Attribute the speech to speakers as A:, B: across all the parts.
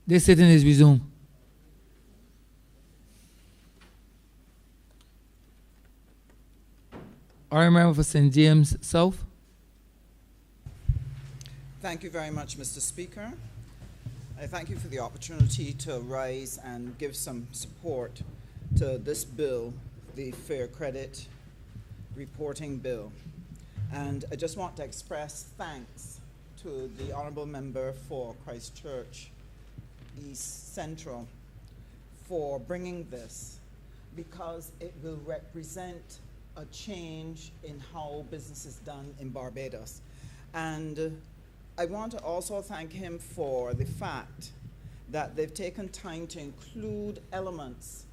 A: This sitting is resumed. Honorary member for St. James South.
B: Thank you very much, Mr. Speaker. I thank you for the opportunity to rise and give some support to this bill, the Fair Credit Reporting Bill. And I just want to express thanks to the Honourable Member for Christchurch East Central for bringing this, because it will represent a change in how business is done in Barbados. And I want to also thank him for the fact that they've taken time to include elements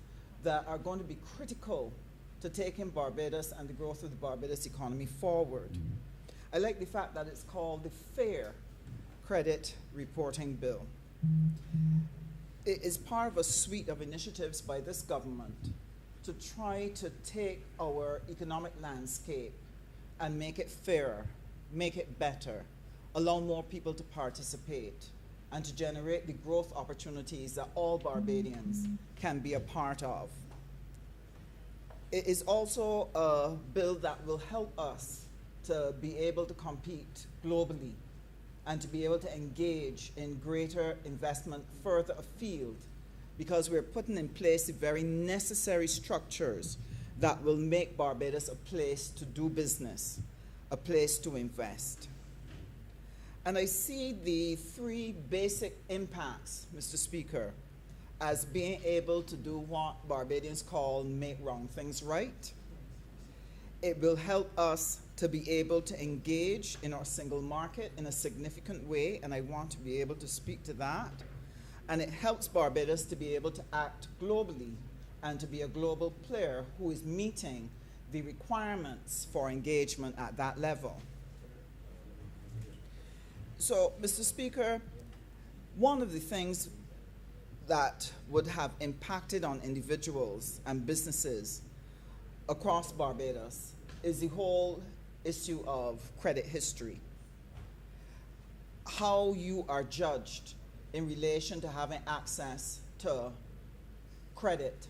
B: that are going to be critical to taking Barbados and the growth of the Barbados economy forward. I like the fact that it's called the Fair Credit Reporting Bill. It is part of a suite of initiatives by this government to try to take our economic landscape and make it fairer, make it better, allow more people to participate, and to generate the growth opportunities that all Barbadians can be a part of. It is also a bill that will help us to be able to compete globally and to be able to engage in greater investment further afield, because we're putting in place the very necessary structures that will make Barbados a place to do business, a place to invest. And I see the three basic impacts, Mr. Speaker, as being able to do what Barbadians call make wrong things right. It will help us to be able to engage in our single market in a significant way, and I want to be able to speak to that. And it helps Barbados to be able to act globally and to be a global player who is meeting the requirements for engagement at that level. So, Mr. Speaker, one of the things that would have impacted on individuals and businesses across Barbados is the whole issue of credit history. How you are judged in relation to having access to credit,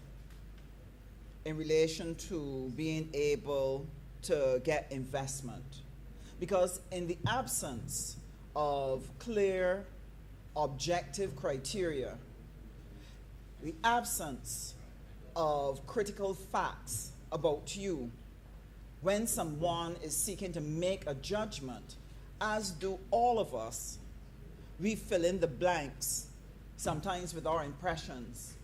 B: in relation to being able to get investment. Because in the absence of clear, objective criteria, the absence of critical facts about you, when someone is seeking to make a judgment, as do all of us, we fill in the blanks, sometimes with our impressions,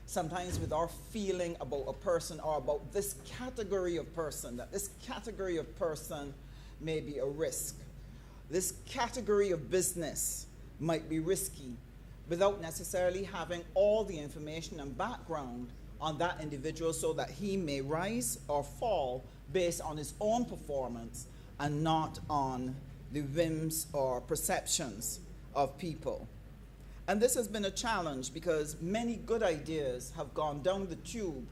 B: sometimes with our feeling about a person or about this category of person, that this category of person may be a risk. This category of business might be risky, without necessarily having all the information and background on that individual so that he may rise or fall based on his own performance and not on the whims or perceptions of people. And this has been a challenge because many good ideas have gone down the tube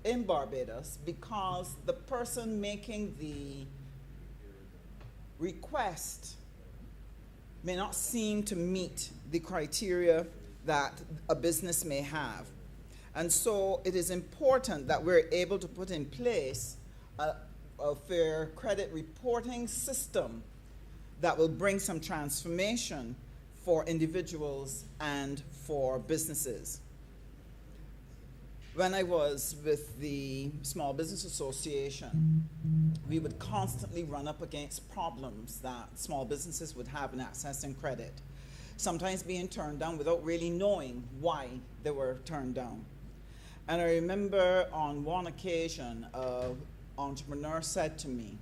B: in Barbados because the person making the request may not seem to meet the criteria that a business may have. And so it is important that we're able to put in place a fair credit reporting system that will bring some transformation for individuals and for businesses. When I was with the Small Business Association, we would constantly run up against problems that small businesses would have in accessing credit, sometimes being turned down without really knowing why they were turned down. And I remember on one occasion, an entrepreneur said to me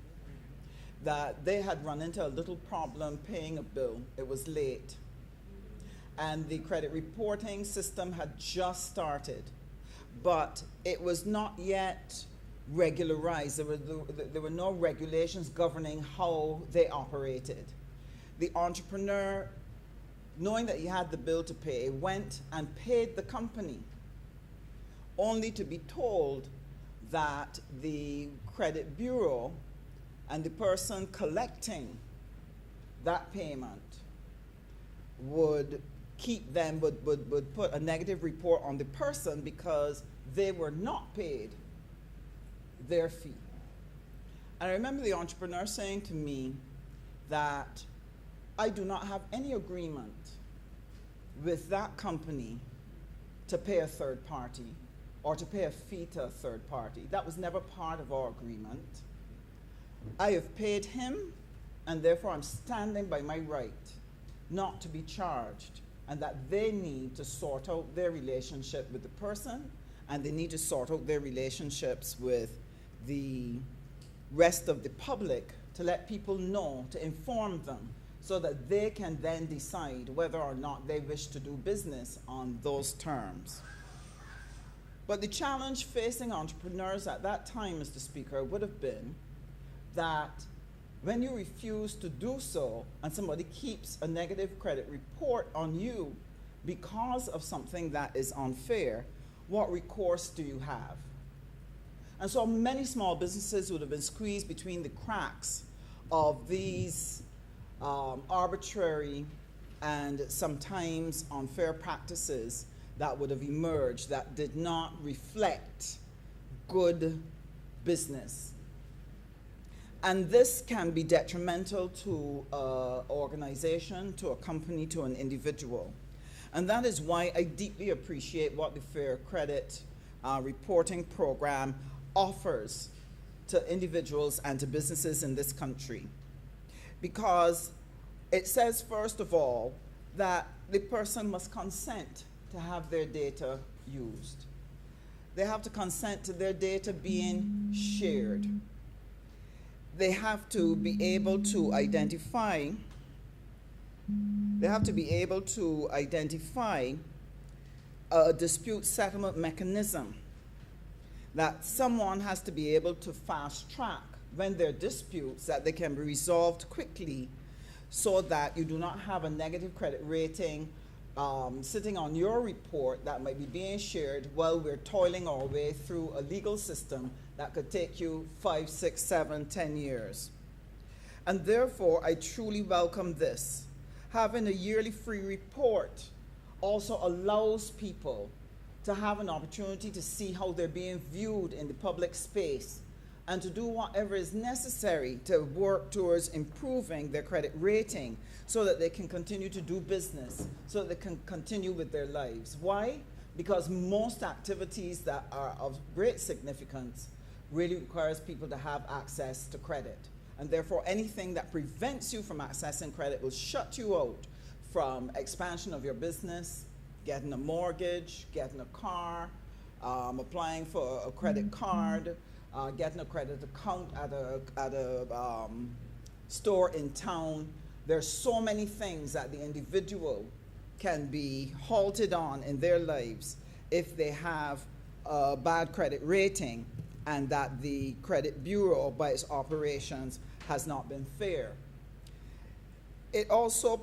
B: that they had run into a little problem paying a bill. It was late. And the credit reporting system had just started, but it was not yet regularized. There were no regulations governing how they operated. The entrepreneur, knowing that he had the bill to pay, went and paid the company, only to be told that the credit bureau and the person collecting that payment would keep them, would put a negative report on the person because they were not paid their fee. And I remember the entrepreneur saying to me that I do not have any agreement with that company to pay a third party or to pay a fee to a third party. That was never part of our agreement. I have paid him, and therefore I'm standing by my right not to be charged, and that they need to sort out their relationship with the person, and they need to sort out their relationships with the rest of the public to let people know, to inform them, so that they can then decide whether or not they wish to do business on those terms. But the challenge facing entrepreneurs at that time, Mr. Speaker, would have been that when you refuse to do so and somebody keeps a negative credit report on you because of something that is unfair, what recourse do you have? And so many small businesses would have been squeezed between the cracks of these arbitrary and sometimes unfair practices that would have emerged that did not reflect good business. And this can be detrimental to an organization, to a company, to an individual. And that is why I deeply appreciate what the Fair Credit Reporting Program offers to individuals and to businesses in this country. Because it says, first of all, that the person must consent to have their data used. They have to consent to their data being shared. They have to be able to identify a dispute settlement mechanism, that someone has to be able to fast track when there are disputes, that they can be resolved quickly so that you do not have a negative credit rating sitting on your report that might be being shared while we're toiling our way through a legal system that could take you 5, 6, 7, 10 years. And therefore, I truly welcome this. Having a yearly free report also allows people to have an opportunity to see how they're being viewed in the public space and to do whatever is necessary to work towards improving their credit rating so that they can continue to do business, so that they can continue with their lives. Why? Because most activities that are of great significance really requires people to have access to credit. And therefore, anything that prevents you from accessing credit will shut you out from expansion of your business, getting a mortgage, getting a car, applying for a credit card, getting a credit account at a store in town. There's so many things that the individual can be halted on in their lives if they have a bad credit rating and that the credit bureau by its operations has not been fair. It also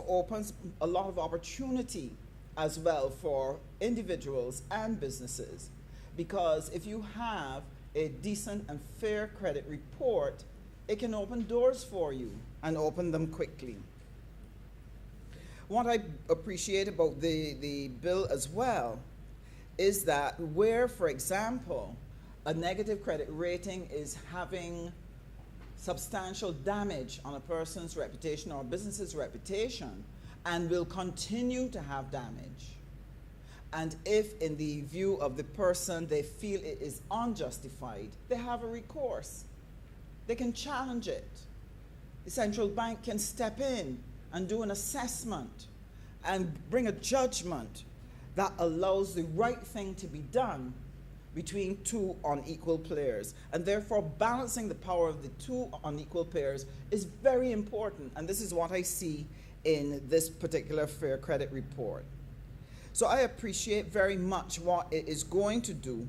B: opens a lot of opportunity as well for individuals and businesses, because if you have a decent and fair credit report, it can open doors for you and open them quickly. What I appreciate about the bill as well is that where, for example, a negative credit rating is having substantial damage on a person's reputation or a business's reputation and will continue to have damage, and if in the view of the person they feel it is unjustified, they have a recourse. They can challenge it. The central bank can step in and do an assessment and bring a judgment that allows the right thing to be done between two unequal players. And therefore, balancing the power of the two unequal players is very important. And this is what I see in this particular Fair Credit report. So I appreciate very much what it is going to do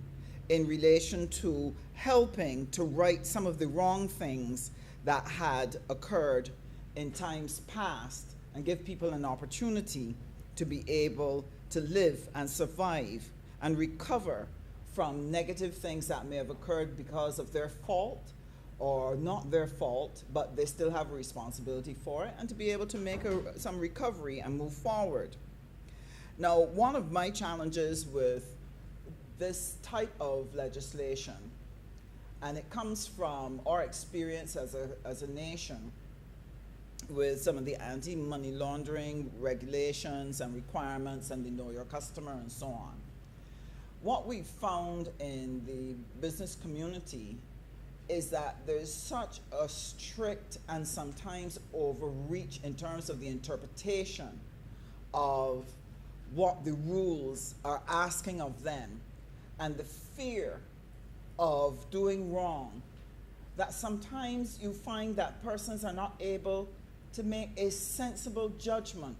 B: in relation to helping to right some of the wrong things that had occurred in times past and give people an opportunity to be able to live and survive and recover from negative things that may have occurred because of their fault or not their fault, but they still have a responsibility for it, and to be able to make some recovery and move forward. Now, one of my challenges with this type of legislation, and it comes from our experience as a nation with some of the anti-money laundering regulations and requirements and the Know Your Customer and so on. What we found in the business community is that there's such a strict and sometimes overreach in terms of the interpretation of what the rules are asking of them, and the fear of doing wrong, that sometimes you find that persons are not able to make a sensible judgment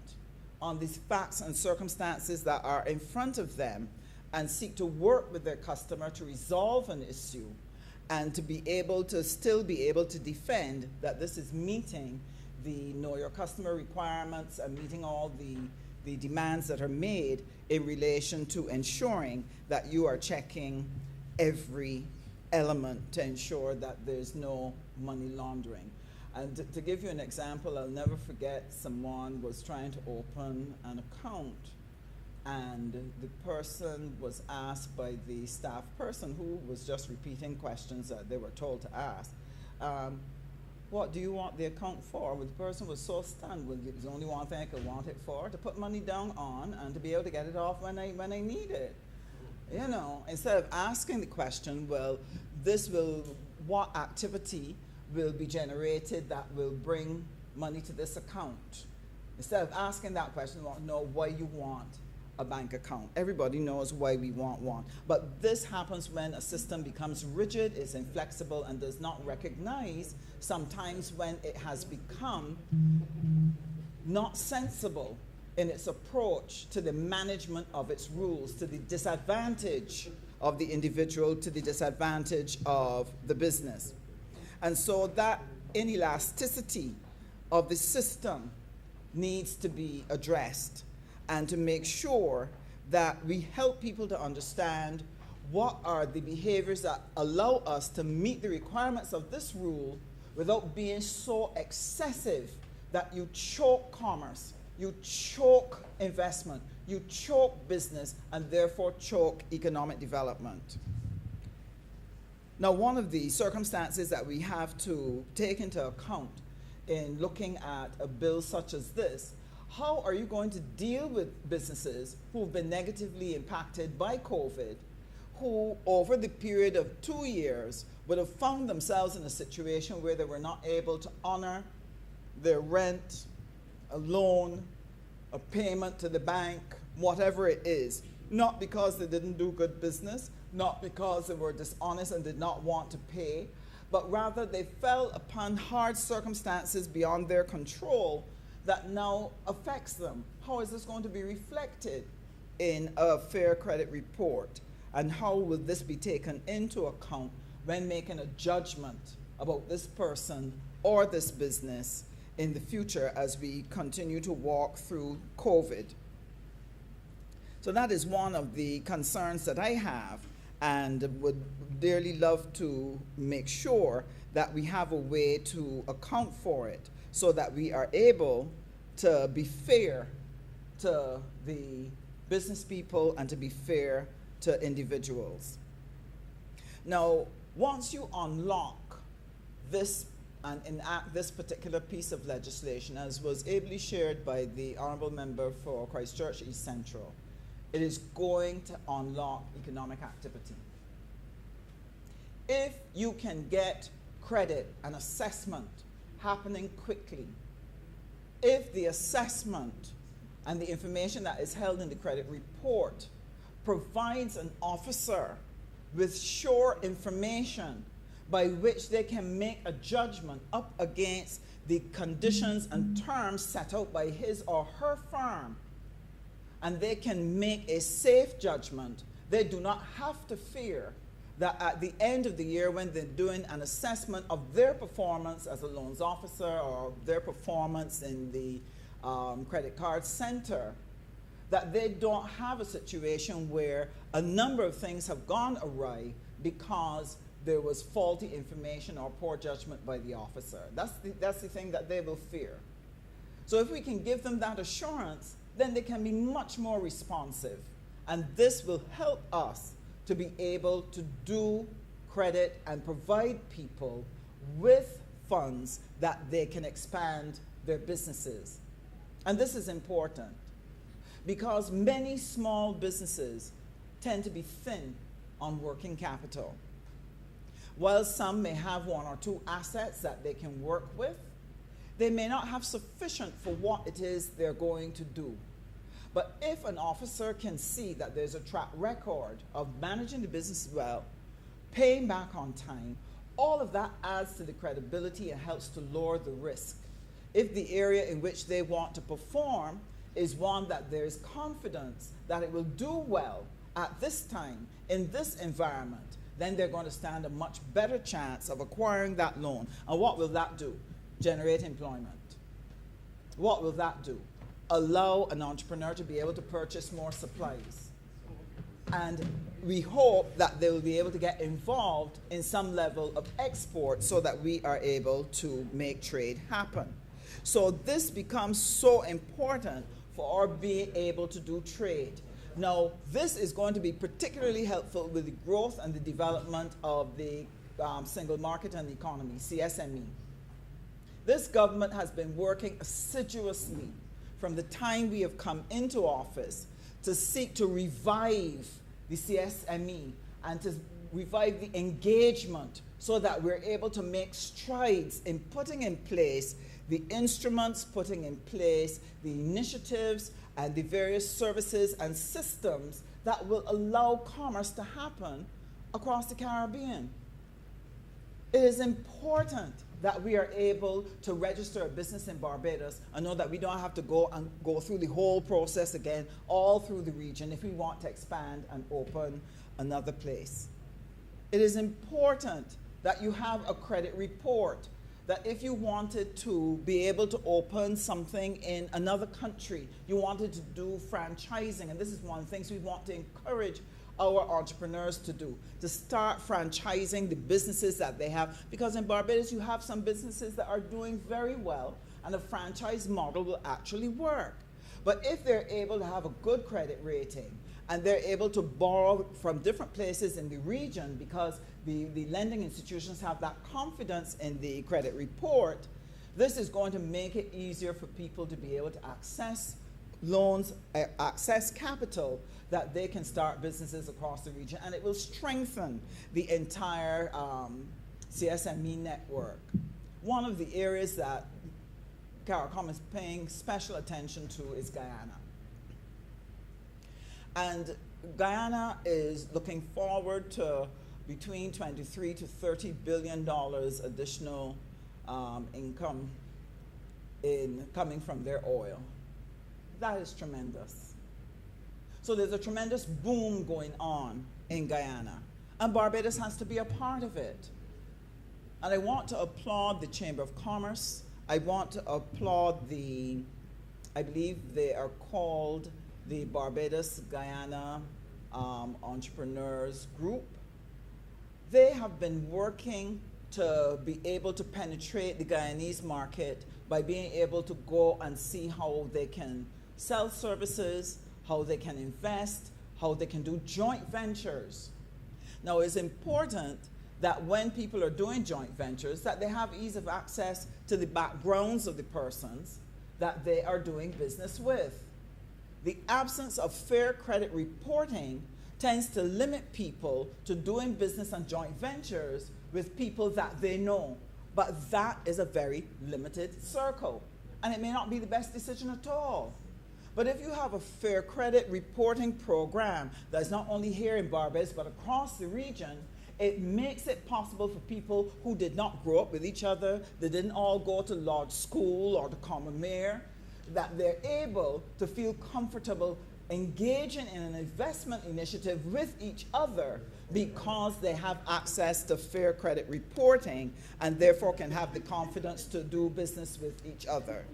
B: on these facts and circumstances that are in front of them, and seek to work with their customer to resolve an issue, and to be able to still be able to defend that this is meeting the Know Your Customer requirements and meeting all the demands that are made in relation to ensuring that you are checking every element to ensure that there's no money laundering. And to give you an example, I'll never forget, someone was trying to open an account, and the person was asked by the staff person, who was just repeating questions that they were told to ask, what do you want the account for? Well, the person was so stunned. Well, there's only one thing I could want it for: to put money down on and to be able to get it off when I need it. You know, instead of asking the question, well, what activity will be generated that will bring money to this account? Instead of asking that question, we want to know why you want a bank account. Everybody knows why we want one. But this happens when a system becomes rigid, is inflexible, and does not recognize sometimes when it has become not sensible in its approach to the management of its rules, to the disadvantage of the individual, to the disadvantage of the business. And so that inelasticity of the system needs to be addressed, and to make sure that we help people to understand what are the behaviors that allow us to meet the requirements of this rule without being so excessive that you choke commerce, you choke investment, you choke business, and therefore choke economic development. Now, one of the circumstances that we have to take into account in looking at a bill such as this, how are you going to deal with businesses who've been negatively impacted by COVID, who over the period of 2 years would have found themselves in a situation where they were not able to honor their rent, a loan, a payment to the bank, whatever it is, not because they didn't do good business, not because they were dishonest and did not want to pay, but rather they fell upon hard circumstances beyond their control that now affects them. How is this going to be reflected in a Fair Credit report? And how will this be taken into account when making a judgment about this person or this business in the future as we continue to walk through COVID? So that is one of the concerns that I have, and would dearly love to make sure that we have a way to account for it, so that we are able to be fair to the business people and to be fair to individuals. Now, once you unlock this and enact this particular piece of legislation, as was ably shared by the Honourable Member for Christchurch East Central, it is going to unlock economic activity. If you can get credit and assessment happening quickly, if the assessment and the information that is held in the credit report provides an officer with sure information by which they can make a judgment up against the conditions and terms set out by his or her firm, and they can make a safe judgment, they do not have to fear that at the end of the year, when they're doing an assessment of their performance as a loans officer or their performance in the credit card center, that they don't have a situation where a number of things have gone awry because there was faulty information or poor judgment by the officer. That's the thing that they will fear. So if we can give them that assurance, then they can be much more responsive. And this will help us to be able to do credit and provide people with funds that they can expand their businesses. And this is important because many small businesses tend to be thin on working capital. While some may have one or two assets that they can work with, they may not have sufficient for what it is they're going to do. But if an officer can see that there's a track record of managing the business well, paying back on time, all of that adds to the credibility and helps to lower the risk. If the area in which they want to perform is one that there's confidence that it will do well at this time, in this environment, then they're going to stand a much better chance of acquiring that loan. And what will that do? Generate employment. What will that do? Allow an entrepreneur to be able to purchase more supplies. And we hope that they will be able to get involved in some level of export so that we are able to make trade happen. So this becomes so important for our being able to do trade. Now, this is going to be particularly helpful with the growth and the development of the single market and economy, CSME. This government has been working assiduously from the time we have come into office to seek to revive the CSME and to revive the engagement so that we're able to make strides in putting in place the instruments, putting in place the initiatives and the various services and systems that will allow commerce to happen across the Caribbean. It is important that we are able to register a business in Barbados and know that we don't have to go through the whole process again, all through the region, if we want to expand and open another place. It is important that you have a credit report, that if you wanted to be able to open something in another country, you wanted to do franchising, and this is one of the things we want to encourage our entrepreneurs to do, to start franchising the businesses that they have, because in Barbados you have some businesses that are doing very well and a franchise model will actually work. But if they're able to have a good credit rating and they're able to borrow from different places in the region because the lending institutions have that confidence in the credit report, this is going to make it easier for people to be able to access loans, access capital, that they can start businesses across the region, and it will strengthen the entire CSME network. One of the areas that CARICOM is paying special attention to is Guyana. And Guyana is looking forward to between $23 to $30 billion additional income coming from their oil. That is tremendous. So there's a tremendous boom going on in Guyana, and Barbados has to be a part of it. And I want to applaud the Chamber of Commerce. I want to applaud I believe they are called the Barbados Guyana Entrepreneurs Group. They have been working to be able to penetrate the Guyanese market by being able to go and see how they can sell services, how they can invest, how they can do joint ventures. Now, it's important that when people are doing joint ventures, that they have ease of access to the backgrounds of the persons that they are doing business with. The absence of fair credit reporting tends to limit people to doing business and joint ventures with people that they know. But that is a very limited circle, and it may not be the best decision at all. But if you have a fair credit reporting program that's not only here in Barbados but across the region, it makes it possible for people who did not grow up with each other, they didn't all go to Lodge School or to Commermere, that they're able to feel comfortable engaging in an investment initiative with each other because they have access to fair credit reporting and therefore can have the confidence to do business with each other.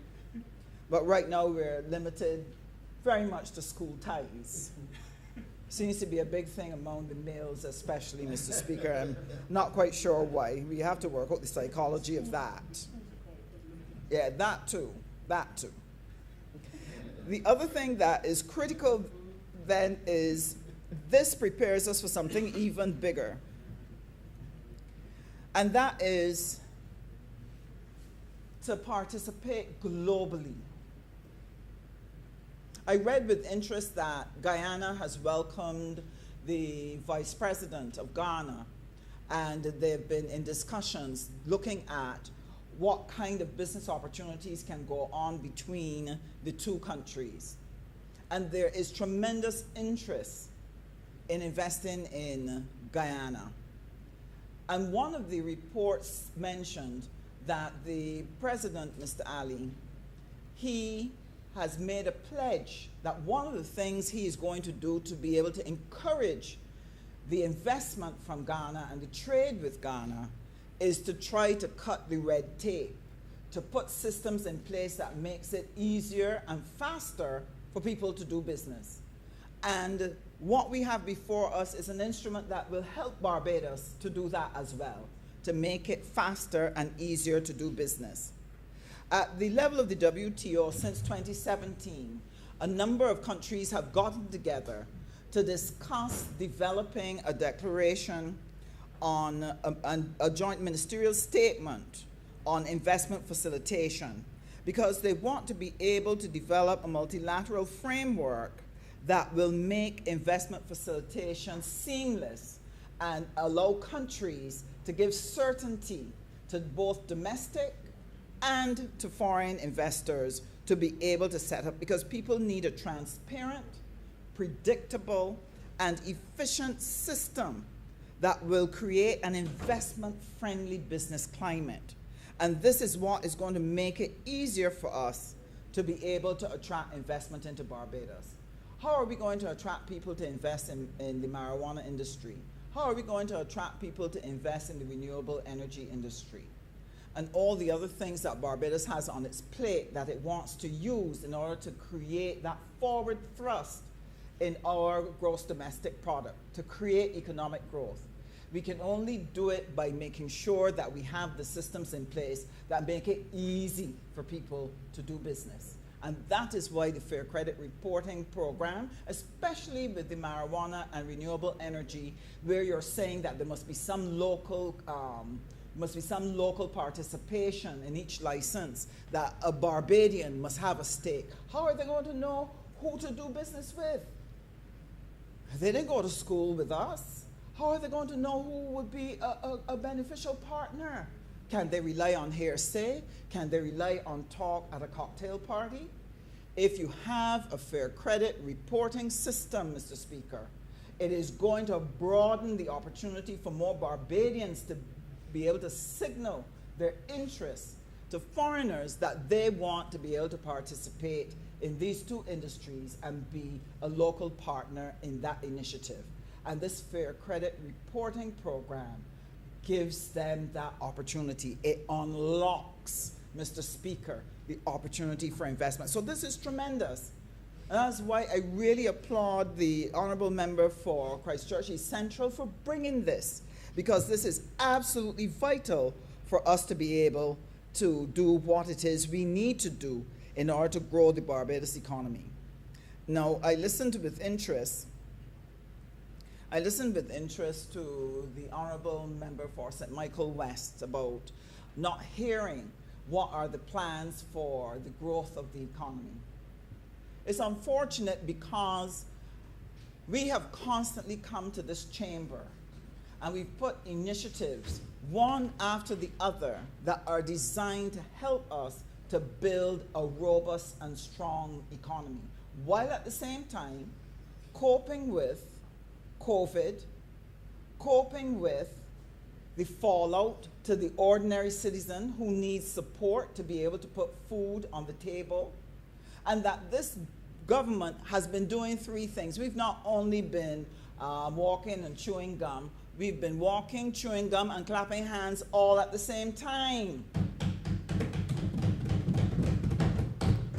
B: But right now we're limited very much to school ties. Seems to be a big thing among the males, especially, Mr. Speaker. I'm not quite sure why. We have to work out the psychology of that. Yeah, that too. That too. The other thing that is critical then is this prepares us for something even bigger. And that is to participate globally. I read with interest that Guyana has welcomed the Vice President of Ghana, and they've been in discussions looking at what kind of business opportunities can go on between the two countries. And there is tremendous interest in investing in Guyana. And one of the reports mentioned that the president, Mr. Ali, he has made a pledge that one of the things he is going to do to be able to encourage the investment from Ghana and the trade with Ghana is to try to cut the red tape, to put systems in place that makes it easier and faster for people to do business. And what we have before us is an instrument that will help Barbados to do that as well, to make it faster and easier to do business. At the level of the WTO since 2017, a number of countries have gotten together to discuss developing a declaration on a joint ministerial statement on investment facilitation, because they want to be able to develop a multilateral framework that will make investment facilitation seamless and allow countries to give certainty to both domestic and to foreign investors to be able to set up, because people need a transparent, predictable, and efficient system that will create an investment-friendly business climate. And this is what is going to make it easier for us to be able to attract investment into Barbados. How are we going to attract people to invest in the marijuana industry? How are we going to attract people to invest in the renewable energy industry? And all the other things that Barbados has on its plate that it wants to use in order to create that forward thrust in our gross domestic product, to create economic growth. We can only do it by making sure that we have the systems in place that make it easy for people to do business. And that is why the Fair Credit Reporting Program, especially with the marijuana and renewable energy, where you're saying that there must be some local participation in each license, that a Barbadian must have a stake. How are they going to know who to do business with? They didn't go to school with us. How are they going to know who would be a beneficial partner? Can they rely on hearsay? Can they rely on talk at a cocktail party? If you have a fair credit reporting system, Mr. Speaker, it is going to broaden the opportunity for more Barbadians to be able to signal their interest to foreigners that they want to be able to participate in these two industries and be a local partner in that initiative. And this Fair Credit Reporting Program gives them that opportunity. It unlocks, Mr. Speaker, the opportunity for investment. So this is tremendous. And that's why I really applaud the Honourable Member for Christchurch East Central for bringing this, because this is absolutely vital for us to be able to do what it is we need to do in order to grow the Barbados economy. Now, I listened with interest to the Honourable Member for St. Michael West about not hearing what are the plans for the growth of the economy. It's unfortunate because we have constantly come to this chamber and we've put initiatives, one after the other, that are designed to help us to build a robust and strong economy, while at the same time coping with COVID, coping with the fallout to the ordinary citizen who needs support to be able to put food on the table. And that this government has been doing three things. We've not only been walking and chewing gum, we've been walking, chewing gum, and clapping hands all at the same time.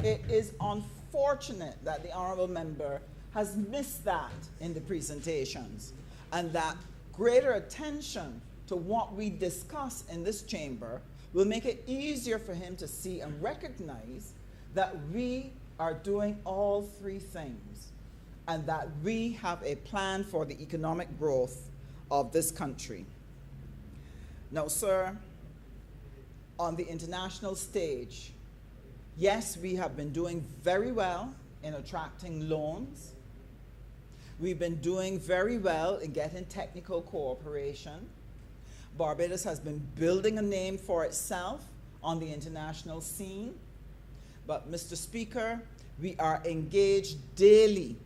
B: It is unfortunate that the Honourable Member has missed that in the presentations, and that greater attention to what we discuss in this chamber will make it easier for him to see and recognize that we are doing all three things and that we have a plan for the economic growth of this country. Now, sir, on the international stage, yes, we have been doing very well in attracting loans. We've been doing very well in getting technical cooperation. Barbados has been building a name for itself on the international scene. But, Mr. Speaker, we are engaged daily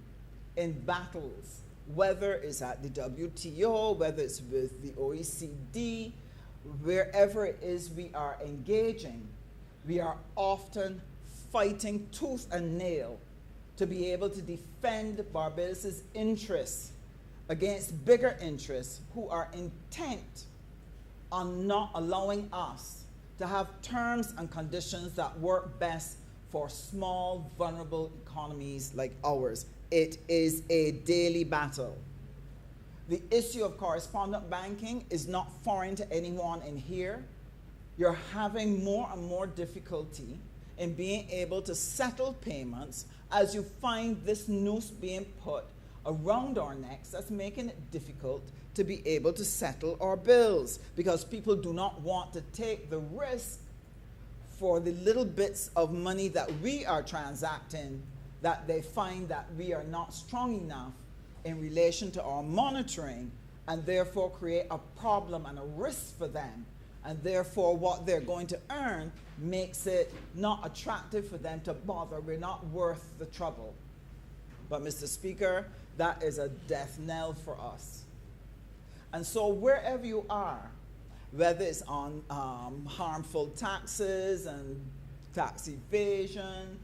B: in battles, whether it's at the WTO, whether it's with the OECD, wherever it is we are engaging, we are often fighting tooth and nail to be able to defend Barbados' interests against bigger interests who are intent on not allowing us to have terms and conditions that work best for small, vulnerable economies like ours. It is a daily battle. The issue of correspondent banking is not foreign to anyone in here. You're having more and more difficulty in being able to settle payments as you find this noose being put around our necks that's making it difficult to be able to settle our bills because people do not want to take the risk for the little bits of money that we are transacting that they find that we are not strong enough in relation to our monitoring and therefore create a problem and a risk for them. And therefore what they're going to earn makes it not attractive for them to bother. We're not worth the trouble. But Mr. Speaker, that is a death knell for us. And so wherever you are, whether it's on harmful taxes and tax evasion,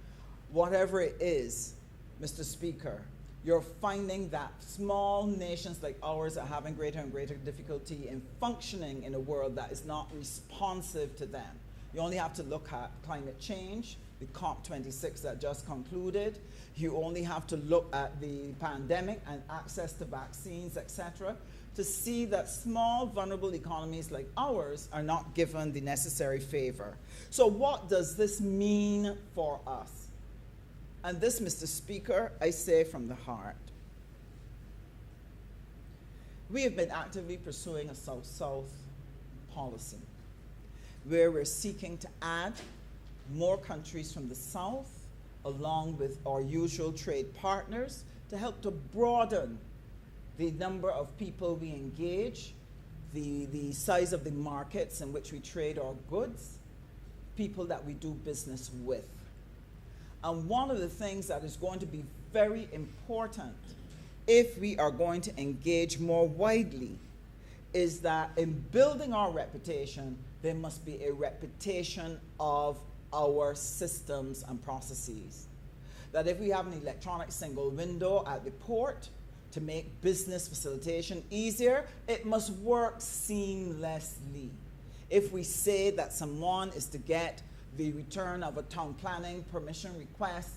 B: whatever it is, Mr. Speaker, you're finding that small nations like ours are having greater and greater difficulty in functioning in a world that is not responsive to them. You only have to look at climate change, the COP26 that just concluded. You only have to look at the pandemic and access to vaccines, etc., to see that small, vulnerable economies like ours are not given the necessary favor. So what does this mean for us? And this, Mr. Speaker, I say from the heart. We have been actively pursuing a South-South policy where we're seeking to add more countries from the South along with our usual trade partners to help to broaden the number of people we engage, the size of the markets in which we trade our goods, people that we do business with. And one of the things that is going to be very important if we are going to engage more widely is that in building our reputation, there must be a reputation of our systems and processes. That if we have an electronic single window at the port to make business facilitation easier, it must work seamlessly. If we say that someone is to get the return of a town planning permission request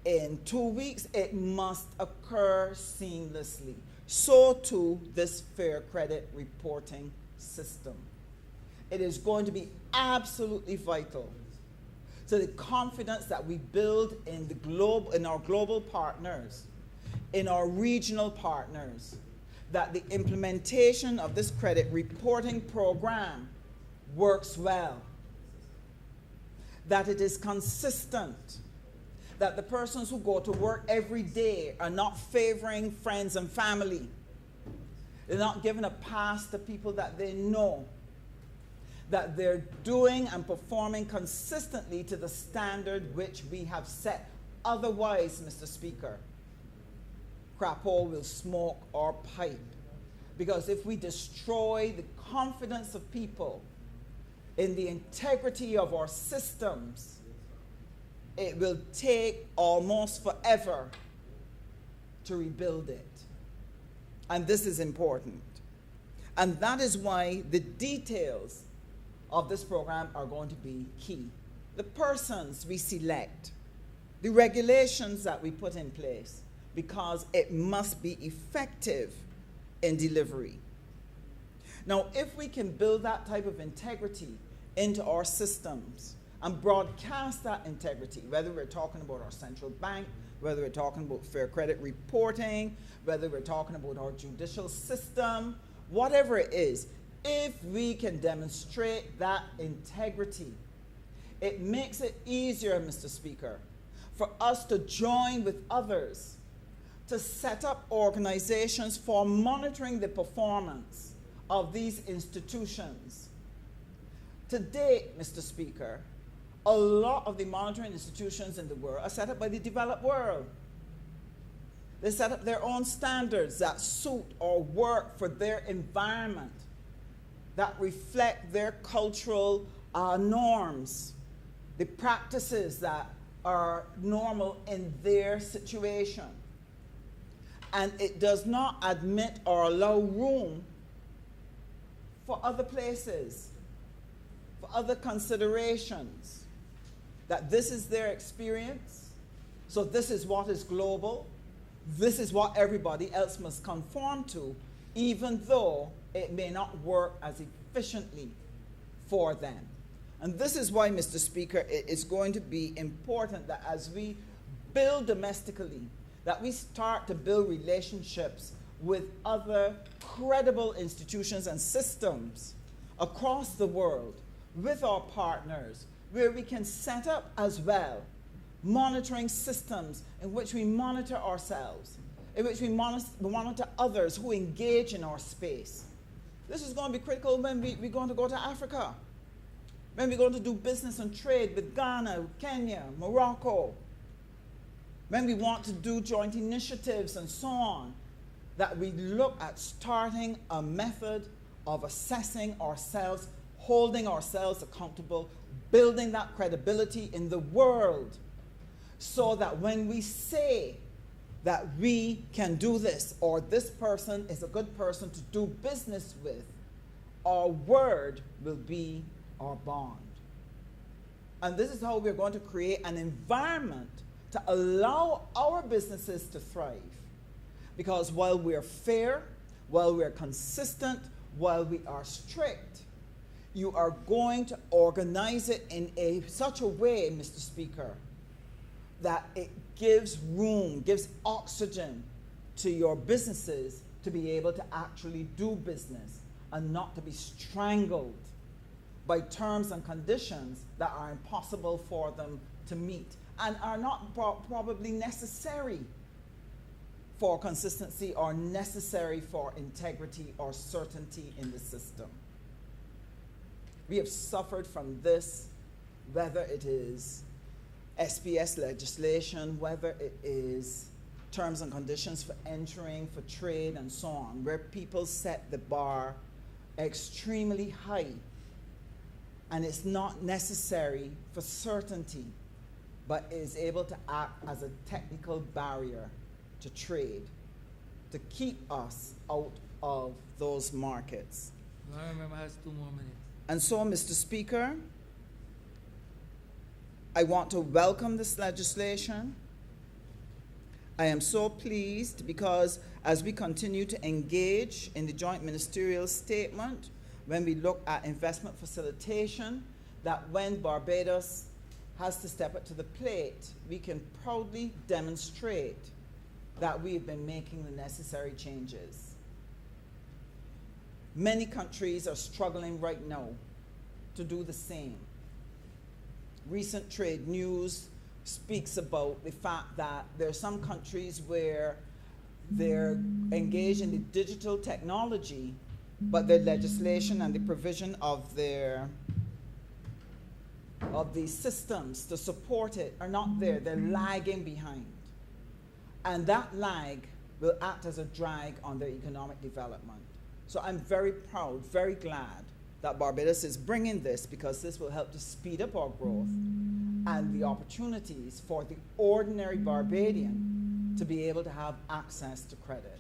B: in 2 weeks, it must occur seamlessly. So too this fair credit reporting system. It is going to be absolutely vital to the confidence that we build in in our global partners, in our regional partners, that the implementation of this credit reporting program works well, that it is consistent, that the persons who go to work every day are not favoring friends and family. They're not giving a pass to people that they know, that they're doing and performing consistently to the standard which we have set. Otherwise, Mr. Speaker, Crapo will smoke our pipe. Because if we destroy the confidence of people in the integrity of our systems, it will take almost forever to rebuild it. And this is important. And that is why the details of this program are going to be key. The persons we select, the regulations that we put in place, because it must be effective in delivery. Now, if we can build that type of integrity into our systems and broadcast that integrity, whether we're talking about our central bank, whether we're talking about fair credit reporting, whether we're talking about our judicial system, whatever it is, if we can demonstrate that integrity, it makes it easier, Mr. Speaker, for us to join with others to set up organizations for monitoring the performance of these institutions. To date, Mr. Speaker, a lot of the monitoring institutions in the world are set up by the developed world. They set up their own standards that suit or work for their environment, that reflect their cultural norms, the practices that are normal in their situation. And it does not admit or allow room for other places, for other considerations, that this is their experience, so this is what is global, this is what everybody else must conform to, even though it may not work as efficiently for them. And this is why, Mr. Speaker, it is going to be important that as we build domestically, that we start to build relationships with other credible institutions and systems across the world, with our partners, where we can set up as well monitoring systems in which we monitor ourselves, in which we monitor others who engage in our space. This is going to be critical when we're going to go to Africa, when we're going to do business and trade with Ghana, Kenya, Morocco, when we want to do joint initiatives and so on, that we look at starting a method of assessing ourselves, holding ourselves accountable, building that credibility in the world, so that when we say that we can do this, or this person is a good person to do business with, our word will be our bond. And this is how we're going to create an environment to allow our businesses to thrive. Because while we're fair, while we're consistent, while we are strict, you are going to organize it in such a way, Mr. Speaker, that it gives room, gives oxygen to your businesses to be able to actually do business and not to be strangled by terms and conditions that are impossible for them to meet and are not probably necessary for consistency or necessary for integrity or certainty in the system. We have suffered from this, whether it is SPS legislation, whether it is terms and conditions for entering, for trade, and so on, where people set the bar extremely high, and it's not necessary for certainty, but is able to act as a technical barrier to trade, to keep us out of those markets.
A: I remember has 2 more minutes.
B: And so, Mr. Speaker, I want to welcome this legislation. I am so pleased because as we continue to engage in the joint ministerial statement, when we look at investment facilitation, that when Barbados has to step up to the plate, we can proudly demonstrate that we've been making the necessary changes. Many countries are struggling right now to do the same. Recent trade news speaks about the fact that there are some countries where they're engaged in the digital technology, but their legislation and the provision of the systems to support it are not there. They're lagging behind. And that lag will act as a drag on their economic development. So I'm very proud, very glad that Barbados is bringing this, because this will help to speed up our growth and the opportunities for the ordinary Barbadian to be able to have access to credit.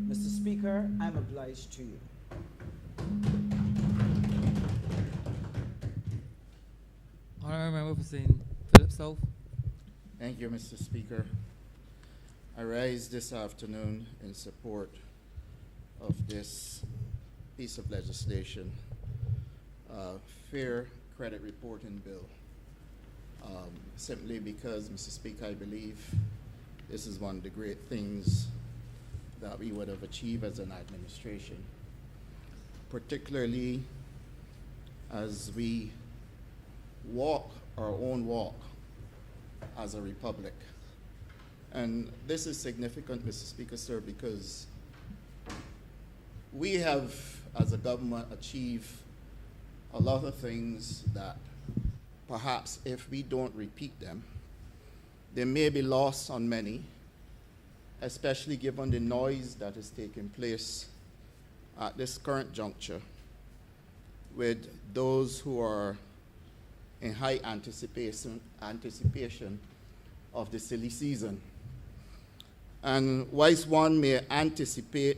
B: Mr. Speaker, I'm obliged to you.
A: Honourable Member for St. Philip South.
C: Thank you, Mr. Speaker. I rise this afternoon in support of this piece of legislation, Fair Credit Reporting Bill, simply because, Mr. Speaker, I believe this is one of the great things that we would have achieved as an administration, particularly as we walk our own walk as a republic. And this is significant, Mr. Speaker, sir, because we have, as a government, achieved a lot of things that perhaps if we don't repeat them, they may be lost on many, especially given the noise that is taking place at this current juncture with those who are in high anticipation of the silly season. And whilst one may anticipate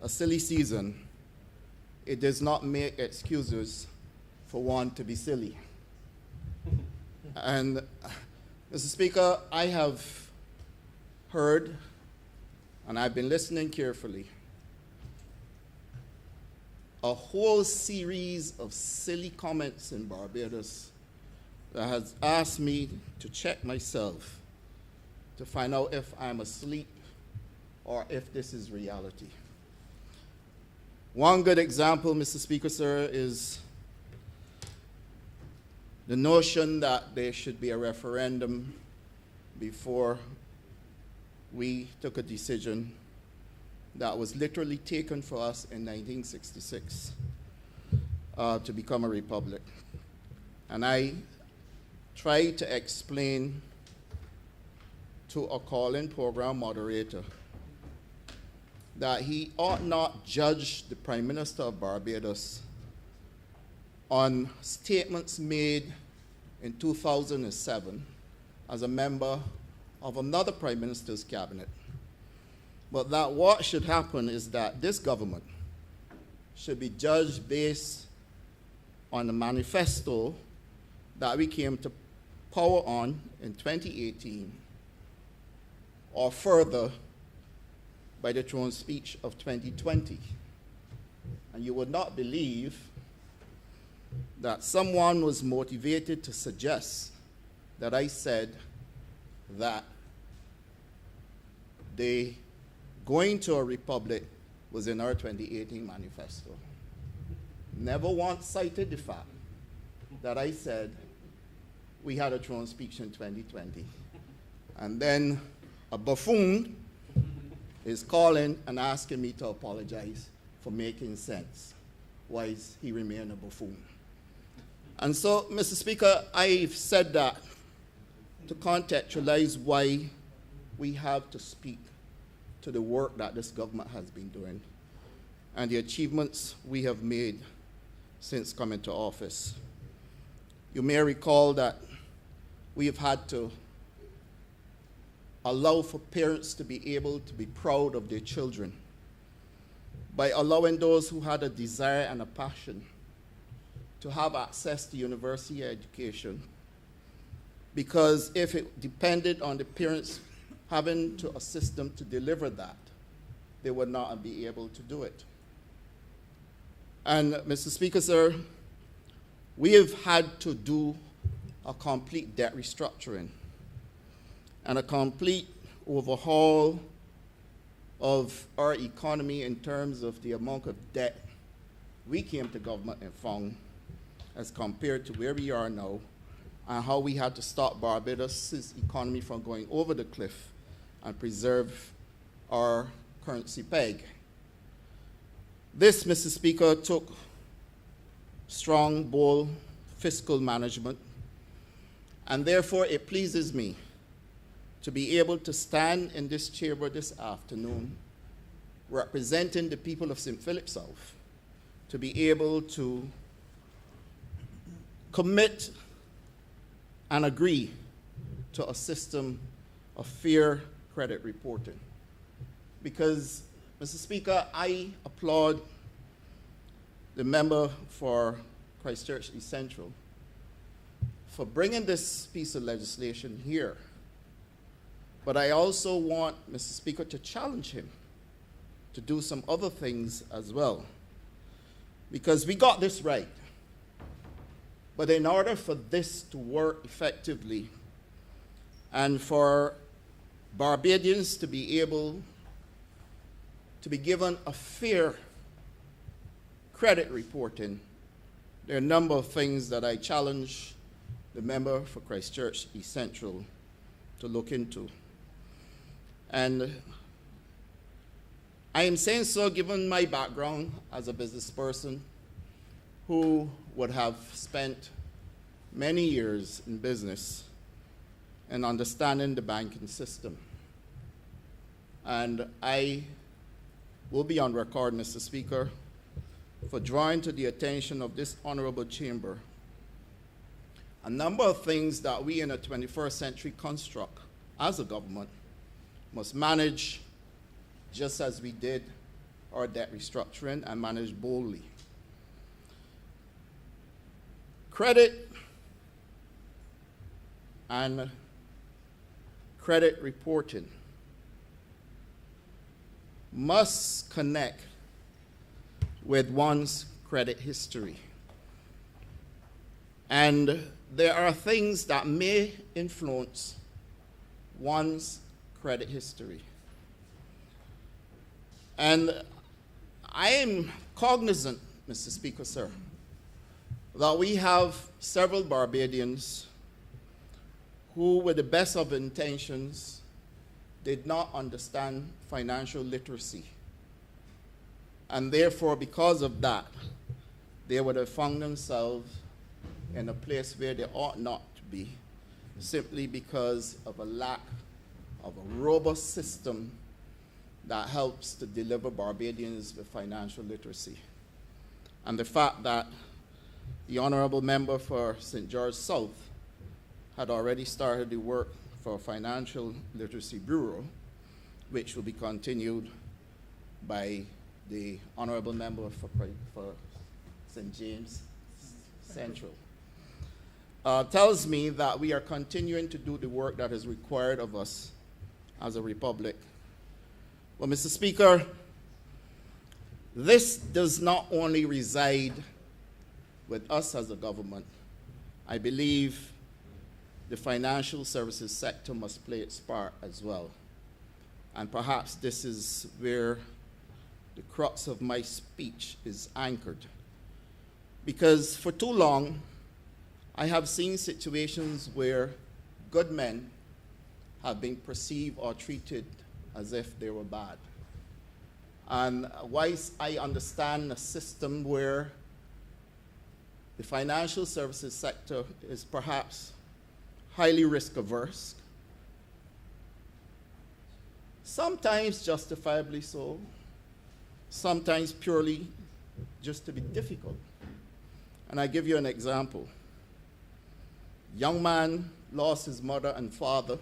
C: a silly season, it does not make excuses for one to be silly. And, Mr. Speaker, I have heard, and I've been listening carefully, a whole series of silly comments in Barbados that has asked me to check myself to find out if I'm asleep or if this is reality. One good example, Mr. Speaker, sir, is the notion that there should be a referendum before we took a decision that was literally taken for us in 1966 to become a republic. And I tried to explain to a call-in program moderator that he ought not judge the Prime Minister of Barbados on statements made in 2007 as a member of another Prime Minister's cabinet. But that what should happen is that this government should be judged based on the manifesto that we came to power on in 2018, or further by the throne speech of 2020. And you would not believe that someone was motivated to suggest that I said that the going to a republic was in our 2018 manifesto. Never once cited the fact that I said we had a throne speech in 2020. And then a buffoon is calling and asking me to apologize for making sense. Why is he remain a buffoon? And so, Mr. Speaker, I've said that to contextualize why we have to speak to the work that this government has been doing and the achievements we have made since coming to office. You may recall that we have had to allow for parents to be able to be proud of their children by allowing those who had a desire and a passion to have access to university education, because if it depended on the parents having to assist them to deliver that, they would not be able to do it. And Mr. Speaker, sir, we have had to do a complete debt restructuring and a complete overhaul of our economy in terms of the amount of debt we came to government and found as compared to where we are now, and how we had to stop Barbados' economy from going over the cliff and preserve our currency peg. This, Mr. Speaker, took strong, bold fiscal management, and therefore it pleases me to be able to stand in this chamber this afternoon representing the people of St. Philip South, to be able to commit and agree to a system of fair credit reporting. Because, Mr. Speaker, I applaud the member for Christchurch East Central for bringing this piece of legislation here But I also want, Mr. Speaker, to challenge him to do some other things as well. Because we got this right. But in order for this to work effectively and for Barbadians to be able to be given a fair credit reporting, there are a number of things that I challenge the member for Christchurch East Central to look into. And I am saying so given my background as a business person who would have spent many years in business and understanding the banking system. And I will be on record, Mr. Speaker, for drawing to the attention of this honorable chamber a number of things that we in a 21st century construct as a government must manage just as we did our debt restructuring and manage boldly. Credit and credit reporting must connect with one's credit history. And there are things that may influence one's credit history. And I am cognizant, Mr. Speaker, sir, that we have several Barbadians who, with the best of intentions, did not understand financial literacy. And therefore, because of that, they would have found themselves in a place where they ought not to be, simply because of a lack of a robust system that helps to deliver Barbadians with financial literacy. And the fact that the honorable member for St. George South had already started the work for a Financial Literacy Bureau, which will be continued by the honorable member for St. James Central, tells me that we are continuing to do the work that is required of us as a republic. Well, Mr. Speaker, this does not only reside with us as a government. I believe the financial services sector must play its part as well. And perhaps this is where the crux of my speech is anchored. Because for too long, I have seen situations where good men have been perceived or treated as if they were bad. And whilst I understand a system where the financial services sector is perhaps highly risk averse, sometimes justifiably so, sometimes purely just to be difficult. And I give you an example. Young man lost his mother and father,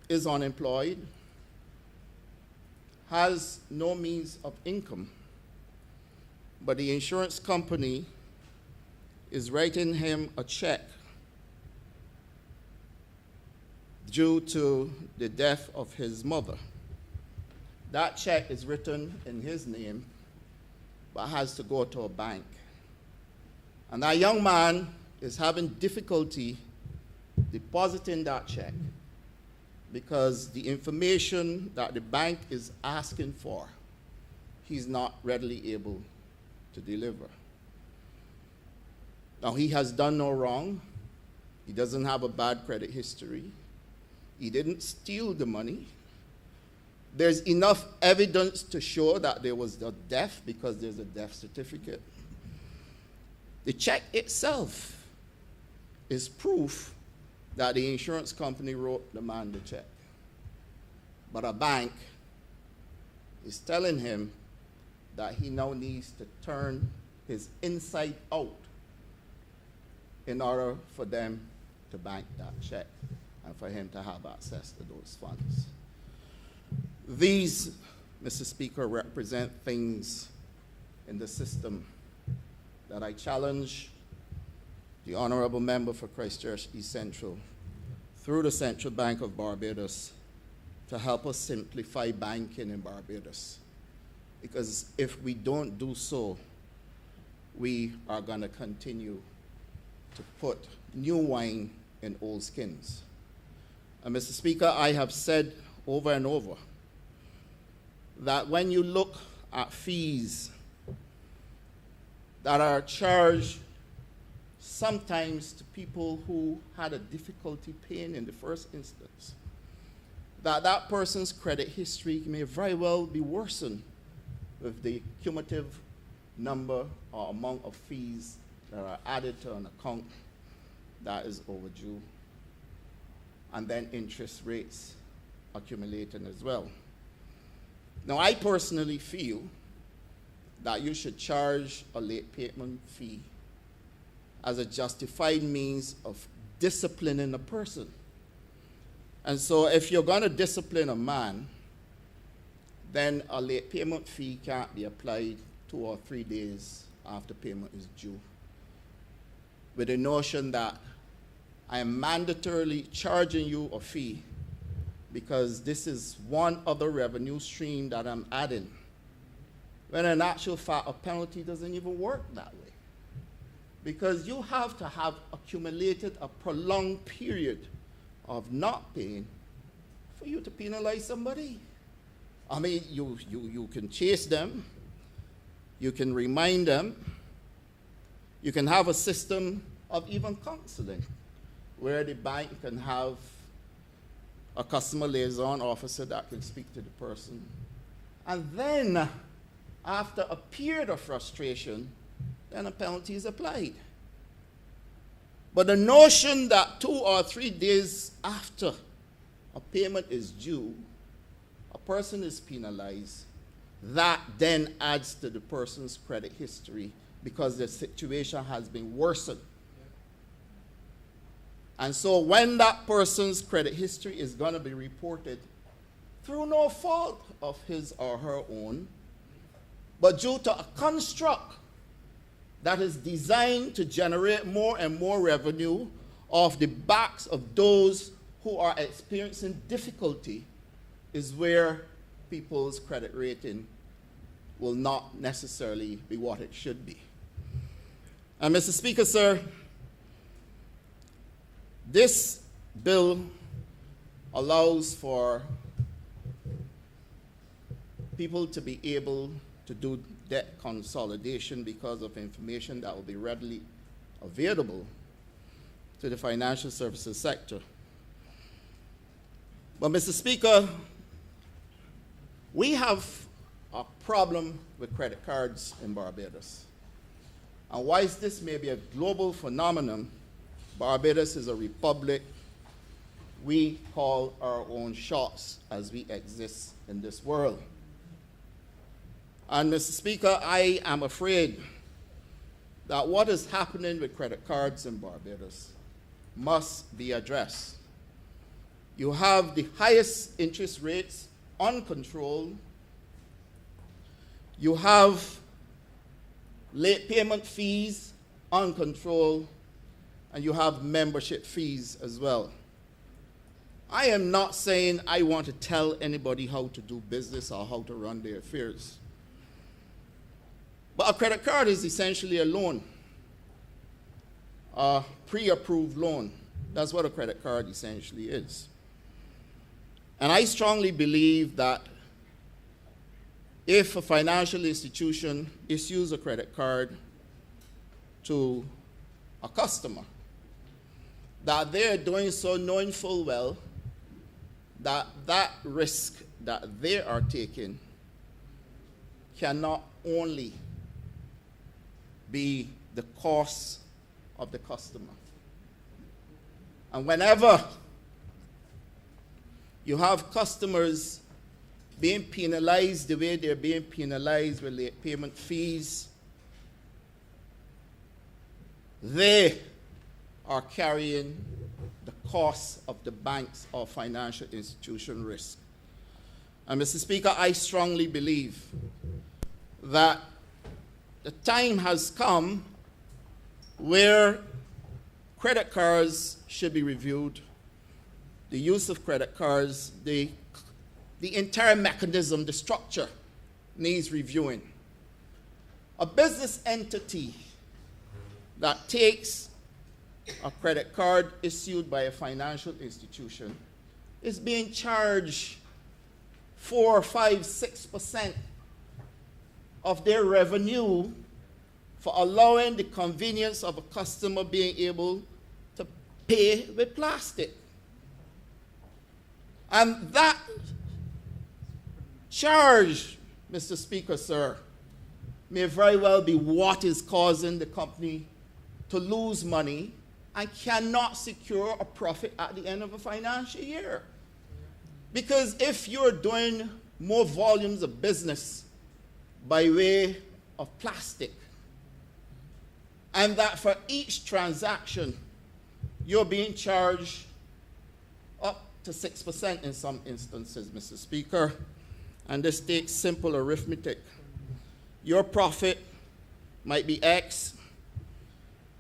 C: is unemployed, has no means of income, but the insurance company is writing him a check due to the death of his mother. That check is written in his name, but has to go to a bank. And that young man is having difficulty depositing that check because the information that the bank is asking for, he's not readily able to deliver. Now, he has done no wrong. He doesn't have a bad credit history. He didn't steal the money. There's enough evidence to show that there was a death because there's a death certificate. The check itself is proof that the insurance company wrote the man the check. But a bank is telling him that he now needs to turn his inside out in order for them to bank that check and for him to have access to those funds. These, Mr. Speaker, represent things in the system that I challenge the honorable member for Christchurch East Central through the Central Bank of Barbados to help us simplify banking in Barbados. Because if we don't do so, we are going to continue to put new wine in old skins. And Mr. Speaker, I have said over and over that when you look at fees that are charged sometimes to people who had a difficulty paying in the first instance, that person's credit history may very well be worsened with the cumulative number or amount of fees that are added to an account that is overdue, and then interest rates accumulating as well. Now, I personally feel that you should charge a late payment fee as a justified means of disciplining a person. And so if you're going to discipline a man, then a late payment fee can't be applied 2 or 3 days after payment is due, with the notion that I am mandatorily charging you a fee because this is one other revenue stream that I'm adding, when in actual fact a penalty doesn't even work that way. Because you have to have accumulated a prolonged period of not paying for you to penalize somebody. I mean, you can chase them, you can remind them, you can have a system of even counseling where the bank can have a customer liaison officer that can speak to the person. And then, after a period of frustration, then a penalty is applied. But the notion that 2 or 3 days after a payment is due, a person is penalized, that then adds to the person's credit history because the situation has been worsened. And so when that person's credit history is going to be reported through no fault of his or her own, but due to a construct that is designed to generate more and more revenue off the backs of those who are experiencing difficulty, is where people's credit rating will not necessarily be what it should be. And Mr. Speaker, sir, this bill allows for people to be able to do debt consolidation because of information that will be readily available to the financial services sector. But Mr. Speaker, we have a problem with credit cards in Barbados. And whilst this may be a global phenomenon, Barbados is a republic. We call our own shots as we exist in this world. And Mr. Speaker, I am afraid that what is happening with credit cards in Barbados must be addressed. You have the highest interest rates uncontrolled. You have late payment fees uncontrolled. And you have membership fees as well. I am not saying I want to tell anybody how to do business or how to run their affairs. But a credit card is essentially a loan, a pre-approved loan. That's what a credit card essentially is. And I strongly believe that if a financial institution issues a credit card to a customer, that they're doing so knowing full well that that risk that they are taking cannot only be the cost of the customer. And whenever you have customers being penalized the way they're being penalized with late payment fees, they are carrying the cost of the bank's or financial institution risk. And Mr. Speaker, I strongly believe that the time has come where credit cards should be reviewed the use of credit cards, the entire mechanism, the structure needs reviewing. A business entity that takes a credit card issued by a financial institution is being charged 4, 5, 6% of their revenue for allowing the convenience of a customer being able to pay with plastic. And that charge, Mr. Speaker, sir, may very well be what is causing the company to lose money and cannot secure a profit at the end of a financial year. Because if you're doing more volumes of business by way of plastic, and that for each transaction you're being charged up to 6% in some instances, Mr. Speaker, and this takes simple arithmetic. Your profit might be X.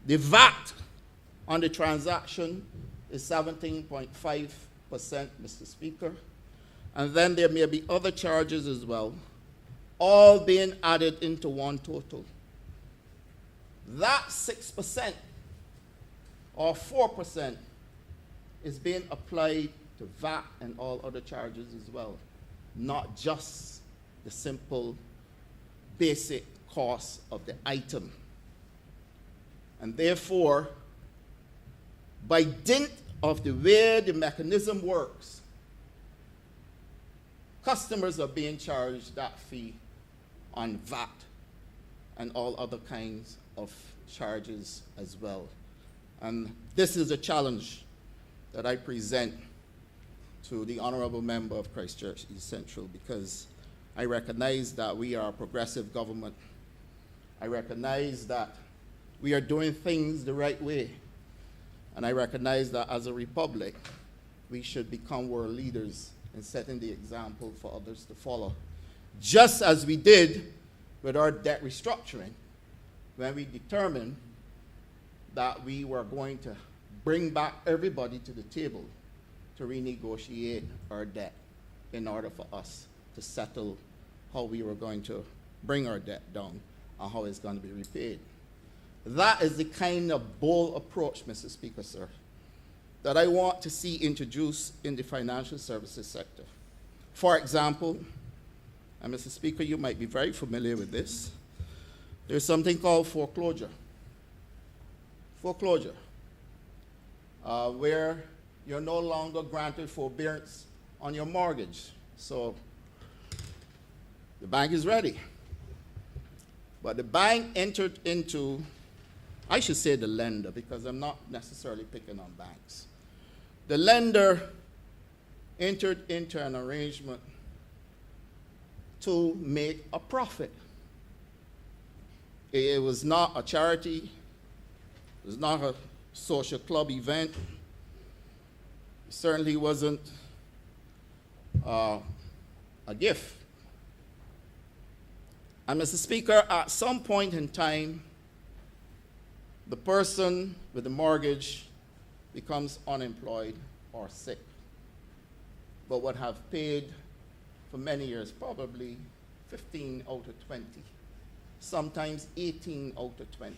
C: The VAT on the transaction is 17.5%, Mr. Speaker. And then there may be other charges as well, all being added into one total. That 6% or 4% is being applied to VAT and all other charges as well, not just the simple basic cost of the item. And therefore, by dint of the way the mechanism works, customers are being charged that fee on VAT and all other kinds of charges as well. And this is a challenge that I present to the honorable member of Christchurch East Central, because I recognize that we are a progressive government. I recognize that we are doing things the right way. And I recognize that as a republic, we should become world leaders in setting the example for others to follow. Just as we did with our debt restructuring, when we determined that we were going to bring back everybody to the table to renegotiate our debt in order for us to settle how we were going to bring our debt down and how it's going to be repaid. That is the kind of bold approach, Mr. Speaker, sir, that I want to see introduced in the financial services sector. For example, and Mr. Speaker, you might be very familiar with this, there's something called foreclosure. Foreclosure, where you're no longer granted forbearance on your mortgage. So the bank is ready. But the bank entered into, I should say the lender, because I'm not necessarily picking on banks. The lender entered into an arrangement to make a profit. It was not a charity. It was not a social club event. It certainly wasn't a gift. And Mr. Speaker, at some point in time, the person with the mortgage becomes unemployed or sick, but would have paid for many years, probably 15 out of 20, sometimes 18 out of 20.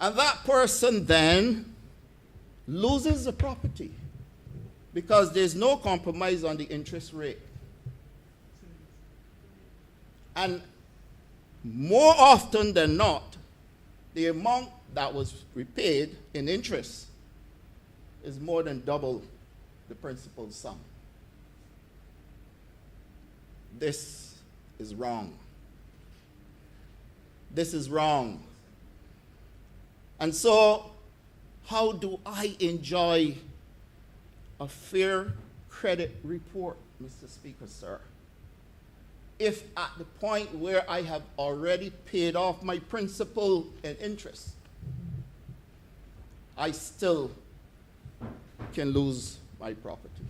C: And that person then loses the property because there's no compromise on the interest rate. And more often than not, the amount that was repaid in interest is more than double the principal sum. This is wrong. This is wrong. And so, how do I enjoy a fair credit report, Mr. Speaker, sir, if at the point where I have already paid off my principal and interest, I still can lose my property?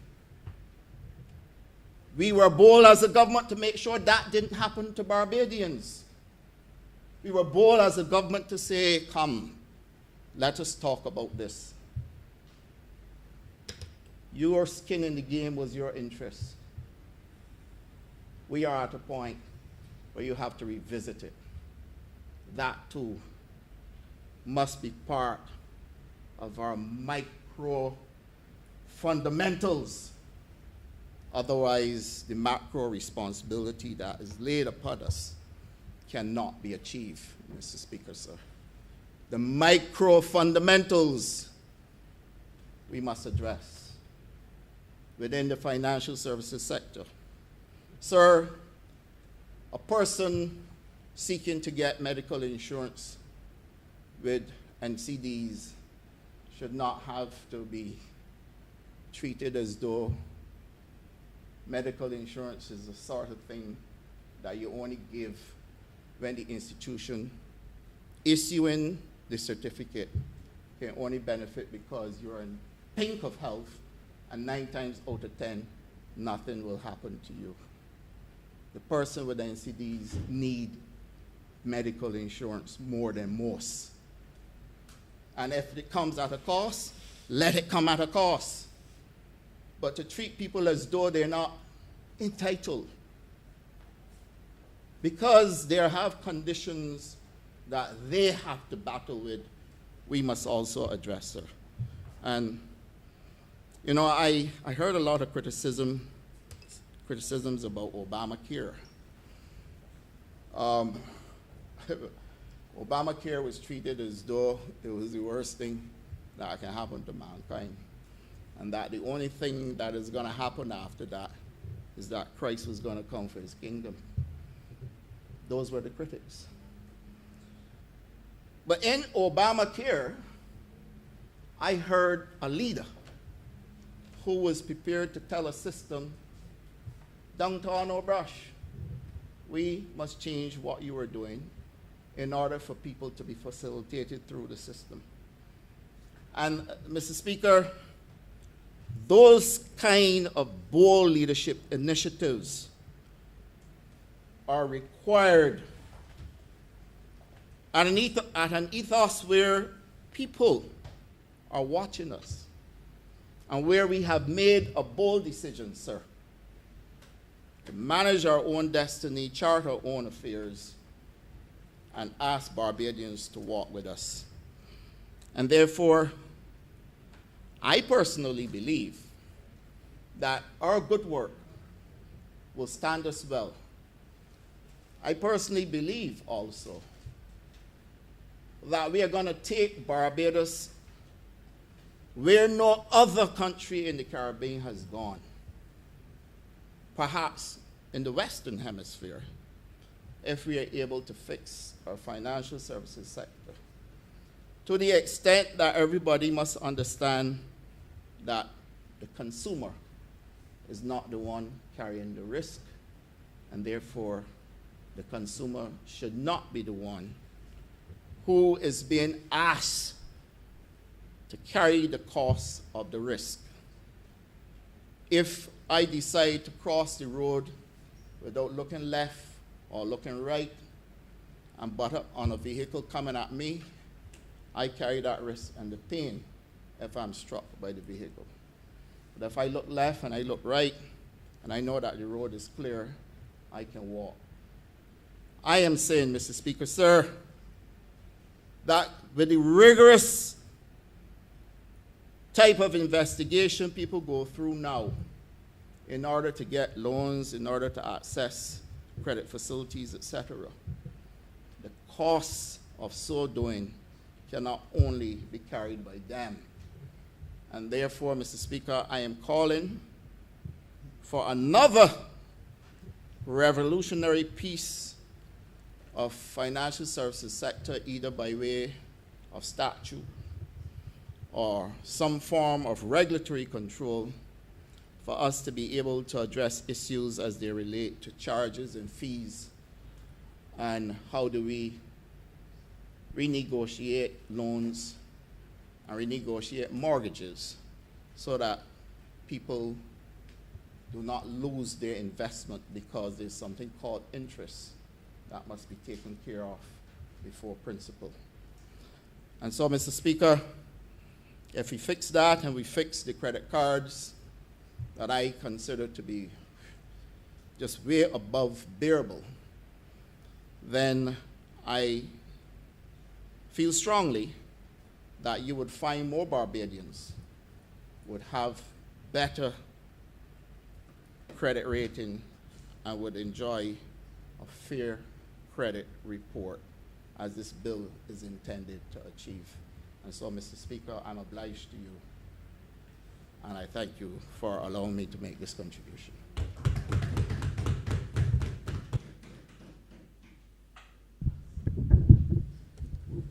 C: We were bold as a government to make sure that didn't happen to Barbadians. We were bold as a government to say, come, let us talk about this. Your skin in the game was your interest. We are at a point where you have to revisit it. That too must be part of our micro fundamentals. Otherwise, the macro responsibility that is laid upon us cannot be achieved, Mr. Speaker, sir. The micro fundamentals we must address within the financial services sector. Sir, a person seeking to get medical insurance with NCDs should not have to be treated as though medical insurance is the sort of thing that you only give when the institution issuing the certificate can only benefit because you're in pink of health, and 9 times out of 10, nothing will happen to you. The person with NCDs need medical insurance more than most. And if it comes at a cost, let it come at a cost. But to treat people as though they're not entitled because they have conditions that they have to battle with, we must also address her. And, you know, I heard a lot of criticisms about Obamacare. Obamacare was treated as though it was the worst thing that can happen to mankind, and that the only thing that is going to happen after that is that Christ was going to come for his kingdom. Those were the critics. But in Obamacare, I heard a leader who was prepared to tell a system, downtown or brush, we must change what you are doing in order for people to be facilitated through the system. And, Mr. Speaker, those kind of bold leadership initiatives are required at an ethos where people are watching us and where we have made a bold decision, sir, to manage our own destiny, chart our own affairs, and ask Barbadians to walk with us. And therefore, I personally believe that our good work will stand us well. I personally believe also that we are going to take Barbados where no other country in the Caribbean has gone, perhaps in the Western Hemisphere, if we are able to fix our financial services sector to the extent that everybody must understand that the consumer is not the one carrying the risk, and therefore the consumer should not be the one who is being asked to carry the cost of the risk. If I decide to cross the road without looking left or looking right and butt up on a vehicle coming at me, I carry that risk and the pain if I'm struck by the vehicle. But if I look left and I look right and I know that the road is clear, I can walk. I am saying, Mr. Speaker, sir, that with the rigorous type of investigation people go through now in order to get loans, in order to access credit facilities, etc., the cost of so doing cannot only be carried by them. And therefore, Mr. Speaker, I am calling for another revolutionary piece of financial services sector, either by way of statute or some form of regulatory control, for us to be able to address issues as they relate to charges and fees, and how do we renegotiate loans and renegotiate mortgages so that people do not lose their investment because there's something called interest that must be taken care of before principal. And so, Mr. Speaker, if we fix that and we fix the credit cards that I consider to be just way above bearable, then I feel strongly that you would find more Barbadians would have better credit rating and would enjoy a fair credit report as this bill is intended to achieve. And so, Mr. Speaker, I'm obliged to you, and I thank you for allowing me to make this contribution.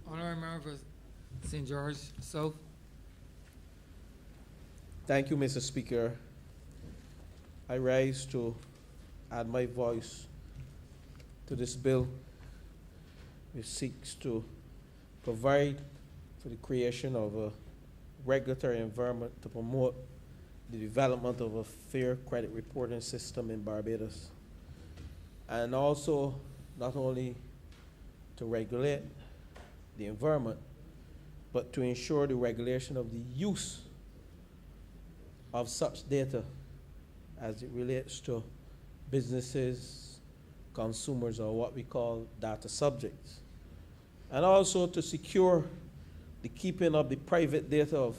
A: Honorary Member for St. George South.
D: Thank you, Mr. Speaker. I rise to add my voice to this bill, which seeks to provide for the creation of a regulatory environment to promote the development of a fair credit reporting system in Barbados. And also, not only to regulate the environment, but to ensure the regulation of the use of such data as it relates to businesses, consumers, or what we call data subjects. And also to secure the keeping of the private data of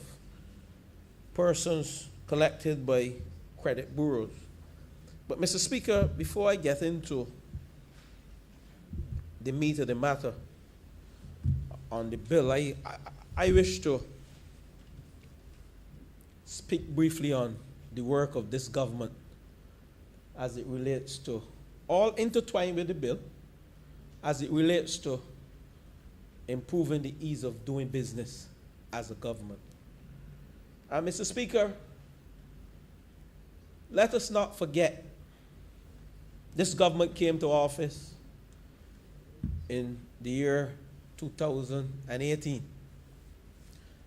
D: persons collected by credit bureaus. But Mr. Speaker, before I get into the meat of the matter on the bill, I wish to speak briefly on the work of this government as it relates to, all intertwined with the bill, as it relates to improving the ease of doing business as a government. And Mr. Speaker, let us not forget this government came to office in the year 2018.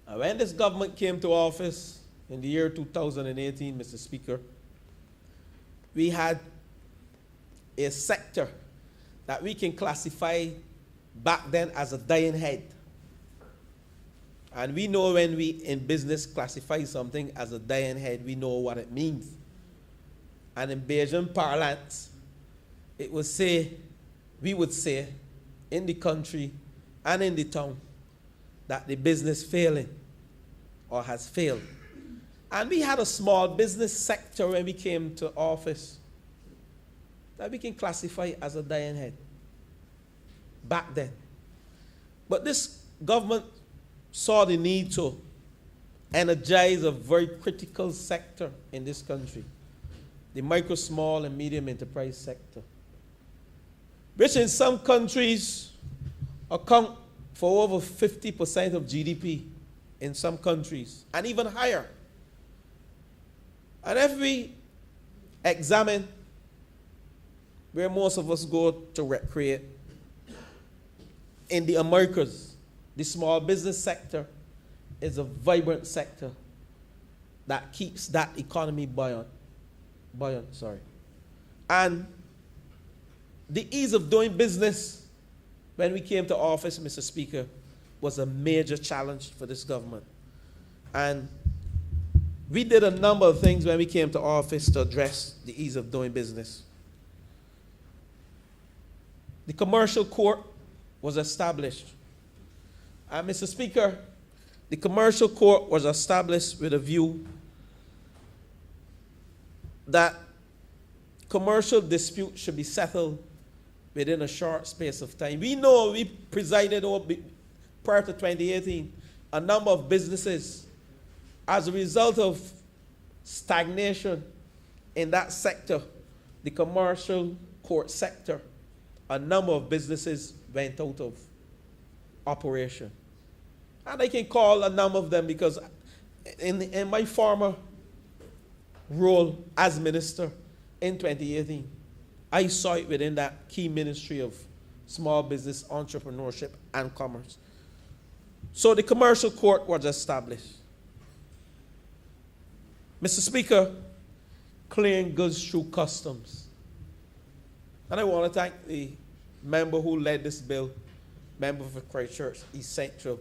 D: And when this government came to office in the year 2018, Mr. Speaker, we had a sector that we can classify back then as a dying head. And we know when we in business classify something as a dying head, we know what it means. And in Bajan parlance, we would say in the country and in the town that the business failing or has failed. And we had a small business sector when we came to office that we can classify as a dying head back then. But this government saw the need to energize a very critical sector in this country, the micro, small, and medium enterprise sector, which in some countries account for over 50% of GDP in some countries, and even higher. And if we examine where most of us go to recreate, in the Americas, the small business sector is a vibrant sector that keeps that economy buoyant. And the ease of doing business when we came to office, Mr. Speaker, was a major challenge for this government. And we did a number of things when we came to office to address the ease of doing business. The commercial court was established. And Mr. Speaker, the commercial court was established with a view that commercial disputes should be settled within a short space of time. We know we presided over, prior to 2018, a number of businesses, as a result of stagnation in that sector, the commercial court sector, a number of businesses went out of operation. And I can call a number of them because in my former role as minister in 2018, I saw it within that key ministry of small business, entrepreneurship, and commerce. So the commercial court was established. Mr. Speaker, clearing goods through customs. And I want to thank the member who led this bill, member for Christchurch East Central,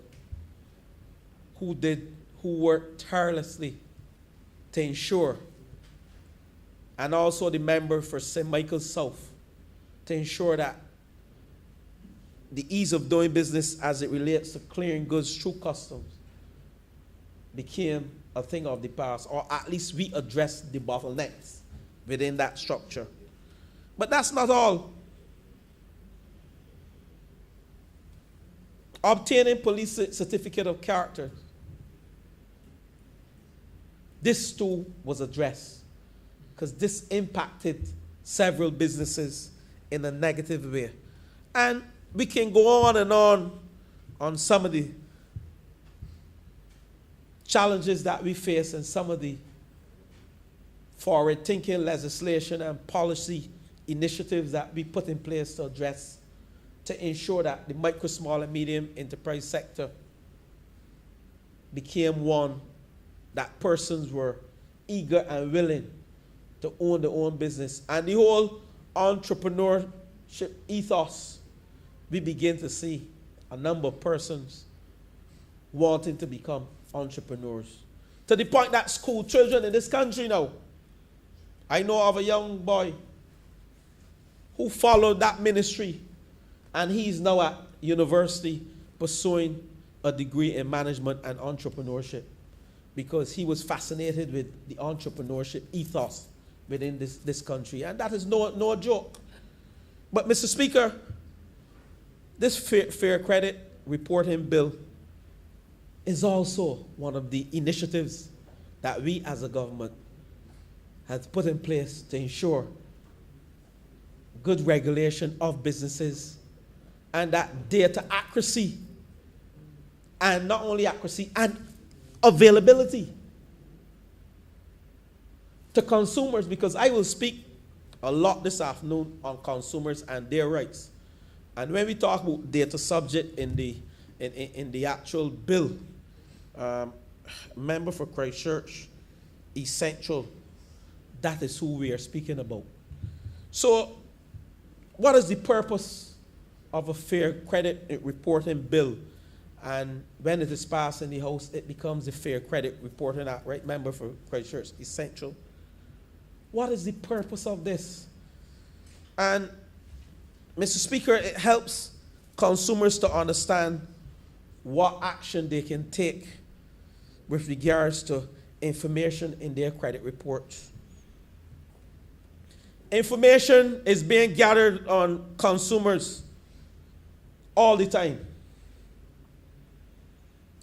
D: who worked tirelessly to ensure and also the member for St. Michael South, to ensure that the ease of doing business as it relates to clearing goods through customs became a thing of the past, or at least we addressed the bottlenecks within that structure. But that's not all. Obtaining police certificate of character, this too was addressed, because this impacted several businesses in a negative way. And we can go on some of the challenges that we face and some of the forward-thinking legislation and policy initiatives that we put in place to address, to ensure that the micro, small, and medium enterprise sector became one that persons were eager and willing to own their own business. And the whole entrepreneurship ethos, we begin to see a number of persons wanting to become entrepreneurs. To the point that school children in this country now, I know of a young boy who followed that ministry, and he's now at university pursuing a degree in management and entrepreneurship, because he was fascinated with the entrepreneurship ethos within this country. And that is no joke. But Mr. Speaker, this Fair Credit Reporting Bill is also one of the initiatives that we as a government have put in place to ensure good regulation of businesses, and that data accuracy, and not only accuracy, and availability to consumers, because I will speak a lot this afternoon on consumers and their rights. And when we talk about data subject in the actual bill, member for Christchurch, Essential, that is who we are speaking about. So, what is the purpose of a Fair Credit Reporting Bill? And when it is passed in the House, it becomes the Fair Credit Reporting Act, right? Member for Christchurch, Essential. What is the purpose of this? And, Mr. Speaker, it helps consumers to understand what action they can take with regards to information in their credit reports. Information is being gathered on consumers all the time.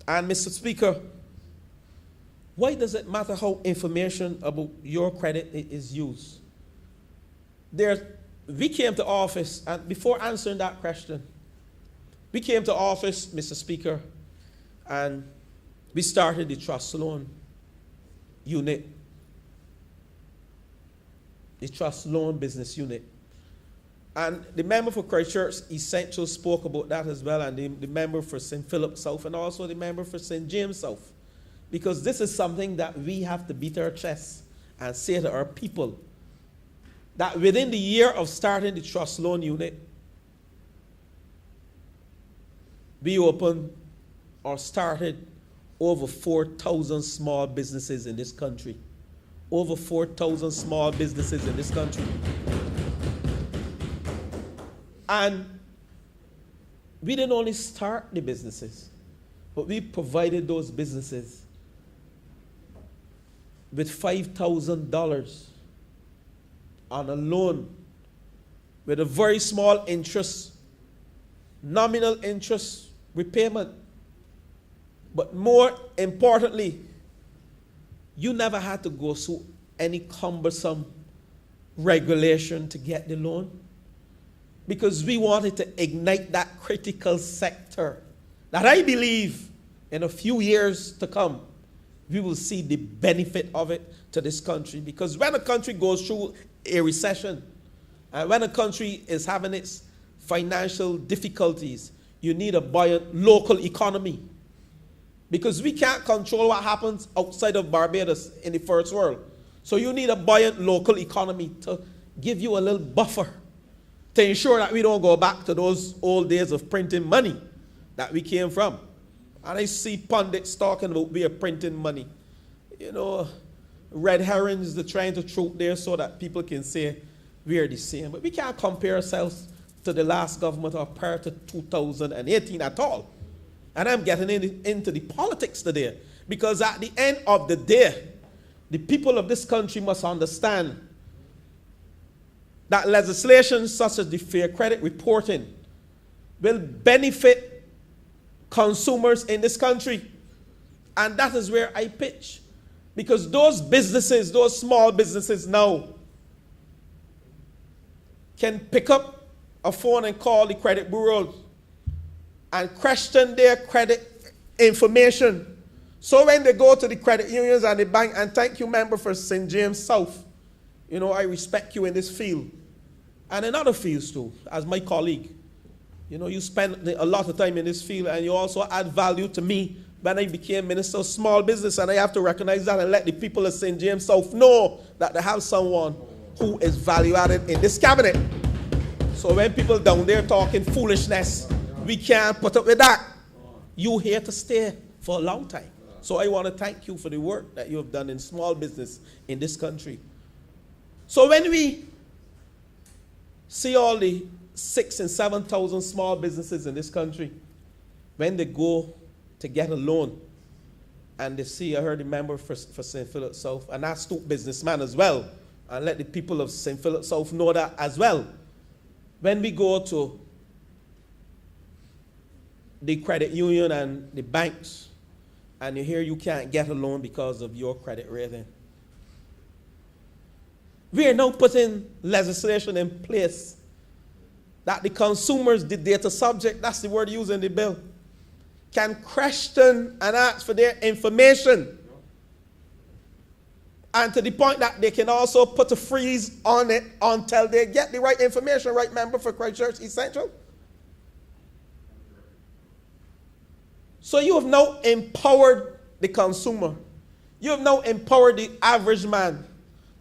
D: And Mr. Speaker, why does it matter how information about your credit is used? We came to office, and before answering that question, we came to office, Mr. Speaker, and we started the Trust Loan Unit, the Trust Loan Business Unit. And the member for Christchurch Essential spoke about that as well, and the member for St. Philip South, and also the member for St. James South. Because this is something that we have to beat our chests and say to our people, that within the year of starting the Trust Loan Unit, we opened or started over 4,000 small businesses in this country. Over 4,000 small businesses in this country. And we didn't only start the businesses, but we provided those businesses with $5,000 on a loan with a very small interest, nominal interest repayment. But more importantly, you never had to go through any cumbersome regulation to get the loan, because we wanted to ignite that critical sector that I believe in a few years to come, we will see the benefit of it to this country. Because when a country goes through a recession, and when a country is having its financial difficulties, you need a buoyant local economy. Because we can't control what happens outside of Barbados in the first world. So you need a buoyant local economy to give you a little buffer to ensure that we don't go back to those old days of printing money that we came from. And I see pundits talking about we are printing money. You know, red herrings they're trying to throw there so that people can say we are the same. But we can't compare ourselves to the last government or prior to 2018 at all. And I'm getting into the politics today. Because at the end of the day, the people of this country must understand that legislation such as the Fair Credit Reporting will benefit consumers in this country. And that is where I pitch. Because those businesses, those small businesses now can pick up a phone and call the credit bureaus and question their credit information. So when they go to the credit unions and the bank, and thank you, member, for St. James South, you know, I respect you in this field and in other fields too, as my colleague. You know, you spend a lot of time in this field and you also add value to me when I became Minister of Small Business, and I have to recognize that and let the people of St. James South know that they have someone who is value added in this cabinet. So when people down there talking foolishness, we can't put up with that. You here to stay for a long time. So I want to thank you for the work that you have done in small business in this country. So when we see all the 6,000 and 7,000 small businesses in this country, when they go to get a loan, and they see, I heard the member for St. Philip South, an astute businessman as well, and let the people of St. Philip South know that as well. When we go to the credit union and the banks, and you hear you can't get a loan because of your credit rating, we are now putting legislation in place that the consumers, the data subject, that's the word used in the bill, can question and ask for their information. And to the point that they can also put a freeze on it until they get the right information, right, member, for Christchurch East Central? So you have now empowered the consumer. You have now empowered the average man.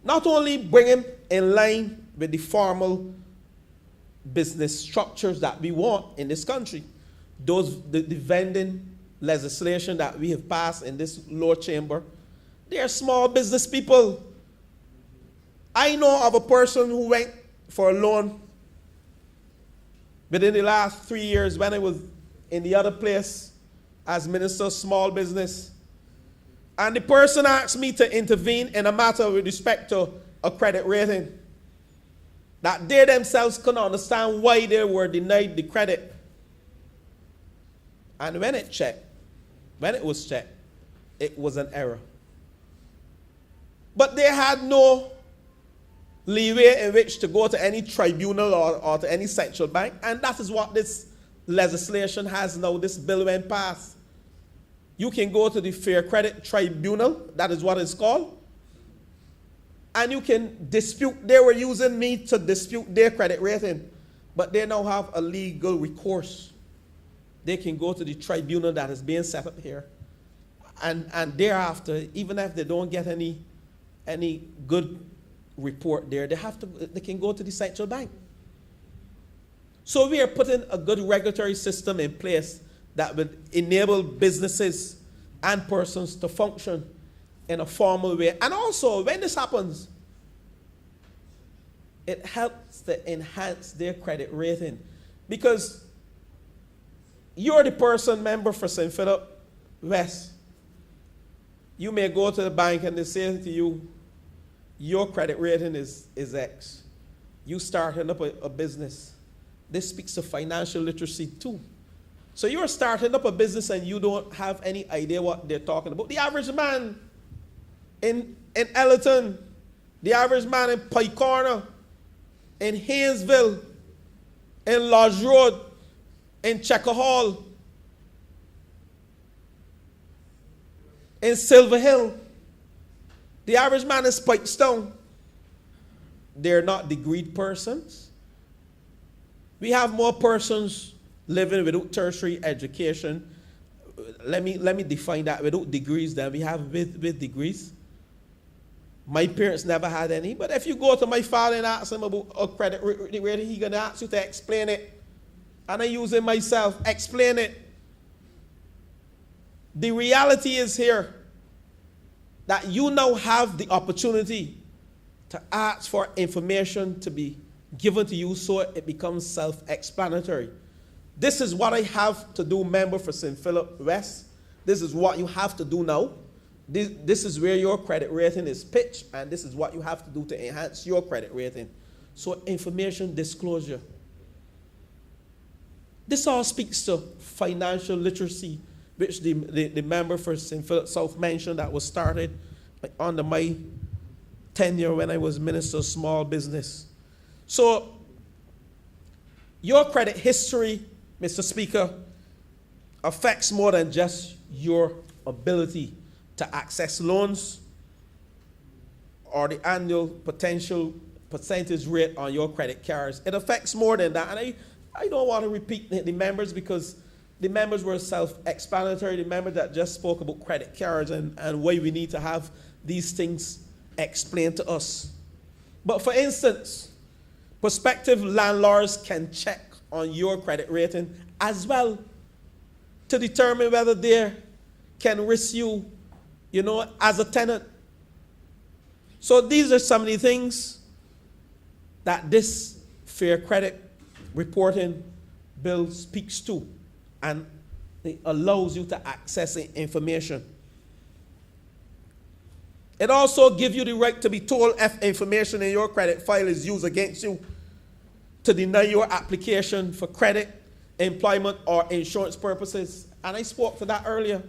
D: Not only bring him in line with the formal business structures that we want in this country, the vending legislation that we have passed in this lower chamber, they are small business people. I know of a person who went for a loan within the last 3 years when I was in the other place as Minister of Small Business. And the person asked me to intervene in a matter with respect to a credit rating, that they themselves couldn't understand why they were denied the credit. And when it was checked, it was an error. But they had no leeway in which to go to any tribunal or to any central bank. And that is what this legislation has now, this bill when passed. You can go to the Fair Credit Tribunal, that is what it's called, and you can dispute. They were using me to dispute their credit rating, but they now have a legal recourse. They can go to the tribunal that is being set up here, and thereafter, even if they don't get any good report there, they can go to the central bank. So we are putting a good regulatory system in place that would enable businesses and persons to function in a formal way. And also, when this happens, it helps to enhance their credit rating. Because you're the person, member, for St. Philip West. You may go to the bank and they say to you, your credit rating is X. You starting up a business. This speaks of financial literacy too. So you're starting up a business and you don't have any idea what they're talking about. The average man in Ellerton, the average man in Pike Corner, in Haynesville, in Lodge Road, in Checker Hall, in Silver Hill, the average man in Spikestone, they're not degreed persons. We have more persons living without tertiary education. Let me define that, without degrees than we have with degrees. My parents never had any, but if you go to my father and ask him about a credit rating, he's going to ask you to explain it. And I use it myself, explain it. The reality is here that you now have the opportunity to ask for information to be given to you so it becomes self-explanatory. This is what I have to do, member for St. Philip West. This is what you have to do now. This is where your credit rating is pitched, and this is what you have to do to enhance your credit rating. So information disclosure. This all speaks to financial literacy, which the member for St. Philip South mentioned that was started under my tenure when I was Minister of Small Business. So your credit history, Mr. Speaker, affects more than just your ability to access loans or the annual potential percentage rate on your credit cards. It affects more than that. And I don't want to repeat the members because the members were self-explanatory. The member that just spoke about credit cards and why we need to have these things explained to us. But for instance, prospective landlords can check on your credit rating as well to determine whether they can risk you, as a tenant. So these are some of the things that this Fair Credit Reporting Bill speaks to, and it allows you to access information. It also gives you the right to be told if information in your credit file is used against you to deny your application for credit, employment, or insurance purposes. And I spoke to that earlier.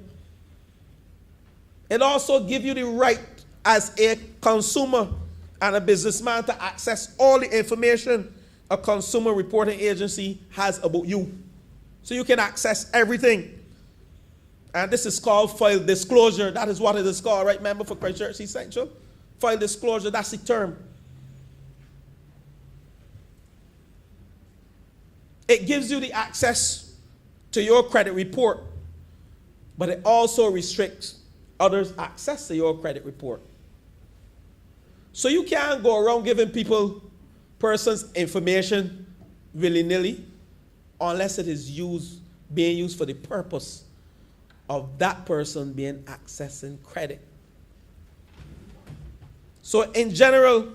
D: It also gives you the right as a consumer and a businessman to access all the information a consumer reporting agency has about you. So you can access everything. And this is called file disclosure. That is what it is called, right, member for Christchurch Central? File disclosure, that's the term. It gives you the access to your credit report, but it also restricts others' access to your credit report. So you can't go around giving persons information willy-nilly unless it is being used for the purpose of that person being accessing credit. So in general,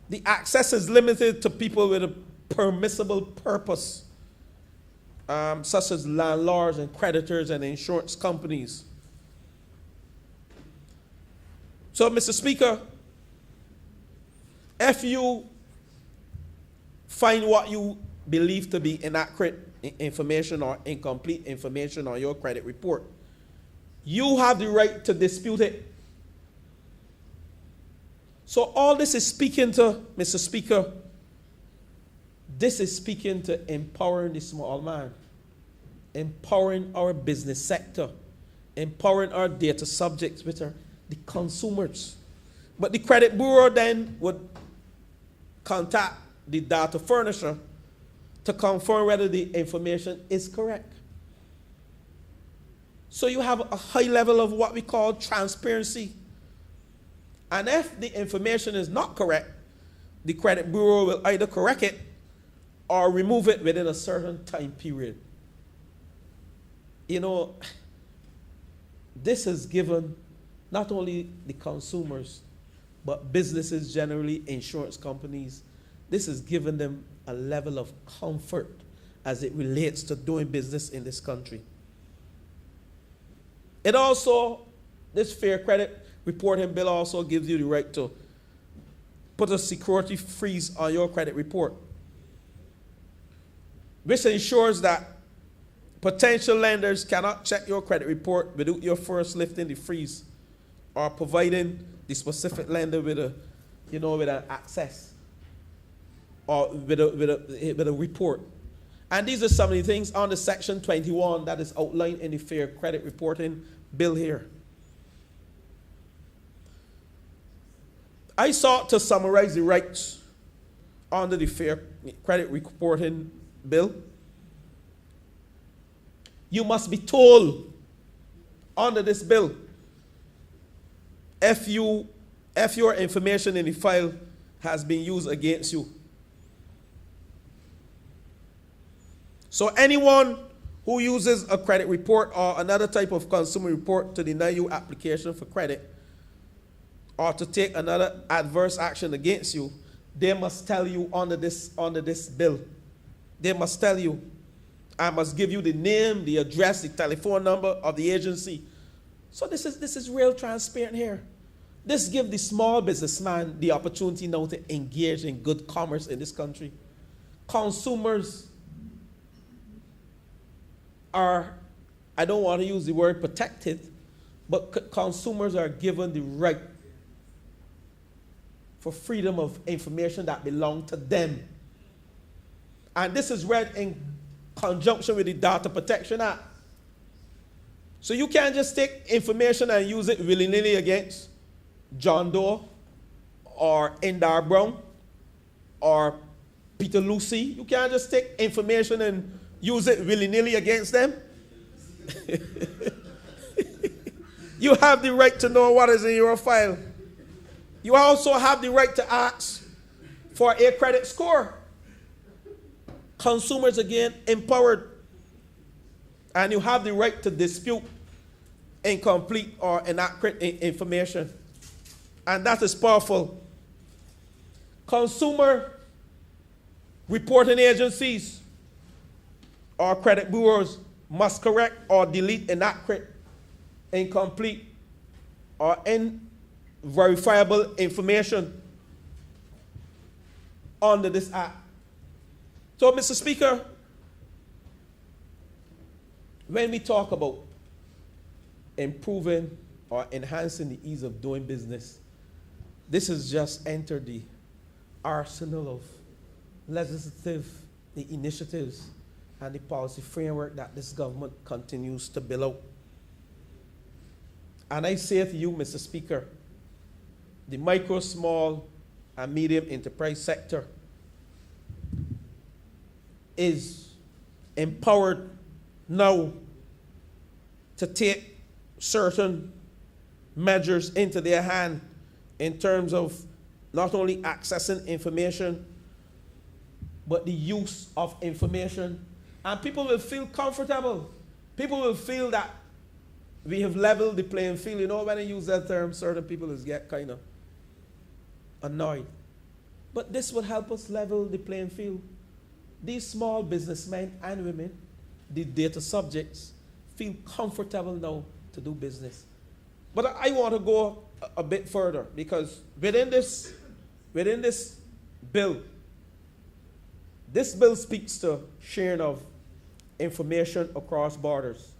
D: the access is limited to people with a permissible purpose, such as landlords and creditors and insurance companies. So, Mr. Speaker, if you find what you believe to be inaccurate information or incomplete information on your credit report, you have the right to dispute it. So all this is speaking to, Mr. Speaker, this is speaking to empowering the small man, empowering our business sector, empowering our data subjects, which are the consumers. But the credit bureau then would contact the data furnisher to confirm whether the information is correct. So you have a high level of what we call transparency. And if the information is not correct, the credit bureau will either correct it or remove it within a certain time period. This has given not only the consumers, but businesses generally, insurance companies, this has given them a level of comfort as it relates to doing business in this country. It also, this Fair Credit Reporting Bill also gives you the right to put a security freeze on your credit report, which ensures that potential lenders cannot check your credit report without your first lifting the freeze or providing the specific lender with an access or with a report. And these are some of the things under Section 21 that is outlined in the Fair Credit Reporting Bill here. I sought to summarize the rights under the Fair Credit Reporting Bill. You must be told under this bill if your information in the file has been used against you. So anyone who uses a credit report or another type of consumer report to deny you application for credit or to take another adverse action against you, they must tell you under this bill. They must tell you. I must give you the name, the address, the telephone number of the agency. So this is real transparent here. This gives the small businessman the opportunity now to engage in good commerce in this country. Consumers are, I don't want to use the word protected, but consumers are given the right for freedom of information that belong to them. And this is read in conjunction with the Data Protection Act. So you can't just take information and use it willy-nilly against John Doe or Indar Brown or Peter Lucy. You can't just take information and use it willy-nilly against them. You have the right to know what is in your file. You also have the right to ask for a credit score. Consumers, again, empowered. And you have the right to dispute incomplete or inaccurate information. And that is powerful. Consumer reporting agencies or credit bureaus must correct or delete inaccurate, incomplete, or unverifiable information under this act. So, Mr. Speaker, when we talk about improving or enhancing the ease of doing business, this has just entered the arsenal of legislative initiatives and the policy framework that this government continues to build out. And I say to you, Mr. Speaker, the micro, small, and medium enterprise sector is empowered now to take certain measures into their hand in terms of not only accessing information, but the use of information. And people will feel comfortable. People will feel that we have leveled the playing field. You know, when I use that term, certain people will get kind of annoyed. But this would help us level the playing field. These small businessmen and women, the data subjects, feel comfortable now to do business. But I want to go a bit further, because within this bill, this bill speaks to sharing of information across borders.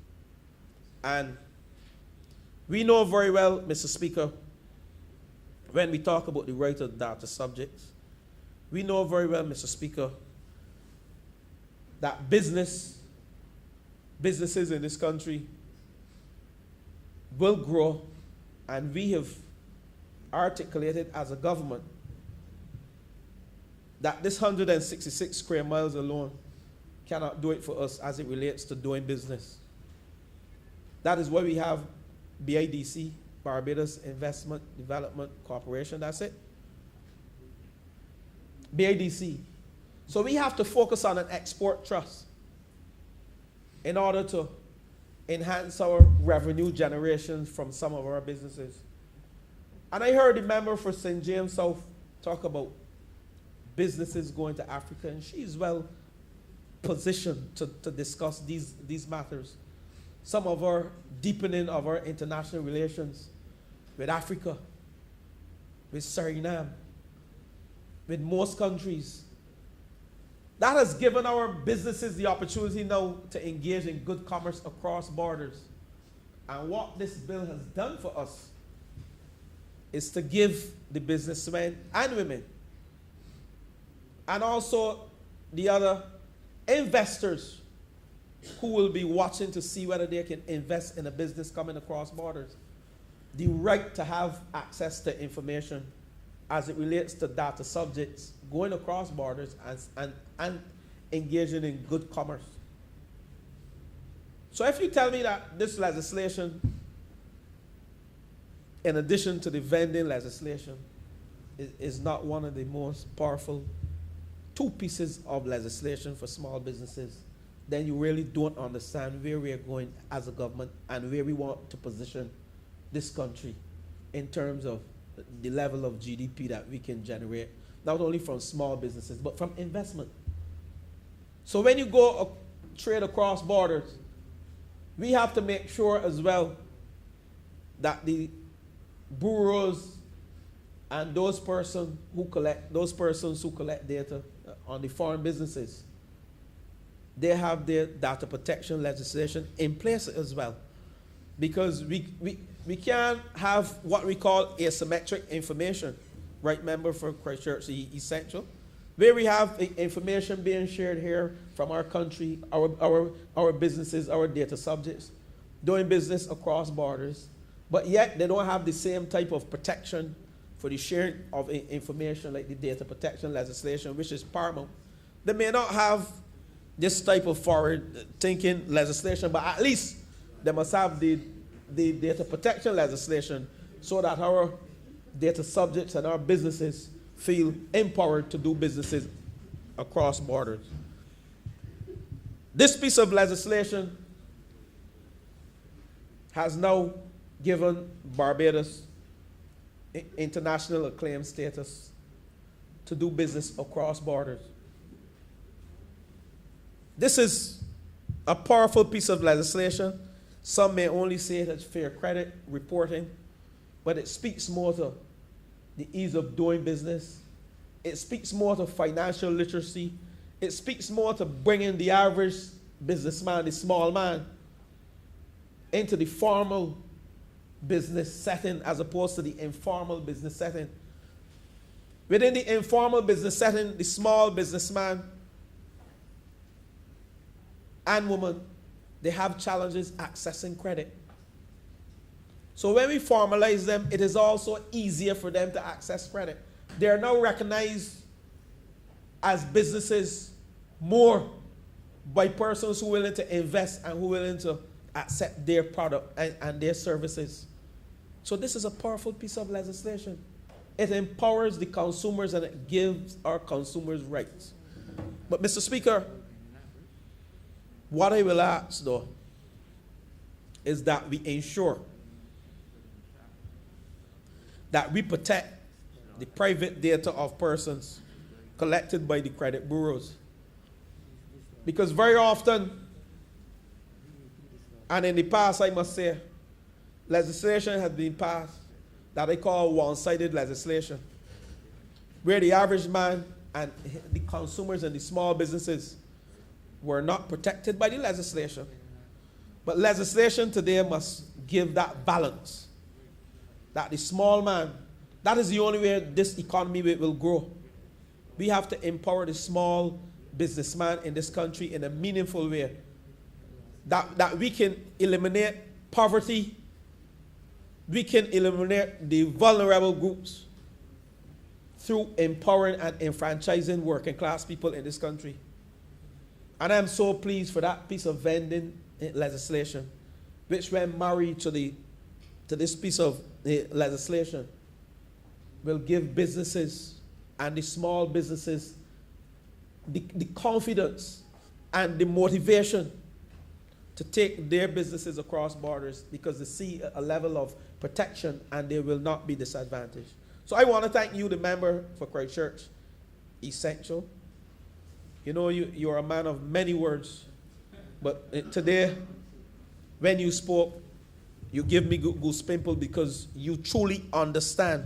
D: And we know very well, Mr. Speaker, when we talk about the right of data subjects, we know very well, Mr. Speaker, that businesses in this country will grow, and we have articulated as a government that this 166 square miles alone cannot do it for us as it relates to doing business. That is why we have BIDC, Barbados Investment Development Corporation, that's it. BIDC. So we have to focus on an export trust in order to enhance our revenue generation from some of our businesses. And I heard the member for St. James South talk about businesses going to Africa, and she's well positioned to discuss these matters. Some of our deepening of our international relations with Africa, with Suriname, with most countries. That has given our businesses the opportunity now to engage in good commerce across borders. And what this bill has done for us is to give the businessmen and women, and also the other investors who will be watching to see whether they can invest in a business coming across borders, the right to have access to information as it relates to data subjects going across borders and engaging in good commerce. So if you tell me that this legislation, in addition to the vending legislation, is not one of the most powerful two pieces of legislation for small businesses, then you really don't understand where we are going as a government and where we want to position this country in terms of the level of GDP that we can generate, not only from small businesses, but from investment. So when you go trade across borders, we have to make sure as well that the bureaus and those persons who collect data on the foreign businesses, they have their data protection legislation in place as well. Because we can't have what we call asymmetric information, right, member for Christchurch Essential, where we have information being shared here from our country, our businesses, our data subjects, doing business across borders, but yet they don't have the same type of protection for the sharing of information like the data protection legislation, which is paramount. They may not have this type of forward-thinking legislation, but at least they must have the data protection legislation so that our data subjects and our businesses feel empowered to do businesses across borders. This piece of legislation has now given Barbados international acclaim status to do business across borders. This is a powerful piece of legislation. Some may only say it as fair credit reporting, but it speaks more to the ease of doing business. It speaks more to financial literacy. It speaks more to bringing the average businessman, the small man, into the formal business setting as opposed to the informal business setting. Within the informal business setting, the small businessman and woman, they have challenges accessing credit. So when we formalize them, it is also easier for them to access credit. They are now recognized as businesses more by persons who are willing to invest and who are willing to accept their product and their services. So this is a powerful piece of legislation. It empowers the consumers and it gives our consumers rights. But Mr. Speaker, what I will ask though is that we ensure that we protect the private data of persons collected by the credit bureaus. Because very often, and in the past I must say, legislation has been passed that I call one-sided legislation, where the average man and the consumers and the small businesses were not protected by the legislation. But legislation today must give that balance, that the small man, that is the only way this economy will grow. We have to empower the small businessman in this country in a meaningful way, that we can eliminate poverty, we can eliminate the vulnerable groups through empowering and enfranchising working class people in this country. And I'm so pleased for that piece of vending legislation, which when married to this piece of legislation will give businesses and the small businesses the confidence and the motivation to take their businesses across borders because they see a level of protection and they will not be disadvantaged. So I want to thank you, the member for Christchurch Essential. You know, you're a man of many words, but today, when you spoke, you give me goose pimple because you truly understand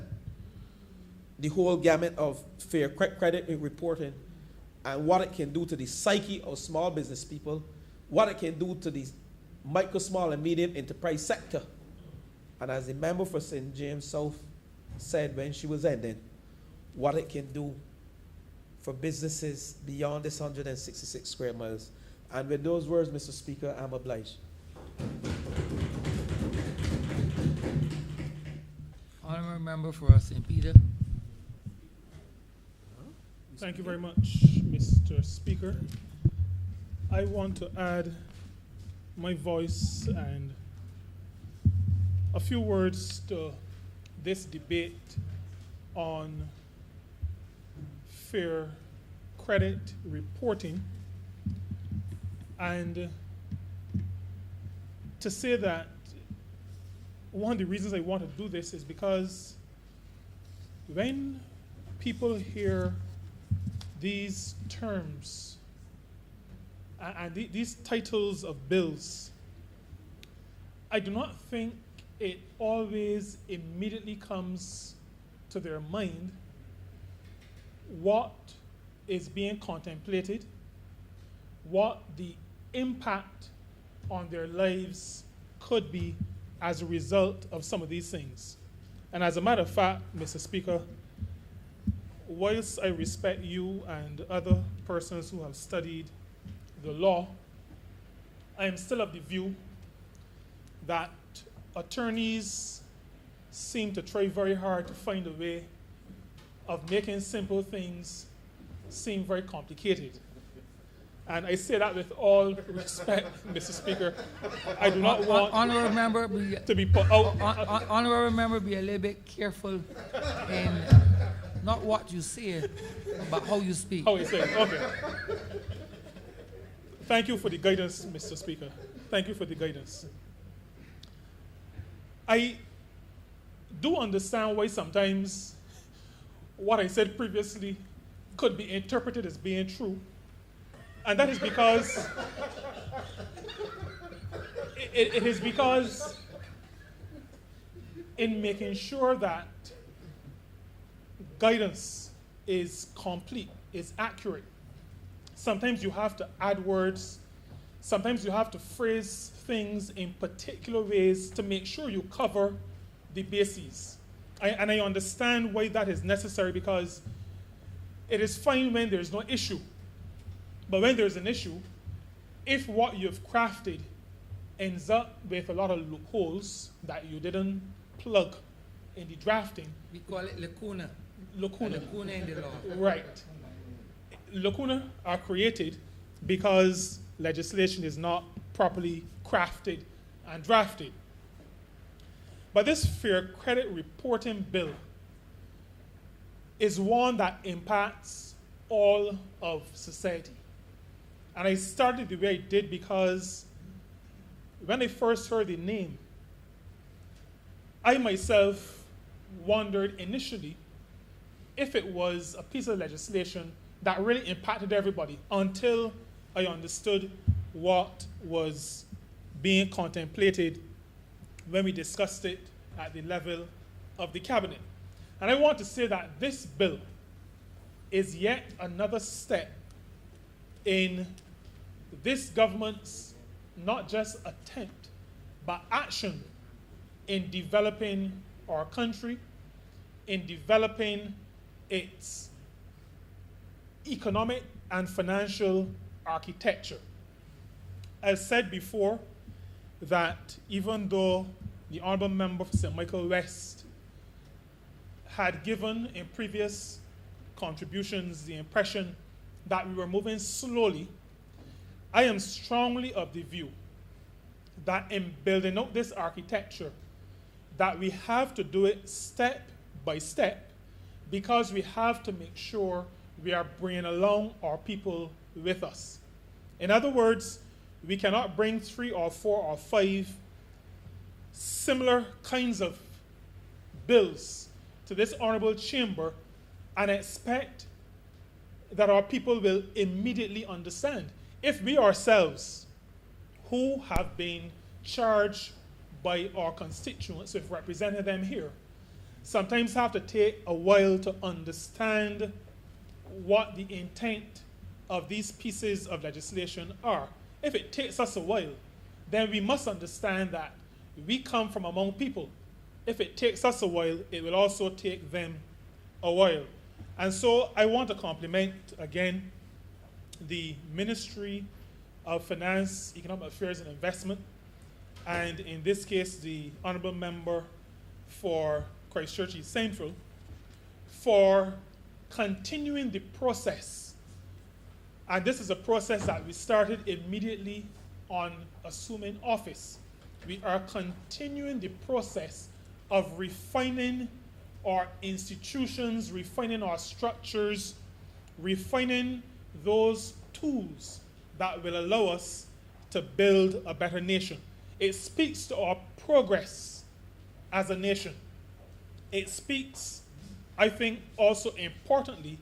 D: the whole gamut of fair credit reporting and what it can do to the psyche of small business people, what it can do to the micro, small, and medium enterprise sector. And as the member for St. James South said when she was ending, what it can do for businesses beyond this 166 square miles. And with those words, Mr. Speaker, I'm obliged.
A: Honorable member for St. Peter.
E: Thank you very much, Mr. Speaker. I want to add my voice and a few words to this debate on fair credit reporting And to say that one of the reasons I want to do this is because when people hear these terms and these titles of bills, I do not think it always immediately comes to their mind what is being contemplated, what the impact on their lives could be as a result of some of these things. And as a matter of fact, Mr. Speaker, whilst I respect you and other persons who have studied the law, I am still of the view that attorneys seem to try very hard to find a way of making simple things seem very complicated. And I say that with all respect, Mr. Speaker. I do not want
A: Honorable member, be,
E: to be put out.
A: honorable member, be a little bit careful in not what you say, but how you speak.
E: How I say it, okay. Thank you for the guidance, Mr. Speaker. Thank you for the guidance. I do understand why sometimes what I said previously could be interpreted as being true. And that is because it is because in making sure that guidance is complete, is accurate, sometimes you have to add words, sometimes you have to phrase things in particular ways to make sure you cover the bases. And I understand why that is necessary, because it is fine when there's no issue. But when there's an issue, if what you've crafted ends up with a lot of loopholes that you didn't plug in the drafting.
A: We call it lacuna.
E: Lacuna.
A: Lacuna in the law.
E: Right. Lacuna are created because legislation is not properly crafted and drafted. But this Fair Credit Reporting Bill is one that impacts all of society. And I started the way I did because when I first heard the name, I myself wondered initially if it was a piece of legislation that really impacted everybody, until I understood what was being contemplated when we discussed it at the level of the cabinet. And I want to say that this bill is yet another step in this government's not just attempt, but action in developing our country, in developing its economic and financial architecture. I've said before that even though the Honourable Member for St. Michael West had given in previous contributions the impression that we were moving slowly, I am strongly of the view that in building out this architecture, that we have to do it step by step, because we have to make sure we are bringing along our people with us. In other words, we cannot bring 3 or 4 or 5 similar kinds of bills to this honorable chamber and expect that our people will immediately understand. If we ourselves, who have been charged by our constituents with representing them here, sometimes have to take a while to understand what the intent of these pieces of legislation are. If it takes us a while, then we must understand that we come from among people. If it takes us a while, it will also take them a while. And so I want to compliment again the Ministry of Finance, Economic Affairs and Investment, and in this case, the Honourable Member for Christchurch East Central, for continuing the process. And this is a process that we started immediately on assuming office. We are continuing the process of refining our institutions, refining our structures, refining those tools that will allow us to build a better nation. It speaks to our progress as a nation. It speaks, I think, also importantly,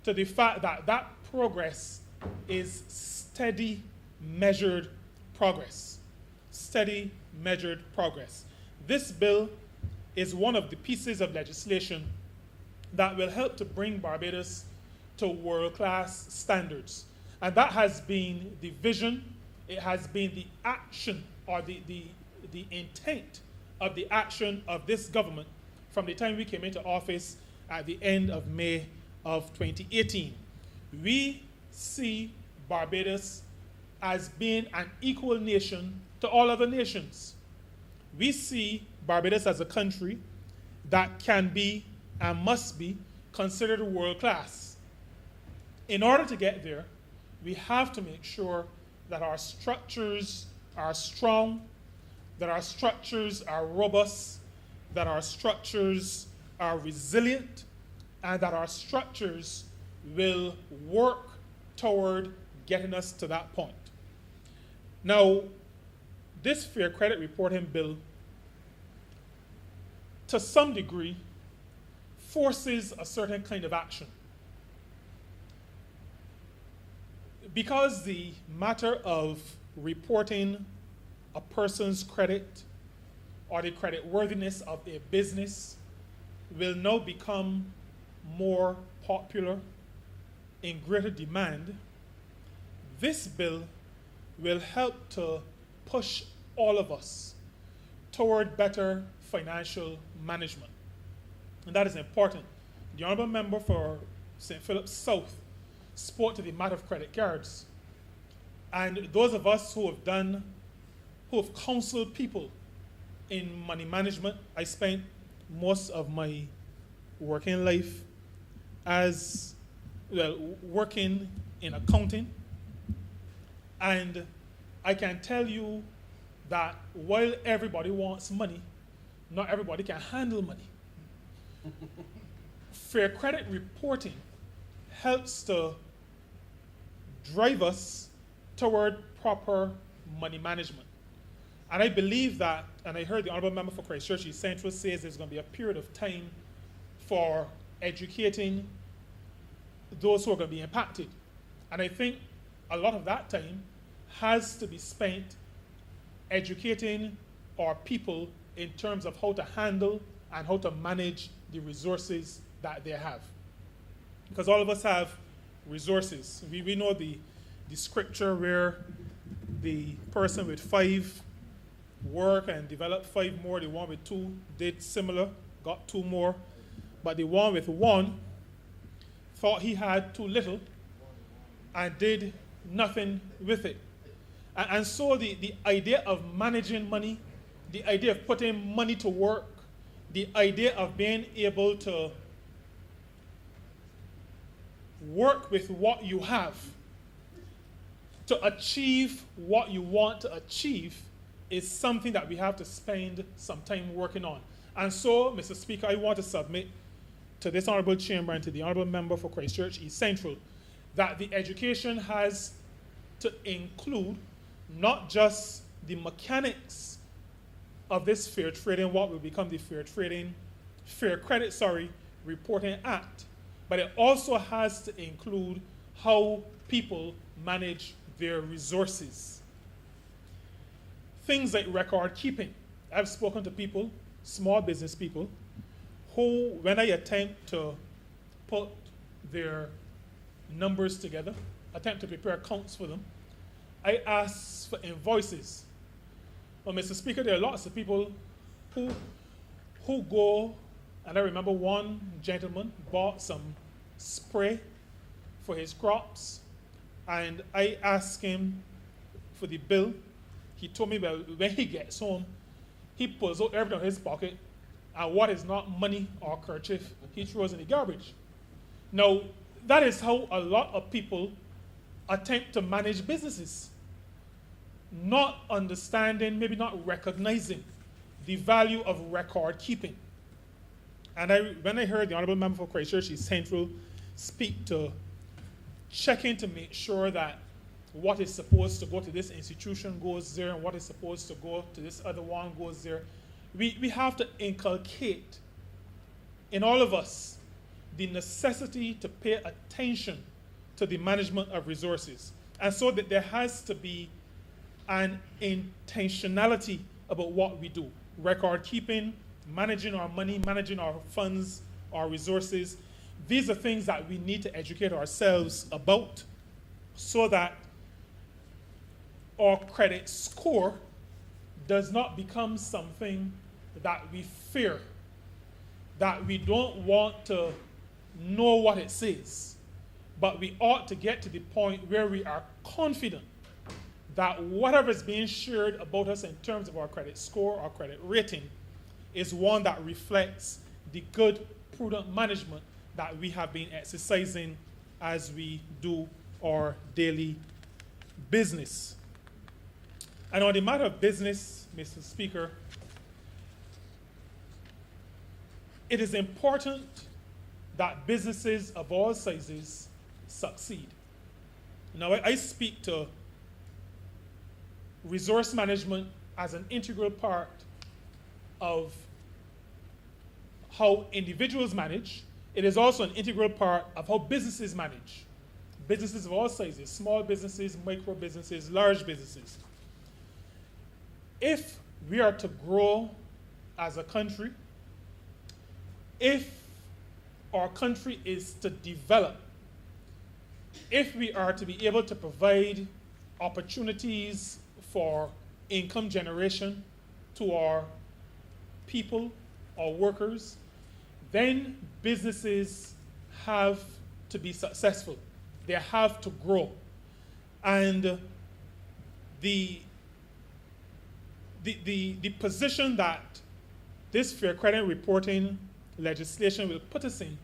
E: to the fact that that progress is steady, measured progress. Steady, measured progress. This bill is one of the pieces of legislation that will help to bring Barbados to world-class standards. And that has been the vision, it has been the action, or the intent of the action of this government from the time we came into office at the end of May of 2018. We see Barbados as being an equal nation to all other nations. We see Barbados as a country that can be and must be considered world class. In order to get there, we have to make sure that our structures are strong, that our structures are robust, that our structures are resilient, and that our structures will work toward getting us to that point. Now, this Fair Credit Reporting Bill, to some degree, forces a certain kind of action. Because the matter of reporting a person's credit or the creditworthiness of a business will now become more popular, in greater demand, this bill will help to push all of us toward better financial management. And that is important. The Honourable Member for St. Philip South spoke to the matter of credit cards. And those of us who have counseled people in money management, I spent most of my working life working in accounting. And I can tell you that while everybody wants money, not everybody can handle money. Fair credit reporting helps to drive us toward proper money management. And I believe that, and I heard the Honourable Member for Christchurch East Central says there's going to be a period of time for educating those who are going to be impacted. And I think a lot of that time has to be spent educating our people in terms of how to handle and how to manage the resources that they have. Because all of us have resources. We know the scripture where the person with 5 work and developed 5 more, the one with 2 did similar, got 2 more, but the one with 1 thought he had too little and did nothing with it. And so the idea of managing money, the idea of putting money to work, the idea of being able to work with what you have to achieve what you want to achieve is something that we have to spend some time working on. And so, Mr. Speaker, I want to submit to this Honourable Chamber and to the Honourable Member for Christchurch East Central that the education has to include not just the mechanics of this fair trading, what will become the Fair Credit Reporting Act, but it also has to include how people manage their resources. Things like record keeping. I've spoken to people, small business people, who, when I attempt to put their numbers together, attempt to prepare accounts for them, I ask for invoices. Well, Mr. Speaker, there are lots of people who go, and I remember one gentleman bought some spray for his crops, and I asked him for the bill. He told me, well, when he gets home, he pulls out everything in his pocket, and what is not money or kerchief, he throws in the garbage. Now, that is how a lot of people attempt to manage businesses. Not understanding, maybe not recognizing the value of record keeping. And when I heard the Honourable Member for Christchurch East Central speak to checking to make sure that what is supposed to go to this institution goes there, and what is supposed to go to this other one goes there. We have to inculcate in all of us the necessity to pay attention to the management of resources. And so that there has to be an intentionality about what we do. Record keeping, managing our money, managing our funds, our resources. These are things that we need to educate ourselves about so that our credit score does not become something that we fear, that we don't want to know what it says. But we ought to get to the point where we are confident that whatever is being shared about us in terms of our credit score, our credit rating, is one that reflects the good, prudent management that we have been exercising as we do our daily business. And on the matter of business, Mr. Speaker, it is important that businesses of all sizes succeed. Now, I speak to resource management as an integral part of how individuals manage. It is also an integral part of how businesses manage. Businesses of all sizes, small businesses, micro businesses, large businesses. If we are to grow as a country, if our country is to develop, if we are to be able to provide opportunities for income generation to our people, our workers, then businesses have to be successful. They have to grow. And the position that this Fair Credit Reporting legislation will put us in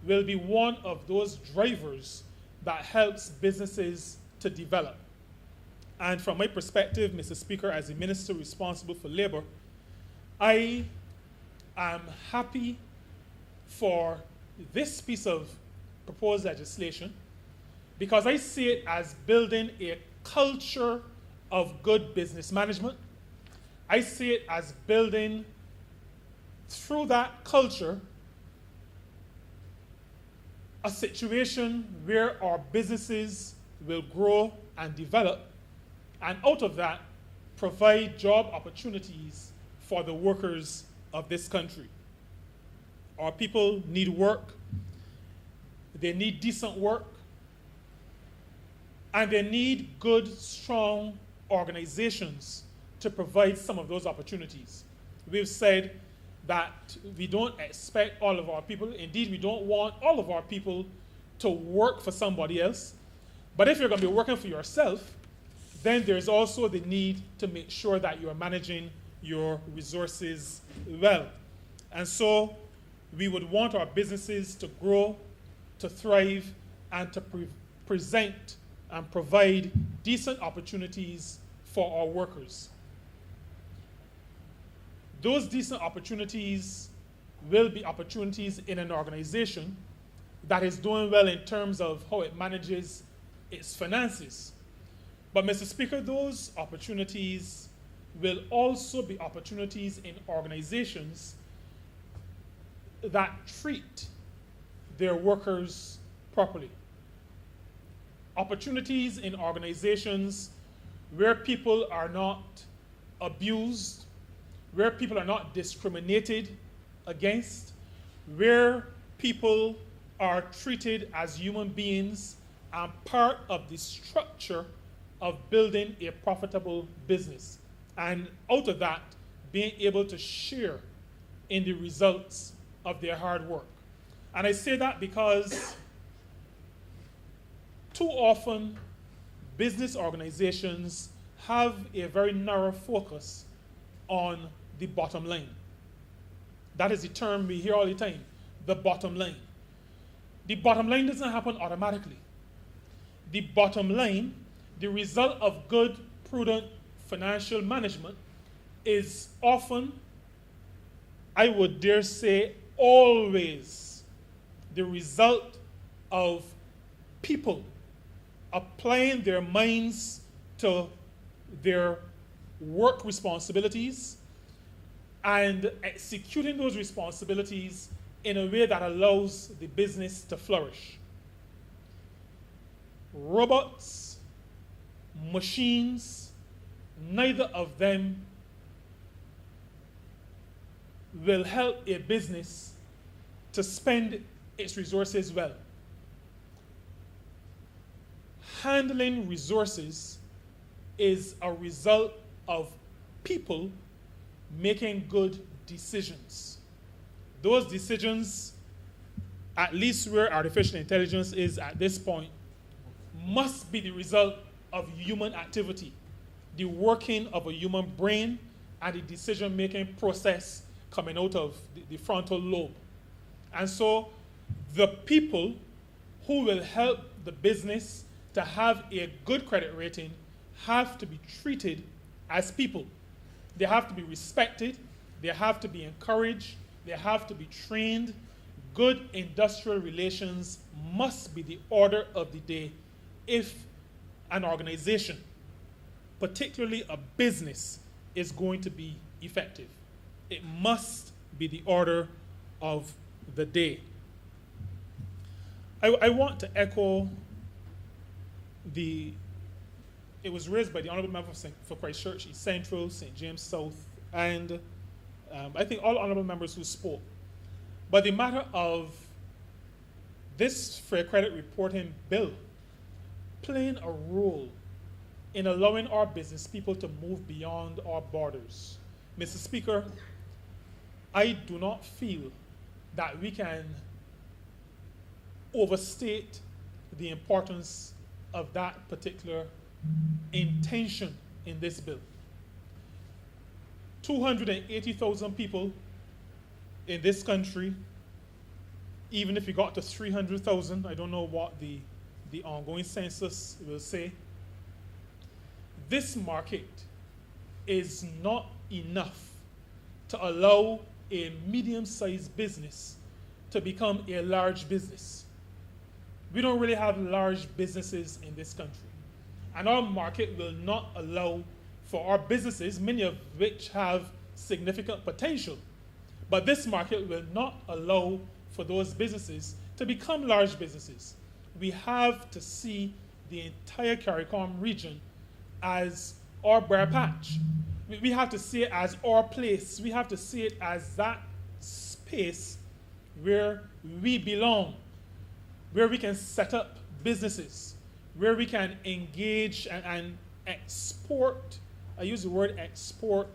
E: will be one of those drivers that helps businesses to develop. And from my perspective, Mr. Speaker, as the Minister responsible for labor, I am happy for this piece of proposed legislation because I see it as building a culture of good business management. I see it as building, through that culture, a situation where our businesses will grow and develop, and out of that, provide job opportunities for the workers of this country. Our people need work, they need decent work, and they need good, strong organizations to provide some of those opportunities. We've said that we don't expect all of our people, indeed we don't want all of our people to work for somebody else, but if you're going to be working for yourself, then there's also the need to make sure that you're managing your resources well. And so we would want our businesses to grow, to thrive, and to present and provide decent opportunities for our workers. Those decent opportunities will be opportunities in an organization that is doing well in terms of how it manages its finances. But, Mr. Speaker, those opportunities will also be opportunities in organizations that treat their workers properly. Opportunities in organizations where people are not abused, where people are not discriminated against, where people are treated as human beings and part of the structure of building a profitable business. And out of that, being able to share in the results of their hard work. And I say that because too often business organizations have a very narrow focus on the bottom line. That is the term we hear all the time, the bottom line. The bottom line doesn't happen automatically. The bottom line, the result of good, prudent financial management, is often, I would dare say, always the result of people applying their minds to their work responsibilities and executing those responsibilities in a way that allows the business to flourish. Robots, machines, neither of them will help a business to spend its resources well. Handling resources is a result of people making good decisions. Those decisions, at least where artificial intelligence is at this point, must be the result of human activity, the working of a human brain and the decision-making process coming out of the frontal lobe. And so the people who will help the business to have a good credit rating have to be treated as people. They have to be respected, they have to be encouraged, they have to be trained. Good industrial relations must be the order of the day if an organization, particularly a business, is going to be effective. It must be the order of the day. I want to echo it was raised by the Honourable Member for Christchurch East Central, St. James South, and I think all Honourable Members who spoke. But the matter of this Fair Credit Reporting Bill playing a role in allowing our business people to move beyond our borders. Mr. Speaker, I do not feel that we can overstate the importance of that particular intention in this bill. 280,000 people in this country, even if you got to 300,000, I don't know what the ongoing census will say. This market is not enough to allow a medium-sized business to become a large business. We don't really have large businesses in this country. And our market will not allow for our businesses, many of which have significant potential, but this market will not allow for those businesses to become large businesses. We have to see the entire CARICOM region as our briar patch. We have to see it as our place. We have to see it as that space where we belong, where we can set up businesses, where we can engage and export. I use the word export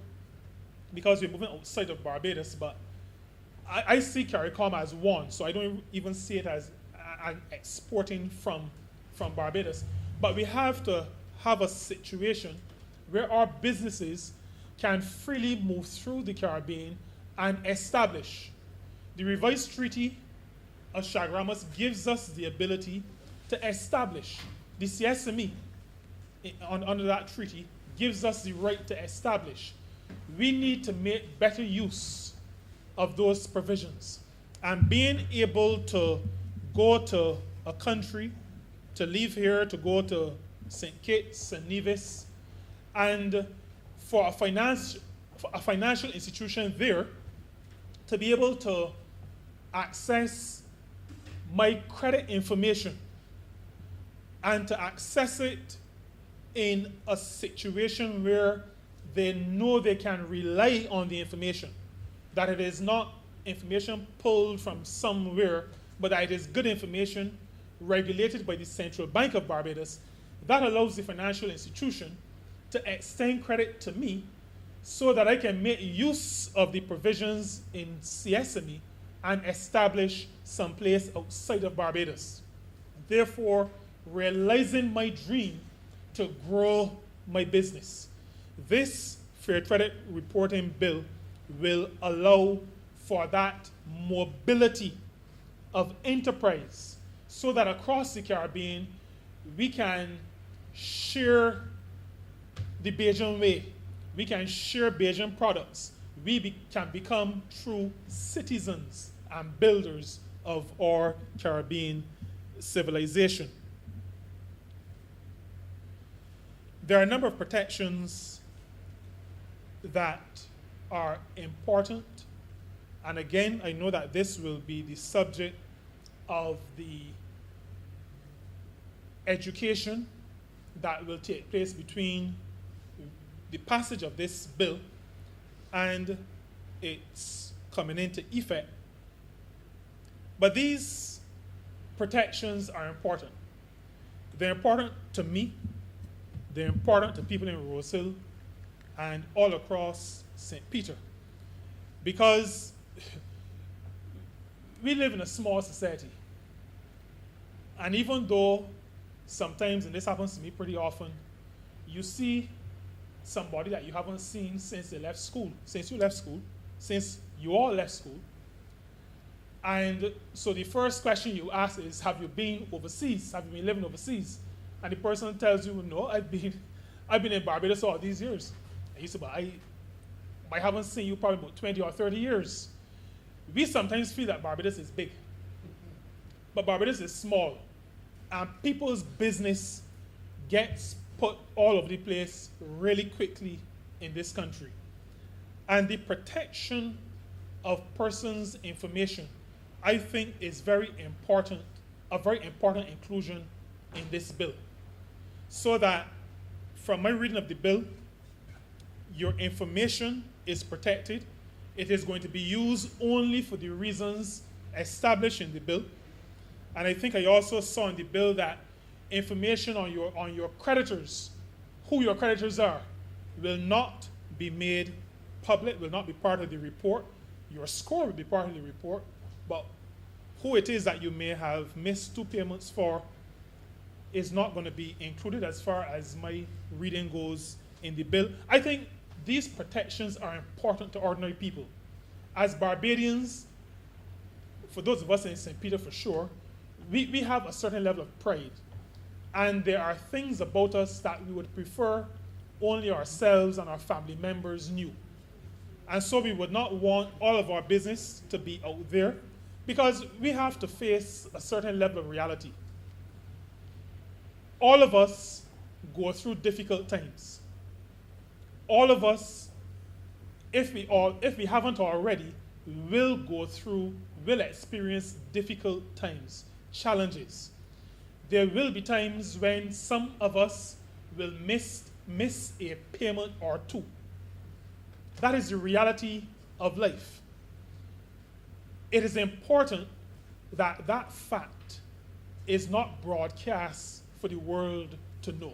E: because we're moving outside of Barbados, but I see CARICOM as one, so I don't even see it as exporting from Barbados. But we have to have a situation where our businesses can freely move through the Caribbean and establish. The revised treaty of Chaguaramas gives us the ability to establish. The CSME, under that treaty, gives us the right to establish. We need to make better use of those provisions. And being able to go to a country, to leave here, to go to St. Kitts, St. Nevis, and for a financial institution there to be able to access my credit information and to access it in a situation where they know they can rely on the information, that it is not information pulled from somewhere, but that it is good information regulated by the Central Bank of Barbados, that allows the financial institution to extend credit to me so that I can make use of the provisions in CSME and establish someplace outside of Barbados. Therefore, realizing my dream to grow my business. This Fair Credit Reporting Bill will allow for that mobility of enterprise so that across the Caribbean, we can share the Bajan way. We can share Bajan products. We can become true citizens and builders of our Caribbean civilization. There are a number of protections that are important. And again, I know that this will be the subject of the education that will take place between the passage of this bill and its coming into effect. But these protections are important. They're important to me. They're important to people in Rose Hill and all across St. Peter. Because we live in a small society. And even though sometimes, and this happens to me pretty often, you see somebody that you haven't seen since they left school, since you all left school. And so the first question you ask is, have you been overseas? Have you been living overseas? And the person tells you, no, I've been in Barbados all these years. And you say, but I haven't seen you probably about 20 or 30 years. We sometimes feel that Barbados is big. But Barbados is small. And people's business gets put all over the place really quickly in this country. And the protection of persons' information, I think, is very important, a very important inclusion in this bill. So that from my reading of the bill, your information is protected. It is going to be used only for the reasons established in the bill. And I think I also saw in the bill that information on your creditors, who your creditors are, will not be made public, will not be part of the report. Your score will be part of the report, but who it is that you may have missed 2 payments for is not going to be included as far as my reading goes in the bill. I think these protections are important to ordinary people. As Barbadians, for those of us in St. Peter for sure, we have a certain level of pride. And there are things about us that we would prefer only ourselves and our family members knew. And so we would not want all of our business to be out there because we have to face a certain level of reality. All of us go through difficult times. All of us, if we haven't already, will experience difficult times, challenges. There will be times when some of us will miss a payment or 2. That is the reality of life. It is important that that fact is not broadcast for the world to know.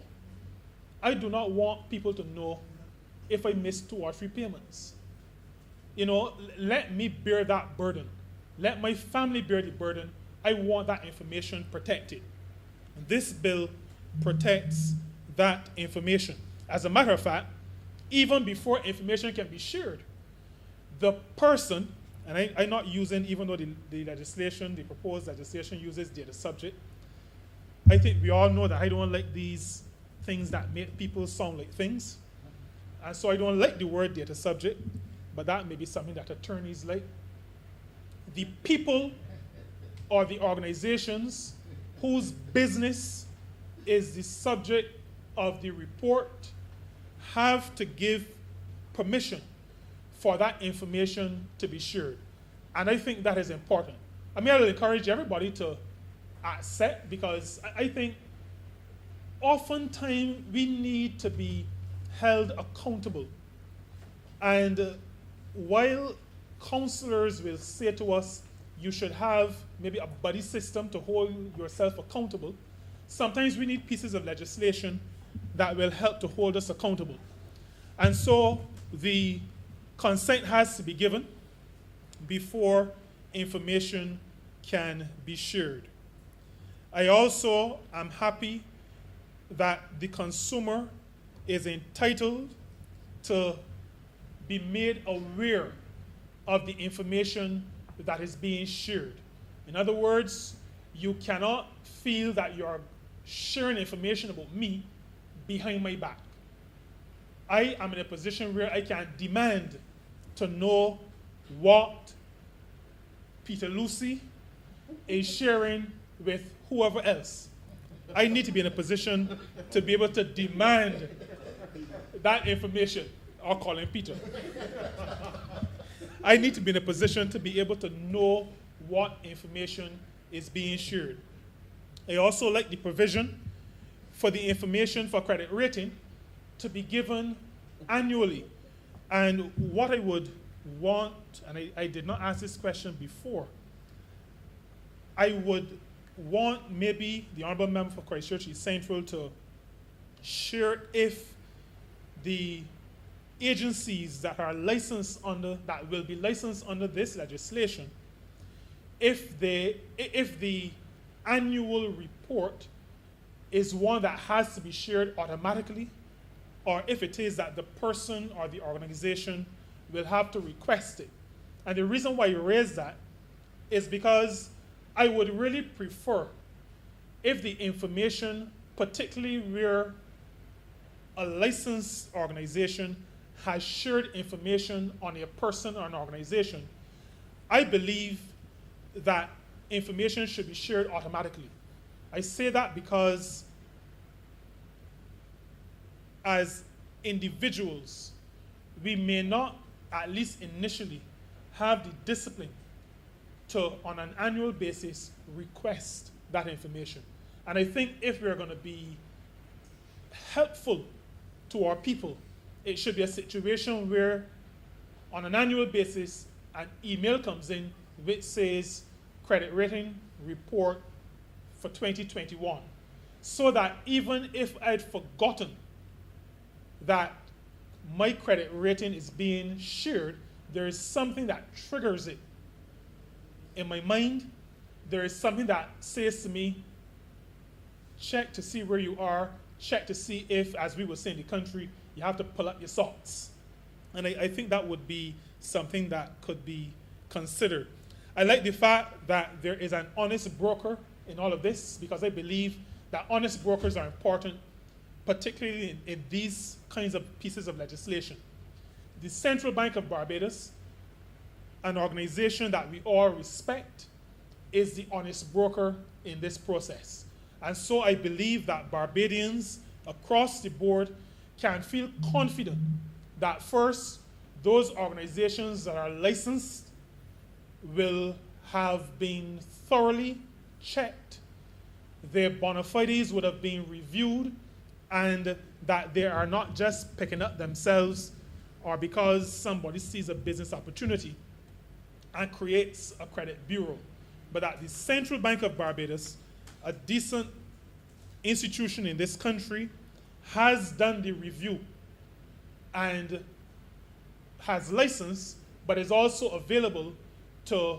E: I do not want people to know if I miss 2 or 3 payments. Let me bear that burden. Let my family bear the burden. I want that information protected. This bill protects that information. As a matter of fact, even before information can be shared, the person, and I'm not using, even though the proposed legislation uses data subject, I think we all know that I don't like these things that make people sound like things. And so I don't like the word data subject, but that may be something that attorneys like. The people or the organizations whose business is the subject of the report have to give permission for that information to be shared. And I think that is important. I will encourage everybody to accept, because I think oftentimes we need to be held accountable. And while counselors will say to us, you should have maybe a buddy system to hold yourself accountable, sometimes we need pieces of legislation that will help to hold us accountable. And so the consent has to be given before information can be shared. I also am happy that the consumer is entitled to be made aware of the information that is being shared. In other words, you cannot feel that you're sharing information about me behind my back. I am in a position where I can demand to know what Peter Lucy is sharing with whoever else. I need to be in a position to be able to demand that information. I'll call him Peter. I need to be in a position to be able to know what information is being shared. I also like the provision for the information for credit rating to be given annually. And what I would want, and I did not ask this question before, I would want maybe the Honorable Member for Christchurch East Central to share if the agencies that are licensed under, that will be licensed under this legislation, if the annual report is one that has to be shared automatically, or if it is that the person or the organization will have to request it. And the reason why you raise that is because I would really prefer if the information, particularly where a licensed organization has shared information on a person or an organization, I believe that information should be shared automatically. I say that because as individuals, we may not, at least initially, have the discipline to, on an annual basis, request that information. And I think if we're going to be helpful to our people, it should be a situation where, on an annual basis, an email comes in which says credit rating report for 2021, so that even if I'd forgotten that my credit rating is being shared, there is something that triggers it in my mind. There is something that says to me, check to see where you are, check to see if, as we would say in the country, you have to pull up your socks. And I think that would be something that could be considered. I like the fact that there is an honest broker in all of this, because I believe that honest brokers are important, particularly in these kinds of pieces of legislation. The Central Bank of Barbados, an organization that we all respect, is the honest broker in this process. And so I believe that Barbadians across the board can feel confident that first, those organizations that are licensed will have been thoroughly checked, their bona fides would have been reviewed, and that they are not just picking up themselves or because somebody sees a business opportunity and creates a credit bureau, but that the Central Bank of Barbados, a decent institution in this country, has done the review and has license, but is also available to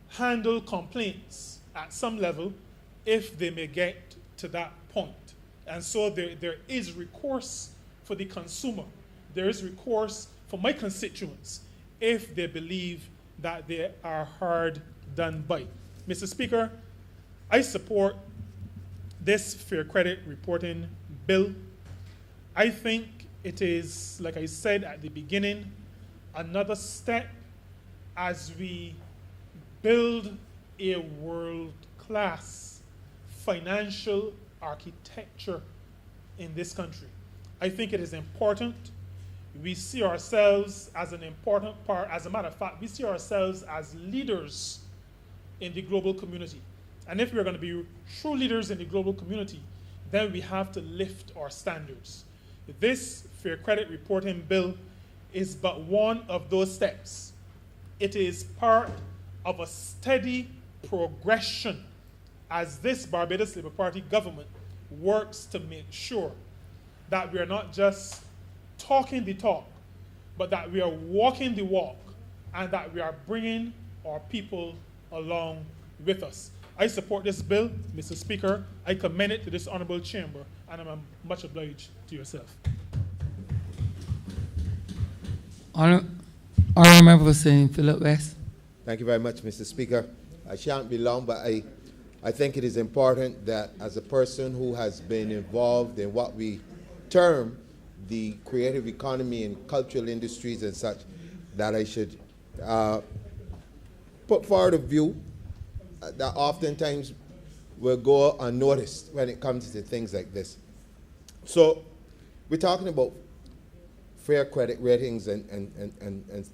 E: handle complaints at some level if they may get to that point. And so there is recourse for the consumer. There is recourse for my constituents if they believe that they are hard done by. Mr. Speaker, I support this Fair Credit Reporting Bill. I think it is, like I said at the beginning, another step as we build a world-class financial architecture in this country. I think it is important. We see ourselves as an important part. As a matter of fact, we see ourselves as leaders in the global community. And if we're going to be true leaders in the global community, then we have to lift our standards. This Fair Credit Reporting Bill is but one of those steps. It is part of a steady progression as this Barbados Labour Party government works to make sure that we are not just talking the talk, but that we are walking the walk, and that we are bringing our people along with us. I support this bill, Mr. Speaker. I commend it to this honorable chamber, and I'm much obliged to yourself.
A: Honorable Member for St. Philip West.
F: Thank you very much, Mr. Speaker. I shan't be long, but I think it is important that as a person who has been involved in what we term the creative economy and cultural industries and such, that I should put forward a view that oftentimes will go unnoticed when it comes to things like this. So we're talking about fair credit ratings and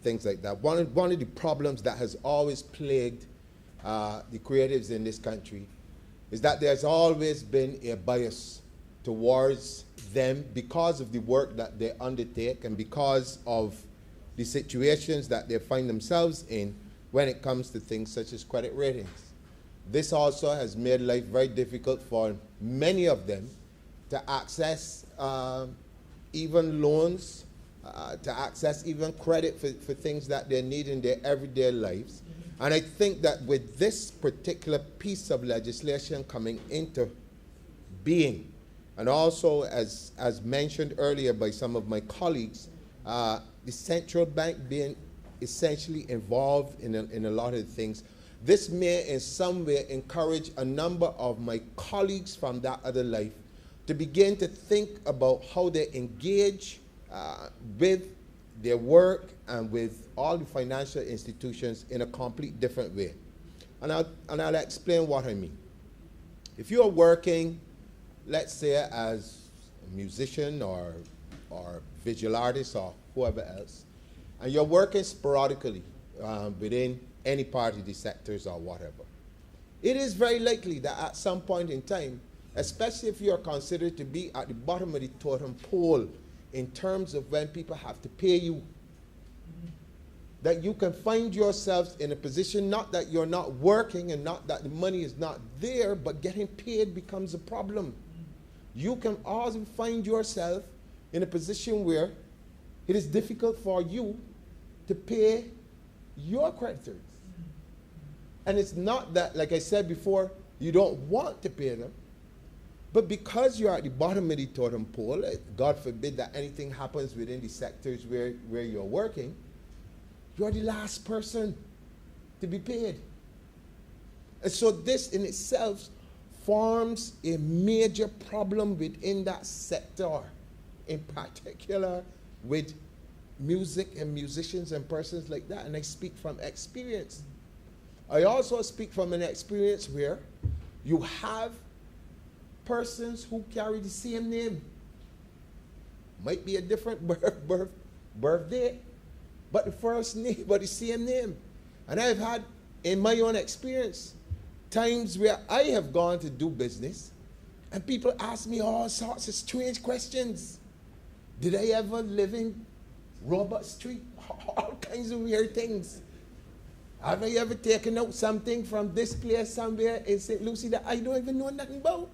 F: things like that. One of the problems that has always plagued the creatives in this country is that there's always been a bias towards them because of the work that they undertake and because of the situations that they find themselves in when it comes to things such as credit ratings. This also has made life very difficult for many of them to access even loans, to access even credit for things that they need in their everyday lives. And I think that with this particular piece of legislation coming into being, and also as mentioned earlier by some of my colleagues, the central bank being essentially involved in a lot of things, this may in some way encourage a number of my colleagues from that other life to begin to think about how they engage with their work and with all the financial institutions in a complete different way. And I'll explain what I mean. If you're working, let's say as a musician or visual artist or whoever else, and you're working sporadically within any part of the sectors or whatever, it is very likely that at some point in time, especially if you're considered to be at the bottom of the totem pole in terms of when people have to pay you, that you can find yourselves in a position not that you're not working and not that the money is not there, but getting paid becomes a problem. You can also find yourself in a position where it is difficult for you to pay your creditors. And it's not that, like I said before, you don't want to pay them, but because you're at the bottom of the totem pole, God forbid that anything happens within the sectors where you're working, you're the last person to be paid. And so this in itself forms a major problem within that sector, in particular with music and musicians and persons like that. And I speak from experience. I also speak from an experience where you have persons who carry the same name. Might be a different birthday, but the first name, but the same name. And I've had, in my own experience, times where I have gone to do business and people ask me all sorts of strange questions. Did I ever live in Robert Street? All kinds of weird things. Have I ever taken out something from this place somewhere in St. Lucie that I don't even know nothing about?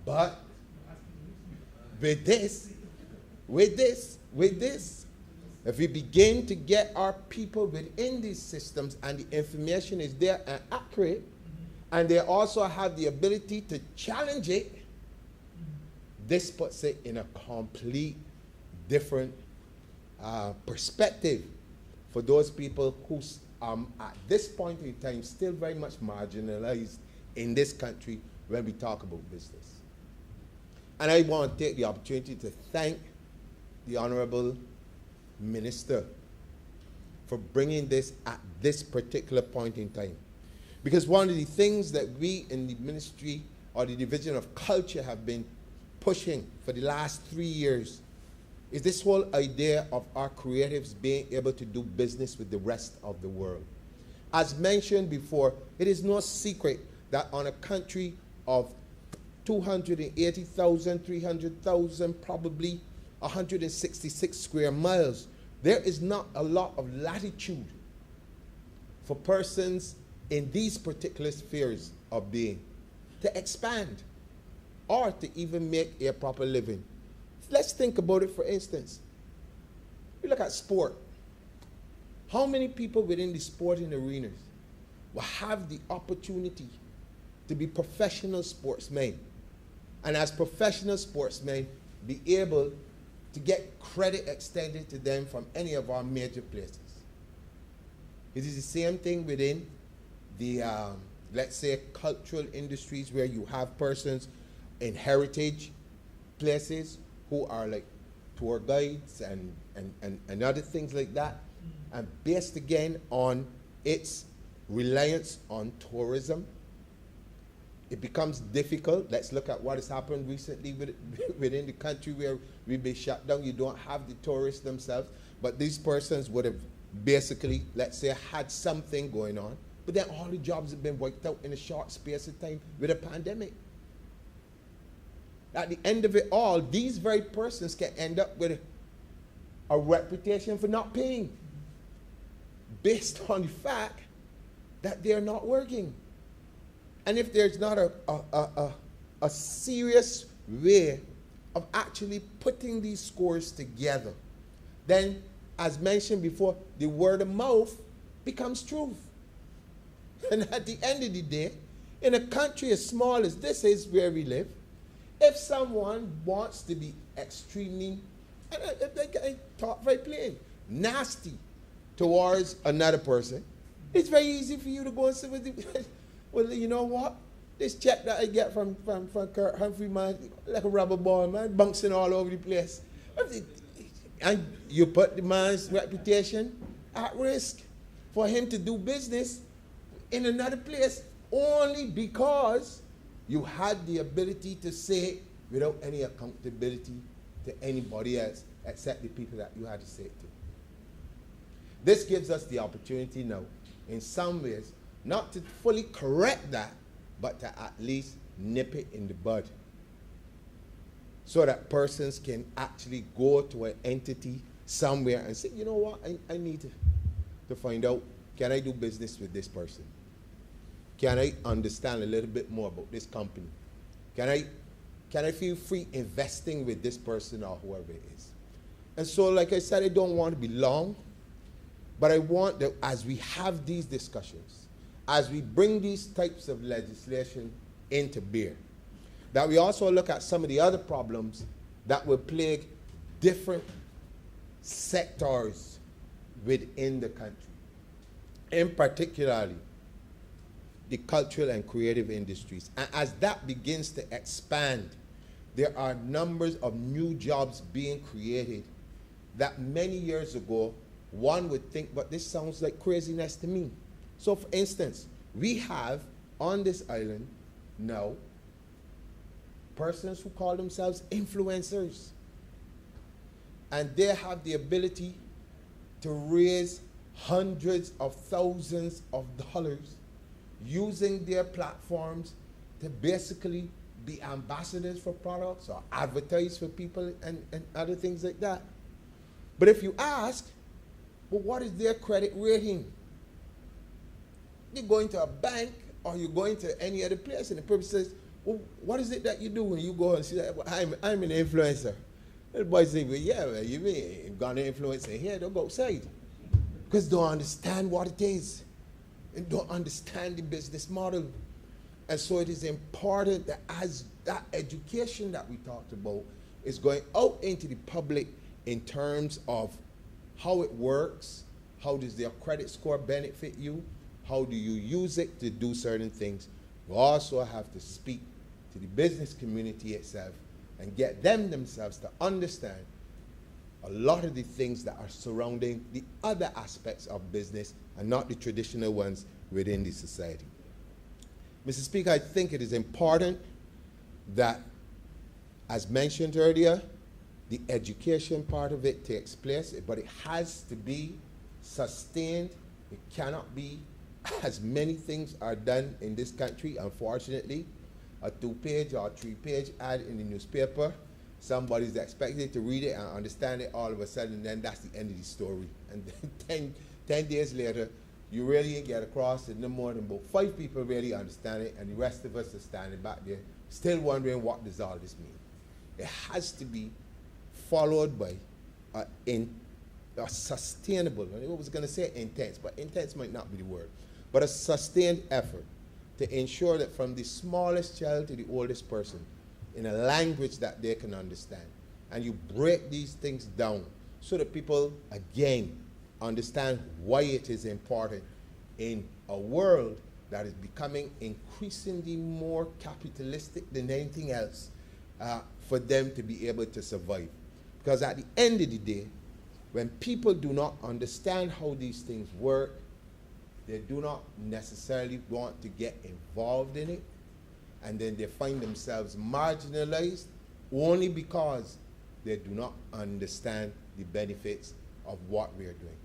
F: But with this, if we begin to get our people within these systems and the information is there and accurate, and they also have the ability to challenge it, this puts it in a complete different perspective for those people who at this point in time still very much marginalized in this country when we talk about business. And I want to take the opportunity to thank the Honorable Minister for bringing this at this particular point in time. Because one of the things that we in the Ministry or the Division of Culture have been pushing for the last 3 years is this whole idea of our creatives being able to do business with the rest of the world. As mentioned before, it is no secret that on a country of 280,000, 300,000, probably 166 square miles, there is not a lot of latitude for persons in these particular spheres of being to expand or to even make a proper living. Let's think about it, for instance. We look at sport. How many people within the sporting arenas will have the opportunity to be professional sportsmen, and as professional sportsmen be able to get credit extended to them from any of our major places? It is the same thing within the, let's say, cultural industries, where you have persons in heritage places who are like tour guides and other things like that, and based again on its reliance on tourism, it becomes difficult. Let's look at what has happened recently within the country where we've been shut down. You don't have the tourists themselves, but these persons would have basically, let's say, had something going on, but then all the jobs have been wiped out in a short space of time with a pandemic. At the end of it all, these very persons can end up with a reputation for not paying based on the fact that they're not working. And if there's not a serious way of actually putting these scores together, then, as mentioned before, the word of mouth becomes truth. And at the end of the day, in a country as small as this is where we live, if someone wants to be extremely, I talk very plain, nasty towards another person, it's very easy for you to go and say, well, you know what? This check that I get from Kurt Humphrey, man, like a rubber ball, man, bouncing all over the place. And you put the man's reputation at risk for him to do business in another place only because you had the ability to say it without any accountability to anybody else except the people that you had to say it to. This gives us the opportunity now, in some ways, not to fully correct that, but to at least nip it in the bud, so that persons can actually go to an entity somewhere and say, you know what, I need to find out, can I do business with this person? Can I understand a little bit more about this company? Can I feel free investing with this person or whoever it is? And so, like I said, I don't want to be long, but I want that as we have these discussions, as we bring these types of legislation into bear, that we also look at some of the other problems that will plague different sectors within the country, in particularly the cultural and creative industries. And as that begins to expand, there are numbers of new jobs being created that many years ago one would think, but this sounds like craziness to me. So for instance, we have on this island now persons who call themselves influencers. And they have the ability to raise hundreds of thousands of dollars using their platforms to basically be ambassadors for products or advertise for people and other things like that. But if you ask, well, what is their credit rating? You're going to a bank or you're going to any other place and the person says, well, what is it that you do when you go and say, well, I'm an influencer? And the boy say, well, yeah, well, you mean you've got an influencer here, don't go outside. Because they don't understand what it is. And don't understand the business model. And so it is important that as that education that we talked about is going out into the public in terms of how it works, how does their credit score benefit you, how do you use it to do certain things. You also have to speak to the business community itself and get them themselves to understand a lot of the things that are surrounding the other aspects of business and not the traditional ones within the society. Mr. Speaker, I think it is important that, as mentioned earlier, the education part of it takes place, but it has to be sustained. It cannot be, as many things are done in this country, unfortunately, a 2-page or 3-page ad in the newspaper. Somebody's expected to read it and understand it all of a sudden, and then that's the end of the story. And then 10 days later, you really get across and no more than about 5 people really understand it, and the rest of us are standing back there still wondering what does all this mean. It has to be followed by a sustainable, I was going to say intense, but intense might not be the word, but a sustained effort to ensure that from the smallest child to the oldest person, in a language that they can understand, and you break these things down so that people, again, understand why it is important in a world that is becoming increasingly more capitalistic than anything else for them to be able to survive. Because at the end of the day, when people do not understand how these things work, they do not necessarily want to get involved in it. and then they find themselves marginalized only because they do not understand the benefits of what we are doing.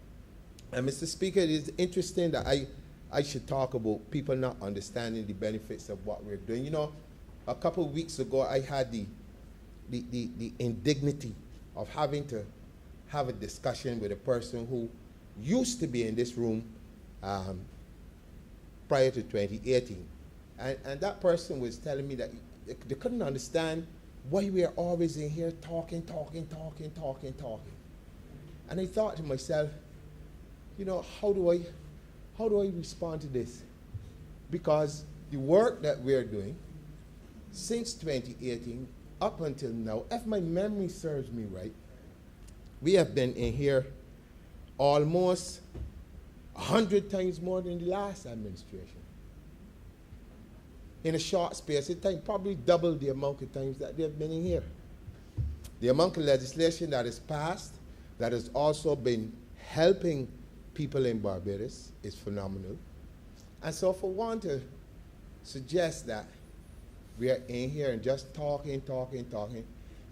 F: And Mr. Speaker, it is interesting that I should talk about people not understanding the benefits of what we're doing. You know, a couple of weeks ago, I had the indignity of having to have a discussion with a person who used to be in this room prior to 2018. And that person was telling me that they couldn't understand why we are always in here talking. And I thought to myself, you know, how do I respond to this? Because the work that we're doing since 2018 up until now, if my memory serves me right, we have been in here almost 100 times more than the last administration. In a short space of time, probably double the amount of times that they've been in here. The amount of legislation that is passed, that has also been helping people in Barbados, is phenomenal. And so for one to suggest that we are in here and just talking,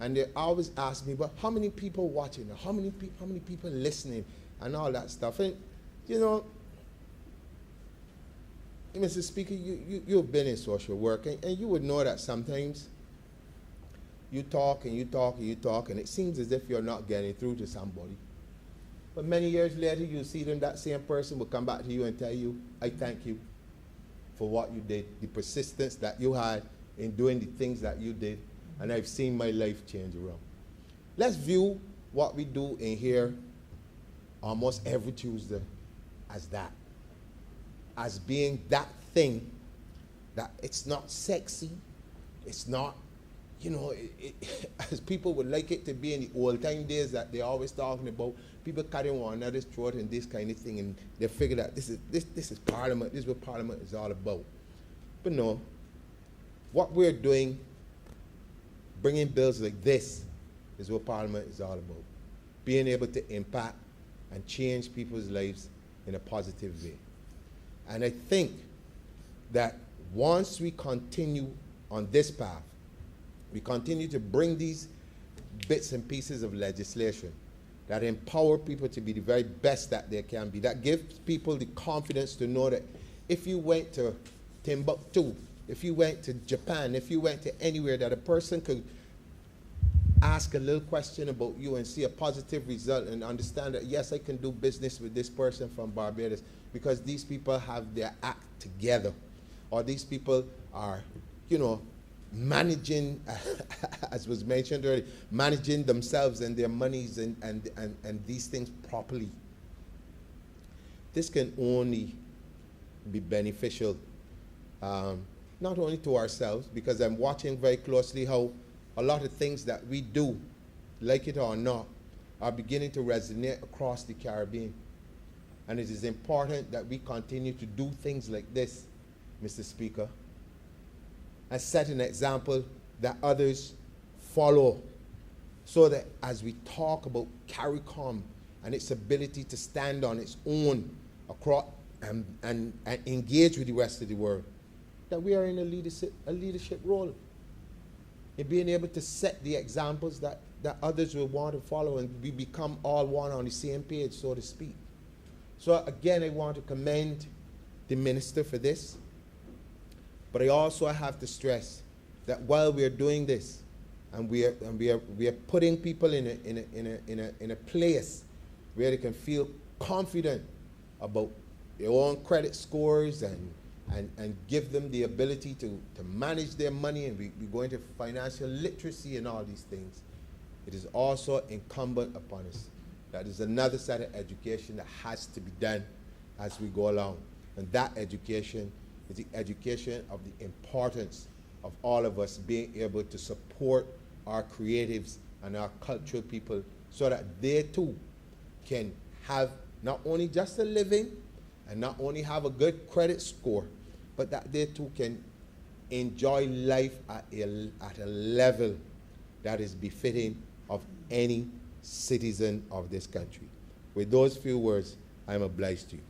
F: and they always ask me, but how many people watching? How many people listening? And all that stuff. And, you know, Mr. Speaker, you've been in social work, and you would know that sometimes you talk, and it seems as if you're not getting through to somebody. But many years later, you see them, that same person will come back to you and tell you, I thank you for what you did, the persistence that you had in doing the things that you did, and I've seen my life change around. Let's view what we do in here almost every Tuesday as that, as being that thing that it's not sexy, it's not, you know, as people would like it to be in the old time days that they're always talking about, people cutting one another's throat and this kind of thing, and they figure that this is Parliament, this is what Parliament is all about. But no, what we're doing, bringing bills like this, is what Parliament is all about. Being able to impact and change people's lives in a positive way. And I think that once we continue on this path, we continue to bring these bits and pieces of legislation that empower people to be the very best that they can be, that gives people the confidence to know that if you went to Timbuktu, if you went to Japan, if you went to anywhere, that a person could ask a little question about you and see a positive result and understand that, yes, I can do business with this person from Barbados because these people have their act together, or these people are, you know, managing, as was mentioned earlier, managing themselves and their monies and these things properly. This can only be beneficial, not only to ourselves, because I'm watching very closely how a lot of things that we do, like it or not, are beginning to resonate across the Caribbean. And it is important that we continue to do things like this, Mr. Speaker, and set an example that others follow, so that as we talk about CARICOM and its ability to stand on its own across and engage with the rest of the world, that we are in a leadership role in being able to set the examples that others will want to follow, and we become all one on the same page, so to speak. So again, I want to commend the minister for this, but I also have to stress that while we are doing this, and we are putting people in a place where they can feel confident about their own credit scores and give them the ability to manage their money, and we go into financial literacy and all these things, it is also incumbent upon us that there's another set of education that has to be done as we go along. And that education is the education of the importance of all of us being able to support our creatives and our cultural people so that they too can have not only just a living and not only have a good credit score, but that they too can enjoy life at a level that is befitting of any citizen of this country. With those few words, I am obliged to you.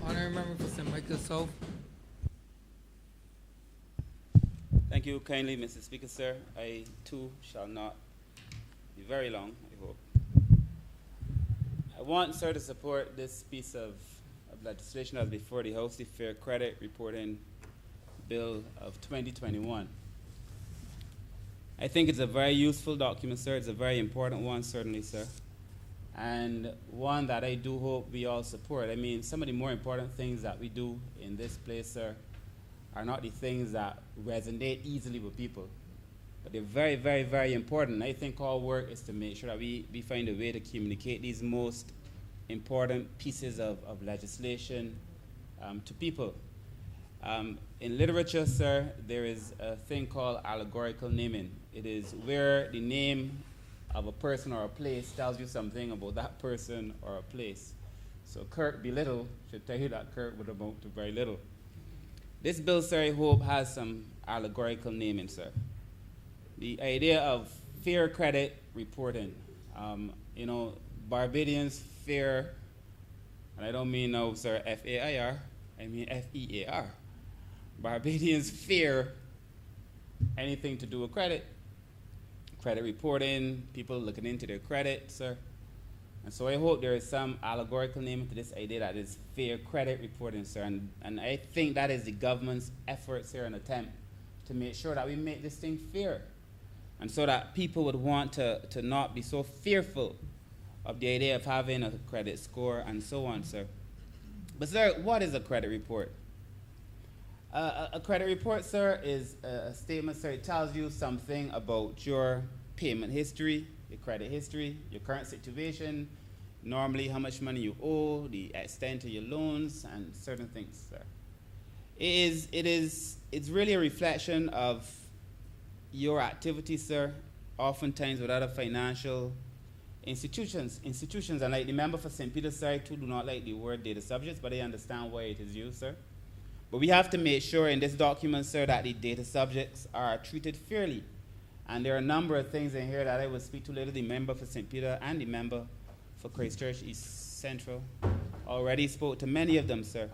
A: Honorary Member for St. Michael South.
G: Thank you kindly, Mr. Speaker, sir. I, too, shall not be very long, I hope. I want, sir, to support this piece of legislation that's before the House, the Fair Credit Reporting Bill of 2021. I think it's a very useful document, sir. It's a very important one, certainly, sir. And one that I do hope we all support. I mean, some of the more important things that we do in this place, sir, are not the things that resonate easily with people. But they're very, very, very important. I think our work is to make sure that we find a way to communicate these most important pieces of legislation to people. In literature, sir, there is a thing called allegorical naming. It is where the name of a person or a place tells you something about that person or a place. So Kirk be little should tell you that Kirk would amount to very little. This bill, sir, I hope has some allegorical naming, sir. The idea of fair credit reporting. You know, Barbadians fear, and I don't mean no, sir, F-A-I-R, I mean F-E-A-R. Barbadians fear anything to do with credit reporting, people looking into their credit, sir. And so I hope there is some allegorical name to this idea that is fair credit reporting, sir. And I think that is the government's efforts here and attempt to make sure that we make this thing fair. And so that people would want to not be so fearful of the idea of having a credit score and so on, sir. But, sir, what is a credit report? A credit report, sir, is a statement, sir. It tells you something about your payment history, your credit history, your current situation, normally how much money you owe, the extent of your loans, and certain things, sir. It's really a reflection of your activity, sir, oftentimes with other financial institutions. And like the member for St. Peter, sir, I too do not like the word data subjects, but I understand why it is used, sir. But we have to make sure in this document, sir, that the data subjects are treated fairly. And there are a number of things in here that I will speak to later. The member for St. Peter and the member for Christchurch East Central already spoke to many of them, sir.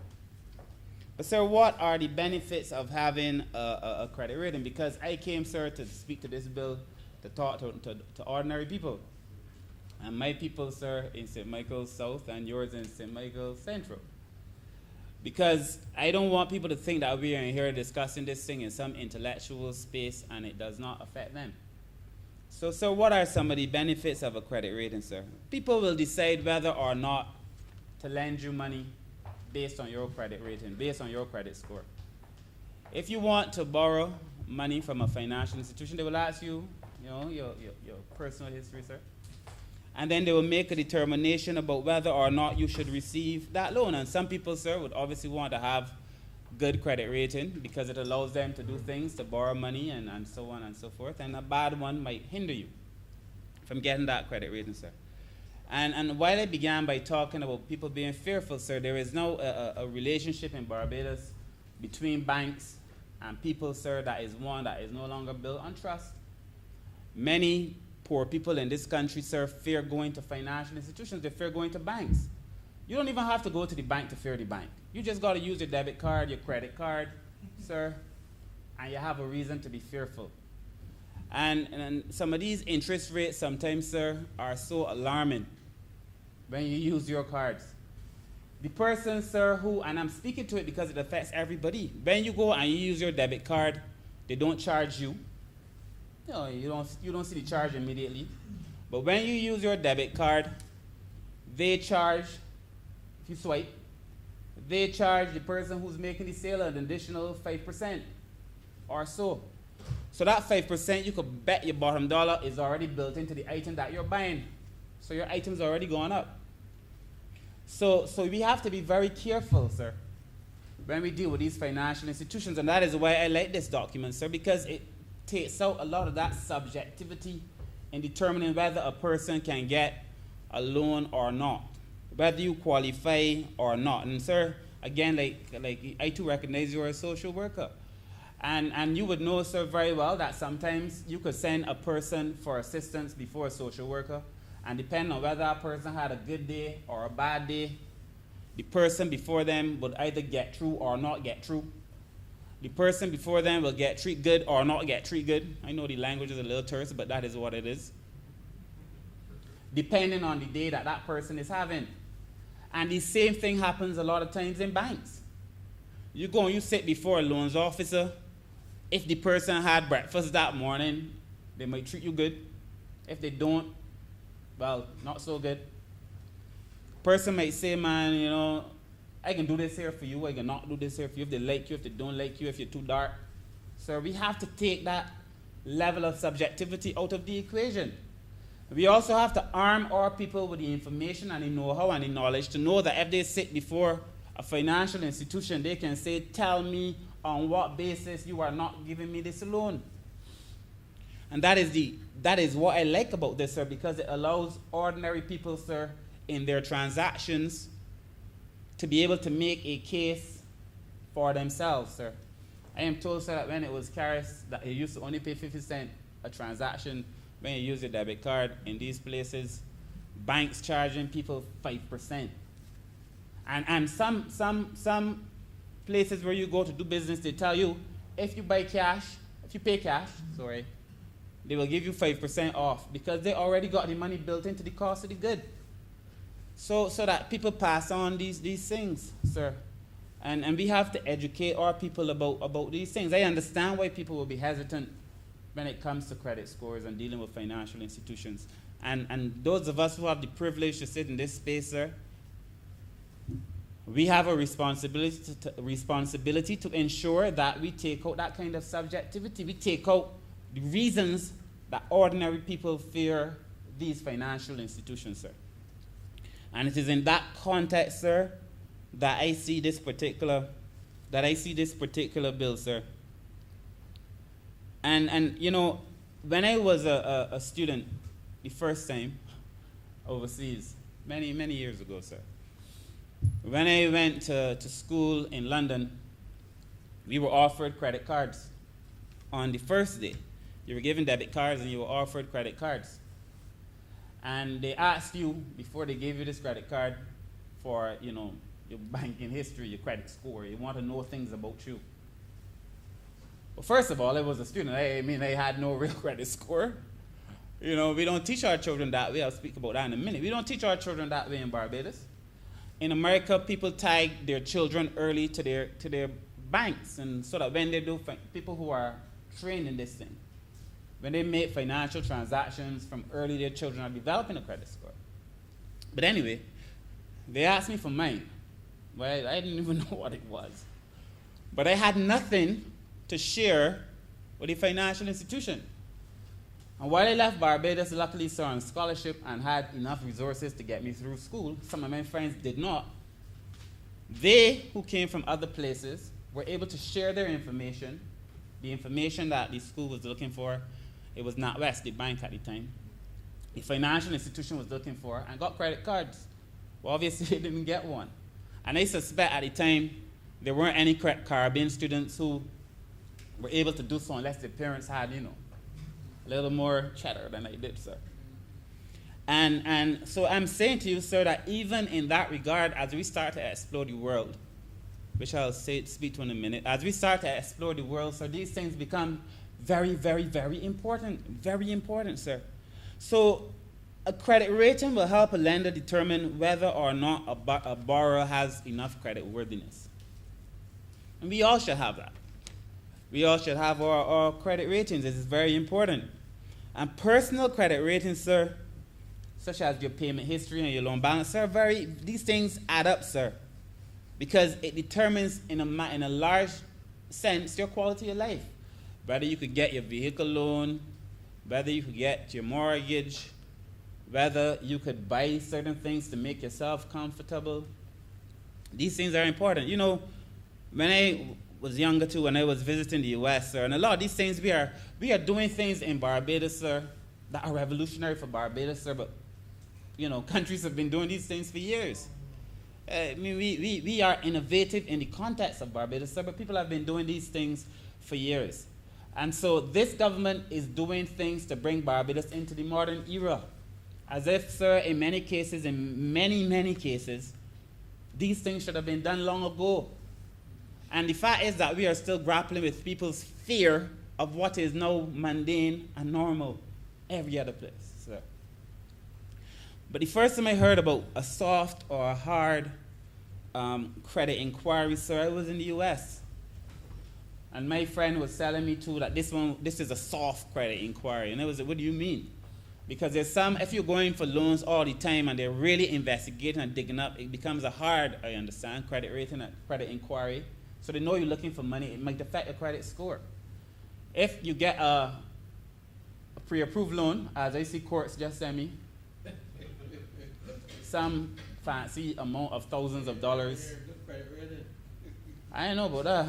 G: But, sir, what are the benefits of having a credit rating? Because I came, sir, to speak to this bill to talk to ordinary people. And my people, sir, in St. Michael's South and yours in St. Michael's Central. Because I don't want people to think that we are in here discussing this thing in some intellectual space and it does not affect them. So, sir, what are some of the benefits of a credit rating, sir? People will decide whether or not to lend you money based on your credit rating, based on your credit score. If you want to borrow money from a financial institution, they will ask you, your personal history, sir. And then they will make a determination about whether or not you should receive that loan. And some people, sir, would obviously want to have good credit rating because it allows them to do things, to borrow money and so on and so forth. And a bad one might hinder you from getting that credit rating, sir. And while I began by talking about people being fearful, sir, there is now a relationship in Barbados between banks and people, sir, that is one that is no longer built on trust. Many poor people in this country, sir, fear going to financial institutions. They fear going to banks. You don't even have to go to the bank to fear the bank. You just got to use your debit card, your credit card, sir, and you have a reason to be fearful. And some of these interest rates sometimes, sir, are so alarming when you use your cards. The person, sir, who, and I'm speaking to it because it affects everybody, when you go and you use your debit card, they don't charge you. You don't see the charge immediately. But when you use your debit card, they charge, if you swipe, they charge the person who's making the sale an additional 5% or so. So that 5%, you could bet your bottom dollar is already built into the item that you're buying. So your item's already gone up. So we have to be very careful, sir, when we deal with these financial institutions. And that is why I like this document, sir, because it takes out a lot of that subjectivity in determining whether a person can get a loan or not, whether you qualify or not. And, sir, again, like I too recognize you're a social worker. And you would know, sir, very well that sometimes you could send a person for assistance before a social worker, and depending on whether that person had a good day or a bad day, the person before them would either get through or not get through. The person before them will get treated good or not get treated good. I know the language is a little terse, but that is what it is. Depending on the day that that person is having. And the same thing happens a lot of times in banks. You go and you sit before a loans officer. If the person had breakfast that morning, they might treat you good. If they don't, well, not so good. Person might say, man, you know, I can do this here for you, I can not do this here for you. If they like you, if they don't like you, if you're too dark. So we have to take that level of subjectivity out of the equation. We also have to arm our people with the information and the know-how and the knowledge to know that if they sit before a financial institution, they can say, tell me on what basis you are not giving me this loan. And that is what I like about this, sir, because it allows ordinary people, sir, in their transactions to be able to make a case for themselves, sir. I am told, sir, that when it was Caris, that you used to only pay 50 cents a transaction when you use your debit card. In these places, banks charging people 5%. And some places where you go to do business, they tell you, if you pay cash, they will give you 5% off because they already got the money built into the cost of the good. So that people pass on these things, sir. And we have to educate our people about these things. I understand why people will be hesitant when it comes to credit scores and dealing with financial institutions. And those of us who have the privilege to sit in this space, sir, we have a responsibility to ensure that we take out that kind of subjectivity. We take out the reasons that ordinary people fear these financial institutions, sir. And it is in that context, sir, that I see this particular bill, sir. And you know, when I was a student the first time overseas, many years ago, sir, when I went to school in London, we were offered credit cards. On the first day, you were given debit cards and you were offered credit cards. And they asked you, before they gave you this credit card, for, you know, your banking history, your credit score. You want to know things about you. Well, first of all, I was a student. I had no real credit score. You know, we don't teach our children that way. I'll speak about that in a minute. We don't teach our children that way in Barbados. In America, people tie their children early to their banks, and so that when they do, people who are trained in this thing, when they make financial transactions from early, their children are developing a credit score. But anyway, they asked me for mine. Well, I didn't even know what it was. But I had nothing to share with the financial institution. And while I left Barbados, luckily, sir, on scholarship and had enough resources to get me through school, some of my friends did not. They, who came from other places, were able to share their information, the information that the school was looking for. It was NatWest, the bank at the time. The financial institution was looking for, and got credit cards. Well, obviously, they didn't get one. And I suspect at the time, there weren't any Caribbean students who were able to do so unless their parents had, you know, a little more cheddar than I did, sir. And so I'm saying to you, sir, that even in that regard, as we start to explore the world, which I'll speak to in a minute, as we start to explore the world, so these things become very, very, very important, sir. So a credit rating will help a lender determine whether or not a borrower has enough credit worthiness. And we all should have that. We all should have our credit ratings. This is very important. And personal credit ratings, sir, such as your payment history and your loan balance, sir, these things add up, sir, because it determines in a large sense your quality of life. Whether you could get your vehicle loan, whether you could get your mortgage, whether you could buy certain things to make yourself comfortable. These things are important. You know, when I was younger too, when I was visiting the U.S., sir, and a lot of these things, we are doing things in Barbados, sir, that are revolutionary for Barbados, sir, but, you know, countries have been doing these things for years. I mean, we are innovative in the context of Barbados, sir, but people have been doing these things for years. And so this government is doing things to bring Barbados into the modern era. As if, sir, in many cases, these things should have been done long ago. And the fact is that we are still grappling with people's fear of what is now mundane and normal every other place. So. But the first time I heard about a soft or a hard credit inquiry, sir, I was in the US. And my friend was telling me too that this is a soft credit inquiry. And I was like, what do you mean? Because there's some, if you're going for loans all the time and they're really investigating and digging up, it becomes a hard, I understand, credit rating, a credit inquiry. So they know you're looking for money. It might affect your credit score. If you get a pre-approved loan, as I see courts just send me, some fancy amount of thousands of dollars. I don't know about that.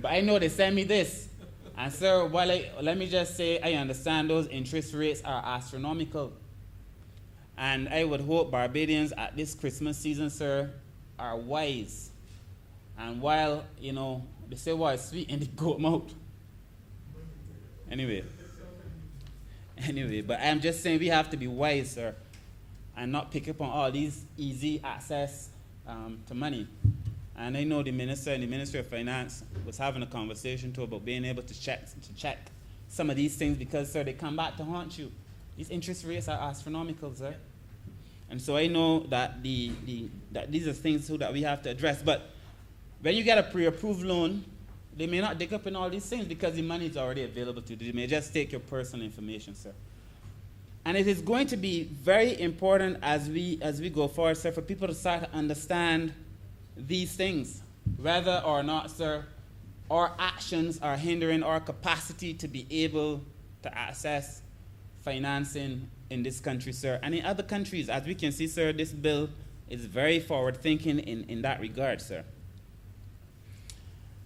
G: But I know they send me this. And sir, let me just say, I understand those interest rates are astronomical. And I would hope Barbadians at this Christmas season, sir, are wise. And while, they say, well, it's sweet in the goat mouth. Anyway, but I'm just saying we have to be wise, sir, and not pick up on all these easy access to money. And I know the minister and the Ministry of Finance was having a conversation too about being able to check some of these things because, sir, they come back to haunt you. These interest rates are astronomical, sir. And so I know that that these are things too that we have to address. But when you get a pre-approved loan, they may not dig up in all these things because the money is already available to you. They may just take your personal information, sir. And it is going to be very important as we go forward, sir, for people to start to understand these things, whether or not, sir, our actions are hindering our capacity to be able to access financing in this country, sir. And in other countries, as we can see, sir, this bill is very forward-thinking in that regard, sir.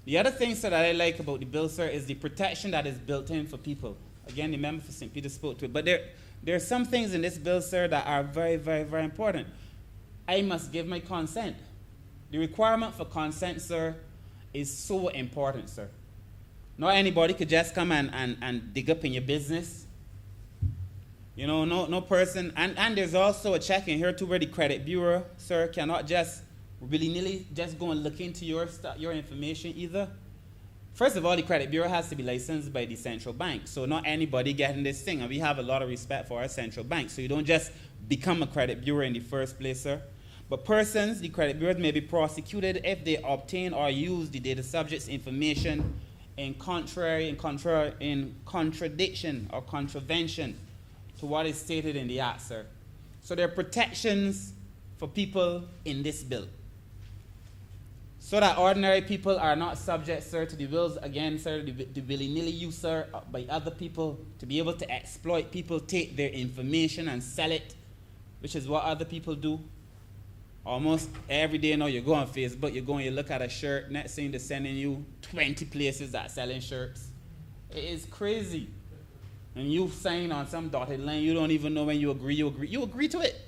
G: The other thing, sir, that I like about the bill, sir, is the protection that is built in for people. Again, the member for St. Peter spoke to it. But there are some things in this bill, sir, that are very, very, very important. I must give my consent. The requirement for consent, sir, is so important, sir. Not anybody could just come and dig up in your business. No person. And there's also a check in here too where the credit bureau, sir, cannot just willy-nilly just go and look into your information either. First of all, the credit bureau has to be licensed by the central bank. So not anybody getting this thing. And we have a lot of respect for our central bank. So you don't just become a credit bureau in the first place, sir. But persons, the credit bureaus may be prosecuted if they obtain or use the data subject's information in contradiction or contravention to what is stated in the act, sir. So there are protections for people in this bill. So that ordinary people are not subject, sir, to the wills, again, sir, the willy-nilly use, sir, by other people to be able to exploit people, take their information and sell it, which is what other people do. Almost every day now you go on Facebook, you look at a shirt, next thing they're sending you 20 places that are selling shirts. It is crazy. And you sign on some dotted line, you don't even know when you agree to it.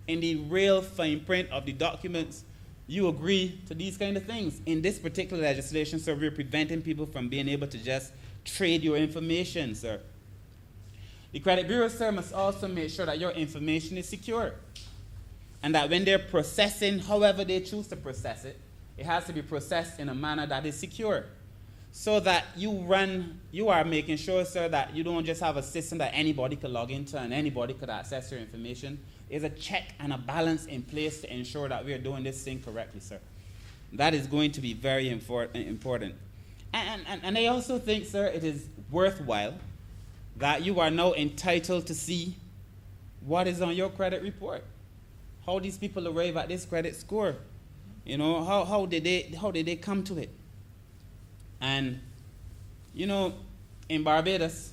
G: In the real fine print of the documents, you agree to these kind of things. In this particular legislation, sir, we're preventing people from being able to just trade your information, sir. The credit bureau, sir, must also make sure that your information is secure. And that when they're processing, however they choose to process it, it has to be processed in a manner that is secure. So that you are making sure, sir, that you don't just have a system that anybody could log into and anybody could access your information. There's a check and a balance in place to ensure that we are doing this thing correctly, sir. That is going to be very important. And I also think, sir, it is worthwhile that you are now entitled to see what is on your credit report. How these people arrive at this credit score. How did they come to it? And, in Barbados,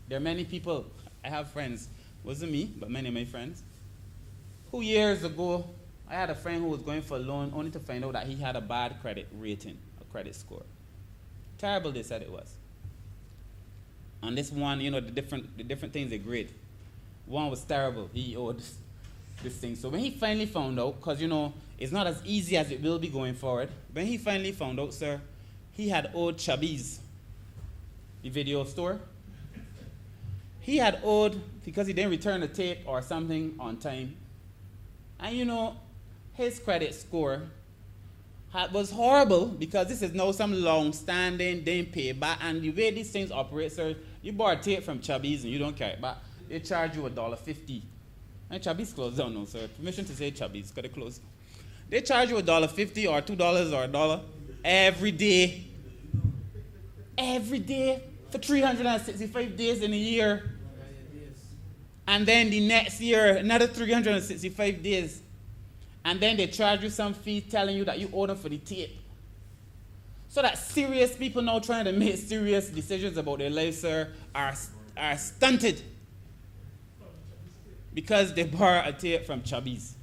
G: there are many people, I have friends, wasn't me, but many of my friends, who years ago, I had a friend who was going for a loan only to find out that he had a bad credit rating, a credit score. Terrible, they said it was. And this one, the different things they grade. One was terrible. He owed this thing. So when he finally found out, because, it's not as easy as it will be going forward, when he finally found out, sir, he had owed Chubby's, the video store. He had owed because he didn't return the tape or something on time. And his credit score was horrible because this is now some long-standing, didn't pay back, and the way these things operate, sir, you borrow tape from Chubby's and you don't carry it back, they charge you $1.50. And Chubby's closed down now, sir. Permission to say Chubby's, because they closed. They charge you $1.50 or $2 or $1 every day. Every day for 365 days in a year. And then the next year, another 365 days. And then they charge you some fee telling you that you owe them for the tape. So that serious people now trying to make serious decisions about their lives, sir, are stunted. Because they borrowed a tape from Chubby's.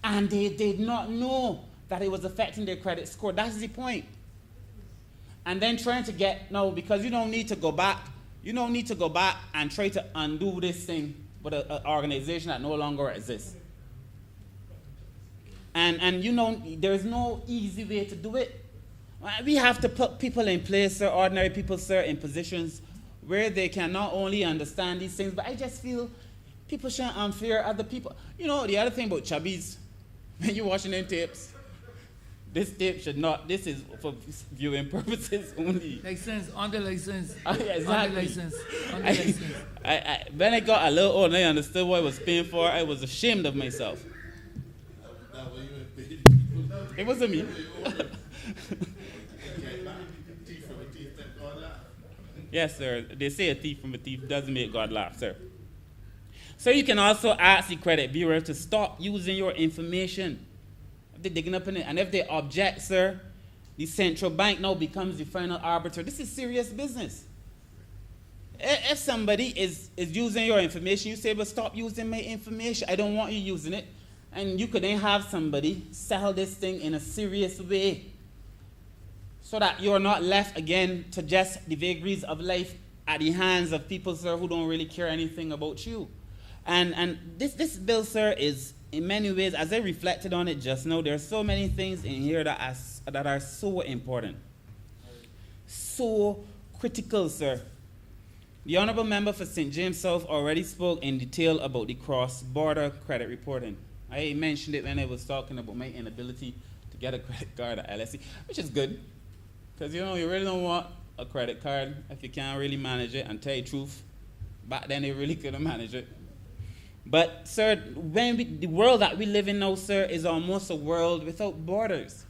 G: And they did not know that it was affecting their credit score. That's the point. And then trying to get, no, because you don't need to go back. You don't need to go back and try to undo this thing with an organization that no longer exists. And you know, there's no easy way to do it. We have to put people in place, sir, ordinary people, sir, in positions where they can not only understand these things, but I just feel people shouldn't unfair other people. You know, the other thing about Chubby's, when you're watching them tapes, this tape should not, this is for viewing purposes only.
A: License, on the license.
G: Yeah, exactly.
A: On the license. On the license.
G: When I got a little old and I understood what I was paying for, I was ashamed of myself. It wasn't me. Yes, sir. They say a thief from a thief doesn't make God laugh, sir. So you can also ask the credit bureau to stop using your information. If they're digging up in it, and if they object, sir, the central bank now becomes the final arbiter. This is serious business. If somebody is using your information, you say, but stop using my information. I don't want you using it. And you could then have somebody sell this thing in a serious way so that you're not left again to just the vagaries of life at the hands of people, sir, who don't really care anything about you. And this bill, sir, is in many ways, as I reflected on it just now, there are so many things in here that are so important, so critical, sir. The Honourable Member for St. James South already spoke in detail about the cross-border credit reporting. I mentioned it when I was talking about my inability to get a credit card at LSE, which is good, because you know you really don't want a credit card if you can't really manage it. And tell you the truth, back then they really couldn't manage it. But sir, the world that we live in now, sir, is almost a world without borders.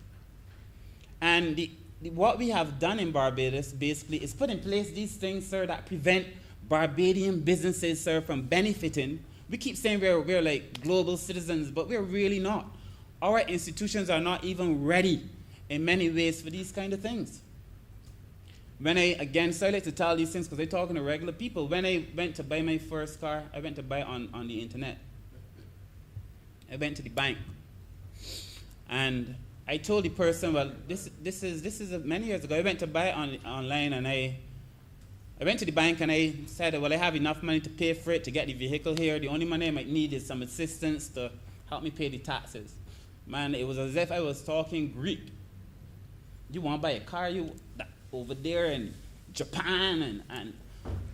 G: And what we have done in Barbados basically is put in place these things, sir, that prevent Barbadian businesses, sir, from benefiting. We keep saying we're like global citizens, but we're really not. Our institutions are not even ready in many ways for these kind of things. When I like to tell these things because I'm talking to regular people. When I went to buy my first car, I went to buy it on the internet. I went to the bank. And I told the person, well, this is many years ago. I went to buy it online, and I went to the bank and I said, well, I have enough money to pay for it, to get the vehicle here. The only money I might need is some assistance to help me pay the taxes. Man, it was as if I was talking Greek. You want to buy a car over there in Japan, and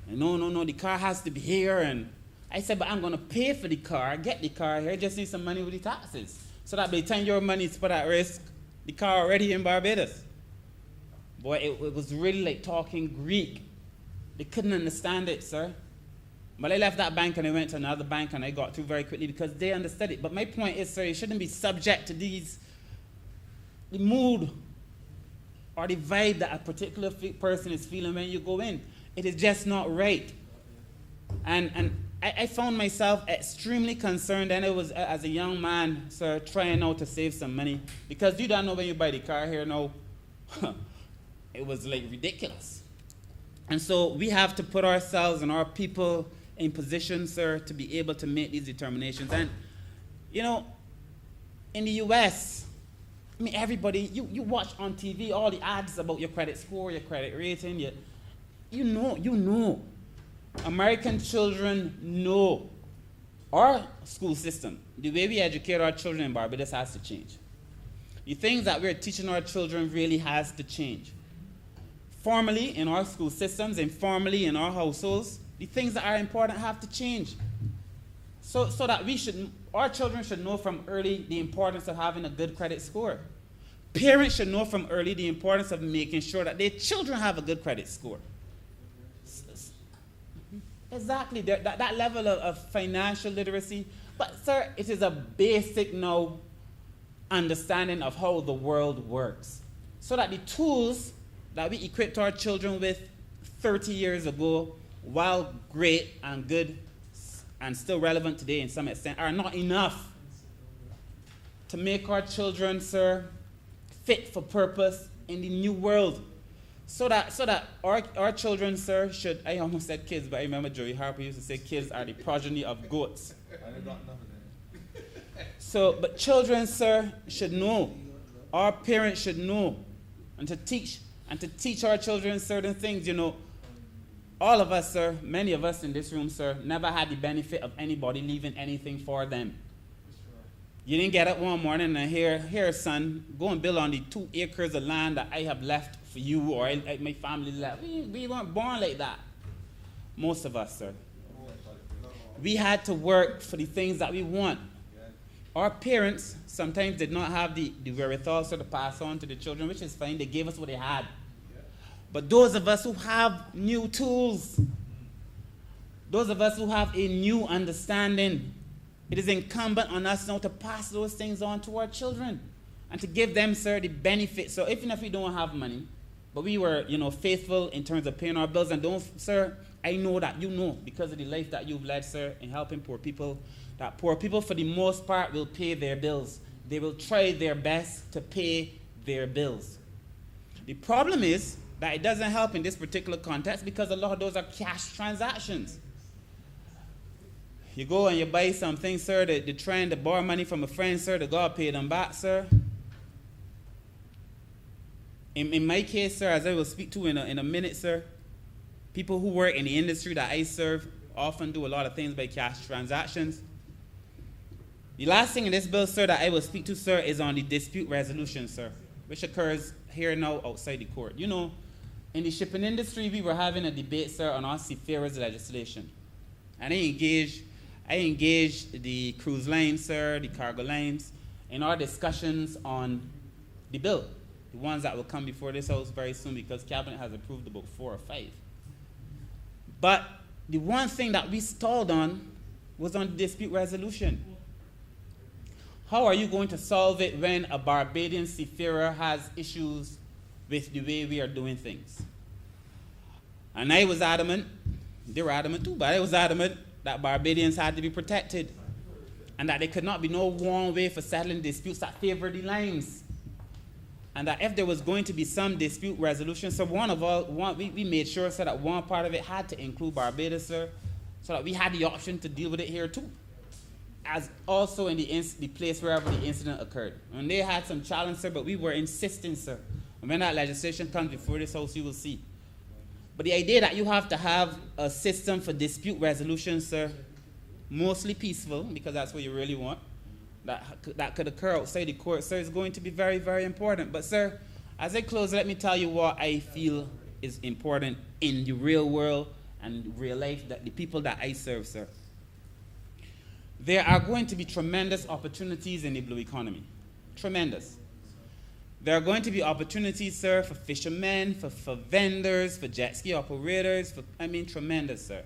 G: no, the car has to be here. And I said, but I'm going to pay for the car, get the car here, just need some money with the taxes. So that by the time your money is put at risk, the car already in Barbados. Boy, it was really like talking Greek. They couldn't understand it, sir. But I left that bank and I went to another bank and I got through very quickly because they understood it. But my point is, sir, you shouldn't be subject to the mood or the vibe that a particular person is feeling when you go in. It is just not right. And I found myself extremely concerned, and it was as a young man, sir, trying out to save some money. Because you don't know when you buy the car here now, it was like ridiculous. And so we have to put ourselves and our people in position, sir, to be able to make these determinations. And, you know, in the U.S., I mean, everybody, you watch on TV all the ads about your credit score, your credit rating, you know. American children know. Our school system, the way we educate our children in Barbados has to change. The things that we're teaching our children really has to change. Formally in our school systems and formally in our households, the things that are important have to change. So that our children should know from early the importance of having a good credit score. Parents should know from early the importance of making sure that their children have a good credit score. Exactly, that level of financial literacy. But, sir, it is a basic now understanding of how the world works. So that the tools that we equipped our children with 30 years ago, while great and good and still relevant today in some extent, are not enough to make our children, sir, fit for purpose in the new world. So that our children, sir, should, I almost said kids, but I remember Joey Harper used to say kids are the progeny of goats. So, but children, sir, should know, our parents should know, and to teach our children certain things. You know, all of us, sir, many of us in this room, sir, never had the benefit of anybody leaving anything for them. You didn't get up one morning and here, son, go and build on the 2 acres of land that I have left for you or my family left. We weren't born like that. Most of us, sir. We had to work for the things that we want. Our parents sometimes did not have the wherewithal to pass on to the children, which is fine. They gave us what they had. But those of us who have new tools, those of us who have a new understanding, it is incumbent on us now to pass those things on to our children and to give them, sir, the benefit. So even if we don't have money, but we were, faithful in terms of paying our bills, and don't, sir, I know that you know because of the life that you've led, sir, in helping poor people, that poor people for the most part will pay their bills. They will try their best to pay their bills. The problem is that it doesn't help in this particular context because a lot of those are cash transactions. You go and you buy something, sir, the trend to borrow money from a friend, sir, to God pay them back, sir. In my case, sir, as I will speak to in a minute, sir, people who work in the industry that I serve often do a lot of things by cash transactions. The last thing in this bill, sir, that I will speak to, sir, is on the dispute resolution, sir, which occurs here now outside the court. You know, in the shipping industry, we were having a debate, sir, on our seafarers legislation. And I engaged the cruise lines, sir, the cargo lines, in our discussions on the bill, the ones that will come before this house very soon because Cabinet has approved about 4 or 5. But the one thing that we stalled on was on dispute resolution. How are you going to solve it when a Barbadian seafarer has issues with the way we are doing things? And I was adamant, they were adamant too, but I was adamant that Barbadians had to be protected and that there could not be no one way for settling disputes that favor the lines. And that if there was going to be some dispute resolution, so we made sure so that one part of it had to include Barbados, sir, so that we had the option to deal with it here too. As also in the place wherever the incident occurred. And they had some challenge, sir, but we were insisting, sir. And when that legislation comes before this house, you will see. But the idea that you have to have a system for dispute resolution, sir, mostly peaceful, because that's what you really want, that could occur outside the court, sir, is going to be very, very important. But, sir, as I close, let me tell you what I feel is important in the real world and real life, that the people that I serve, sir. There are going to be tremendous opportunities in the blue economy. Tremendous. There are going to be opportunities, sir, for fishermen, for vendors, for jet ski operators, tremendous, sir.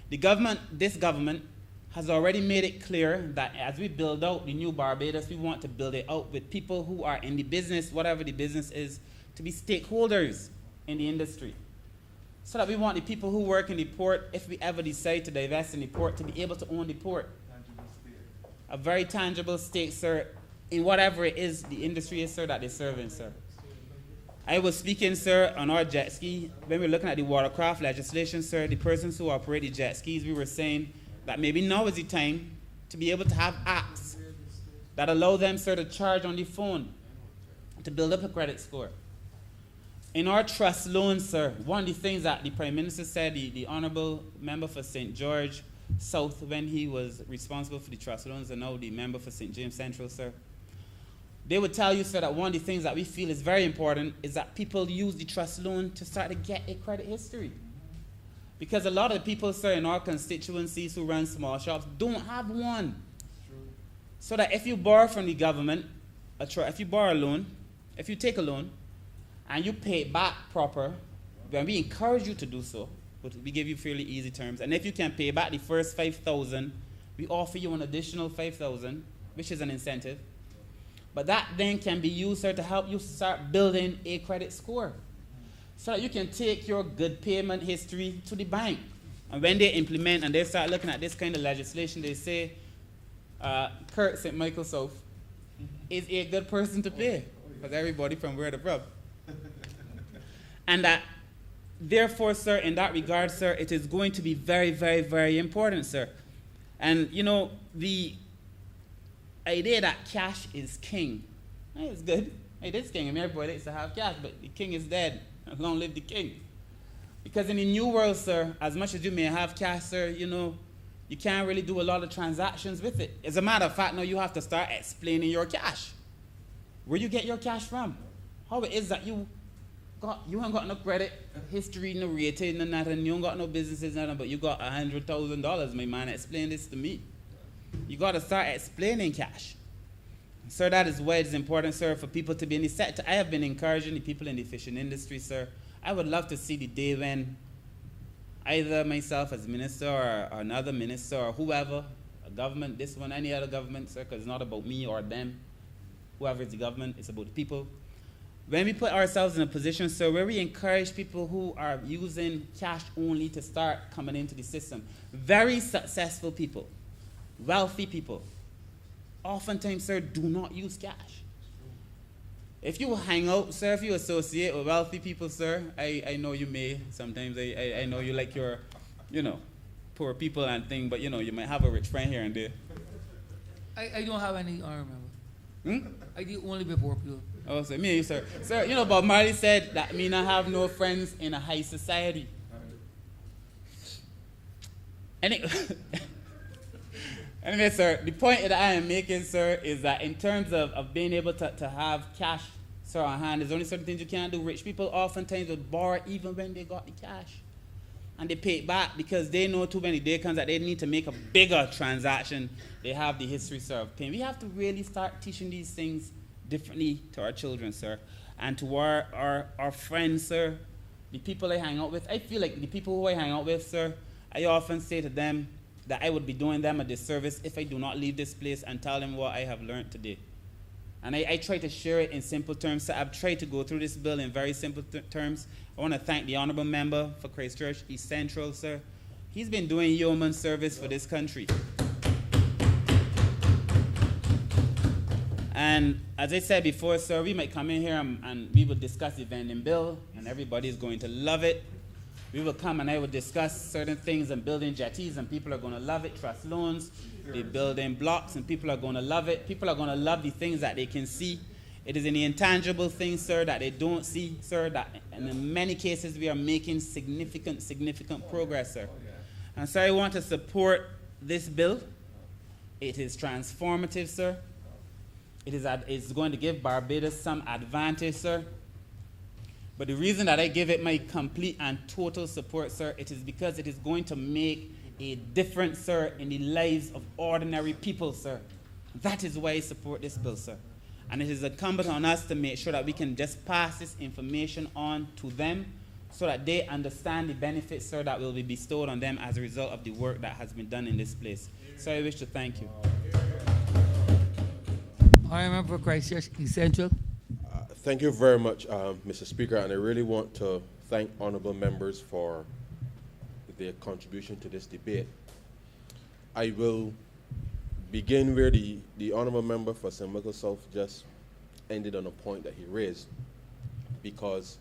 G: This government has already made it clear that as we build out the new Barbados, we want to build it out with people who are in the business, whatever the business is, to be stakeholders in the industry. So that we want the people who work in the port, if we ever decide to divest in the port, to be able to own the port. A very tangible stake, sir, in whatever it is the industry is, sir, that they're serving, sir. I was speaking, sir, on our jet ski. When we were looking at the watercraft legislation, sir, the persons who operate the jet skis, we were saying that maybe now is the time to be able to have apps that allow them, sir, to charge on the phone to build up a credit score. In our trust loans, sir, one of the things that the Prime Minister said, the Honourable Member for St. George South, when he was responsible for the trust loans, and now the member for St. James Central, sir, they would tell you, sir, that one of the things that we feel is very important is that people use the trust loan to start to get a credit history. Because a lot of the people, sir, in our constituencies who run small shops don't have one. So that if you borrow from the government, if you borrow a loan, if you take a loan, and you pay it back proper, then we encourage you to do so. But we give you fairly easy terms. And if you can pay back the first 5,000, we offer you an additional 5,000, which is an incentive. But that then can be used, sir, to help you start building a credit score, so that you can take your good payment history to the bank. And when they implement and they start looking at this kind of legislation, they say, Kurt St. Michael South is a good person to pay, because everybody from where they're from. And that, therefore, sir, in that regard, sir, it is going to be very, very, very important, sir. And, you know, the idea that cash is king, it's good. It is king. I mean, everybody likes to have cash, but the king is dead. Long live the king. Because in the new world, sir, as much as you may have cash, sir, you know, you can't really do a lot of transactions with it. As a matter of fact, now you have to start explaining your cash. Where you get your cash from. How it is that you ain't got no credit history, no rating, no nothing. You ain't got no businesses, nothing, but you got $100,000. My man, explain this to me. You got to start explaining cash. Sir, that is why it's important, sir, for people to be in the sector. I have been encouraging the people in the fishing industry, sir. I would love to see the day when either myself as minister or another minister or whoever, a government, this one, any other government, sir, because it's not about me or them. Whoever is the government, it's about the people. When we put ourselves in a position, sir, where we encourage people who are using cash only to start coming into the system, very successful people, wealthy people, oftentimes, sir, do not use cash. If you hang out, sir, if you associate with wealthy people, sir, I know you may. Sometimes I know you like your, you know, poor people and thing, but, you know, you might have a rich friend here and there.
A: I don't have any honorable member. I do only be poor people.
G: Oh, so me and you, sir. Sir, you know, Bob Marley said that me not have no friends in a high society. Anyway, sir, the point that I am making, sir, is that in terms of being able to have cash, sir, on hand, there's only certain things you can't do. Rich people oftentimes would borrow even when they got the cash. And they pay it back because they know too many day comes that they need to make a bigger transaction. They have the history, sir, of paying. We have to really start teaching these things differently to our children, sir. And to our friends, sir, the people I hang out with. I feel like the people who I hang out with, sir, I often say to them that I would be doing them a disservice if I do not leave this place and tell them what I have learned today. And I try to share it in simple terms. So I've tried to go through this bill in very simple terms. I want to thank the Honorable Member for Christchurch East Central, sir. He's been doing yeoman service for this country. And as I said before, sir, we might come in here and we will discuss the vending bill, and everybody's going to love it. We will come and I will discuss certain things and building jetties, and people are going to love it. Trust loans, the building blocks, and people are going to love it. People are going to love the things that they can see. It is in the intangible things, sir, that they don't see, sir, that and in many cases we are making significant progress, sir. And so I want to support this bill. It is transformative, sir. It's going to give Barbados some advantage, sir. But the reason that I give it my complete and total support, sir, it is because it is going to make a difference, sir, in the lives of ordinary people, sir. That is why I support this bill, sir. And it is incumbent on us to make sure that we can just pass this information on to them so that they understand the benefits, sir, that will be bestowed on them as a result of the work that has been done in this place. So I wish to thank you.
A: I remember Christchurch Essential.
H: Thank you very much, Mr. Speaker, and I really want to thank honorable members for their contribution to this debate. I will begin where the honorable member for St. Michael South just ended on a point that he raised, because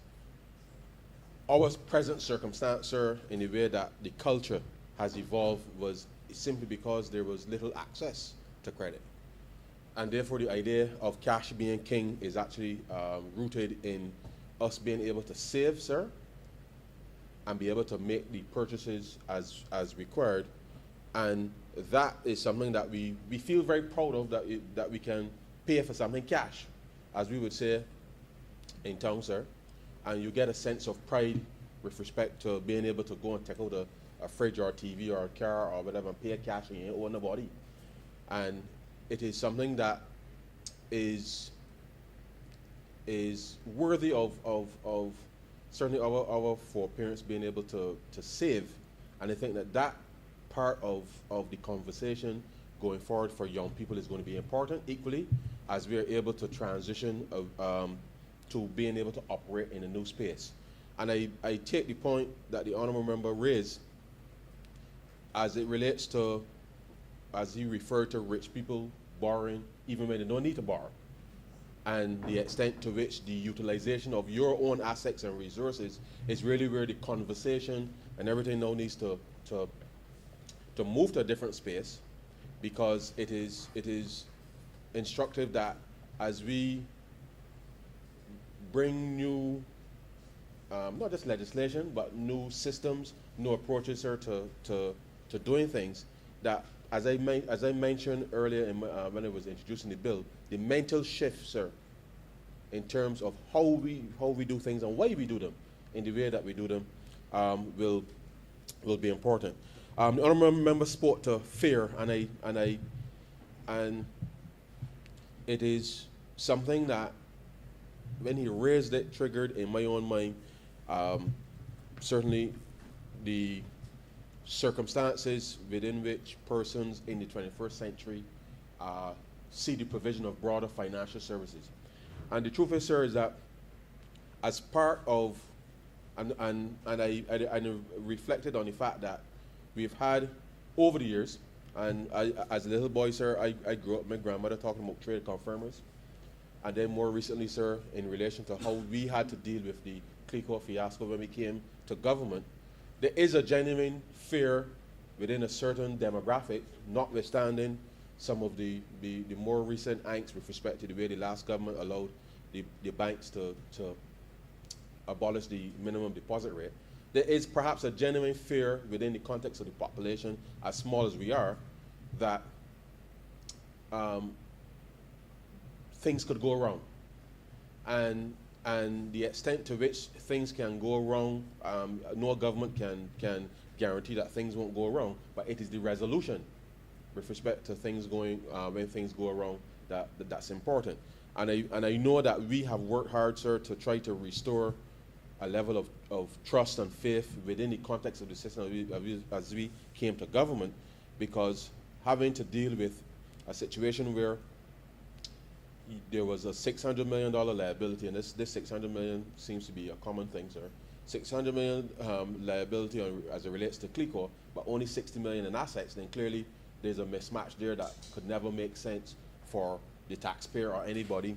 H: our present circumstance, sir, in the way that the culture has evolved was simply because there was little access to credit. And therefore, the idea of cash being king is actually rooted in us being able to save, sir, and be able to make the purchases as required. And that is something that we feel very proud of, that we can pay for something cash, as we would say in town, sir. And you get a sense of pride with respect to being able to go and take out a fridge or a TV or a car or whatever and pay cash and you ain't owe nobody. And it is something that is is worthy of certainly our foreparents being able to save. And I think that that part of the conversation going forward for young people is going to be important equally as we are able to transition to being able to operate in a new space. And I take the point that the honourable member raised as it relates to, as he referred to rich people borrowing even when they don't need to borrow, and the extent to which the utilization of your own assets and resources is really where the conversation and everything now needs to move to a different space, because it is instructive that as we bring new, not just legislation, but new systems, new approaches, sir, to doing things, that as I mentioned earlier when I was introducing the bill, the mental shift, sir, in terms of how we do things and why we do them in the way that we do them, will be important. The honourable member spoke to fear, and it is something that when he raised it, triggered in my own mind certainly the circumstances within which persons in the 21st century see the provision of broader financial services. And the truth is, sir, is that as part of, and I reflected on the fact that we've had over the years, and as a little boy, sir, I grew up with my grandmother talking about trade confirmers. And then more recently, sir, in relation to how we had to deal with the CLICO fiasco when we came to government, there is a genuine fear within a certain demographic, notwithstanding some of the more recent angst with respect to the way the last government allowed the banks to abolish the minimum deposit rate. There is perhaps a genuine fear within the context of the population, as small as we are, that things could go wrong. And the extent to which things can go wrong, no government can guarantee that things won't go wrong, but it is the resolution with respect to things going, when things go wrong, that's important. And I know that we have worked hard, sir, to try to restore a level of trust and faith within the context of the system as we came to government, because having to deal with a situation where there was a $600 million liability, and this $600 million seems to be a common thing, sir. $600 million liability as it relates to CLICO, but only $60 million in assets, then clearly there's a mismatch there that could never make sense for the taxpayer or anybody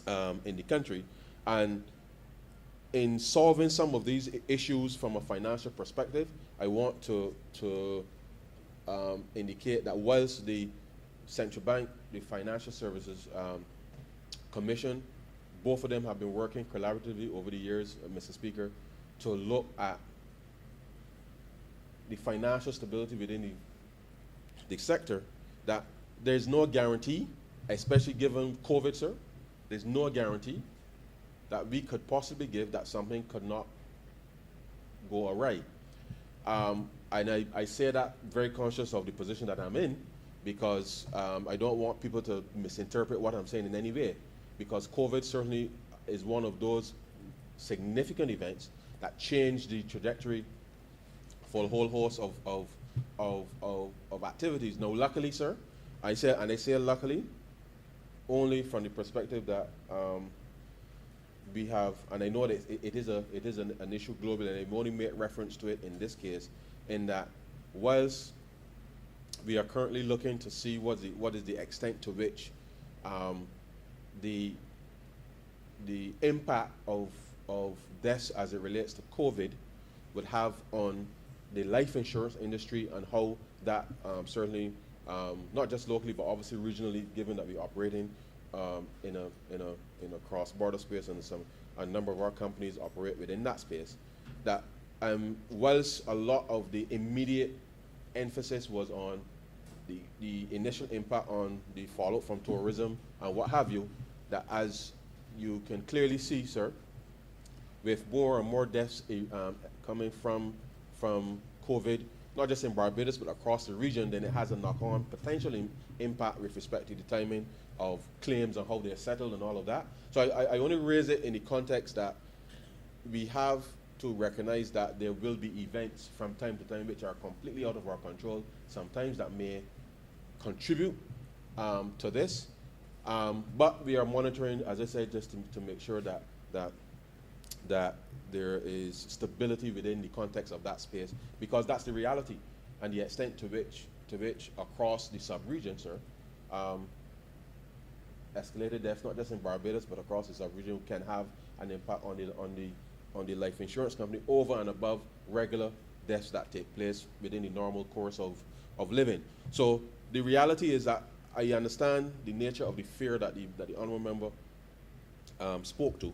H: in the country. And in solving some of these issues from a financial perspective, I want to indicate that whilst the Central Bank, the Financial Services Commission, both of them have been working collaboratively over the years, Mr. Speaker, to look at the financial stability within the sector, that there's no guarantee, especially given COVID, sir, there's no guarantee that we could possibly give that something could not go awry. And I say that very conscious of the position that I'm in, because I don't want people to misinterpret what I'm saying in any way, because COVID certainly is one of those significant events that changed the trajectory for a whole host of activities. Now, luckily, sir, I say luckily, only from the perspective that we have, and I know that it is an issue globally, and I only made reference to it in this case, in that whilst we are currently looking to see what is the extent to which the impact of deaths as it relates to COVID would have on the life insurance industry, and how that certainly, not just locally but obviously regionally, given that we're operating in a cross-border space, and a number of our companies operate within that space, that whilst a lot of the immediate emphasis was on the initial impact on the fallout from tourism and what have you, that as you can clearly see, sir, with more and more deaths coming from COVID, not just in Barbados, but across the region, then it has a knock-on potential impact with respect to the timing of claims and how they're settled and all of that. So I only raise it in the context that we have to recognize that there will be events from time to time which are completely out of our control, sometimes that may contribute to this. But we are monitoring, as I said, just to make sure that there is stability within the context of that space, because that's the reality and the extent to which across the sub-region, sir, escalated deaths, not just in Barbados, but across the sub-region, can have an impact on the life insurance company over and above regular deaths that take place within the normal course of living. So the reality is that I understand the nature of the fear that the honourable member spoke to,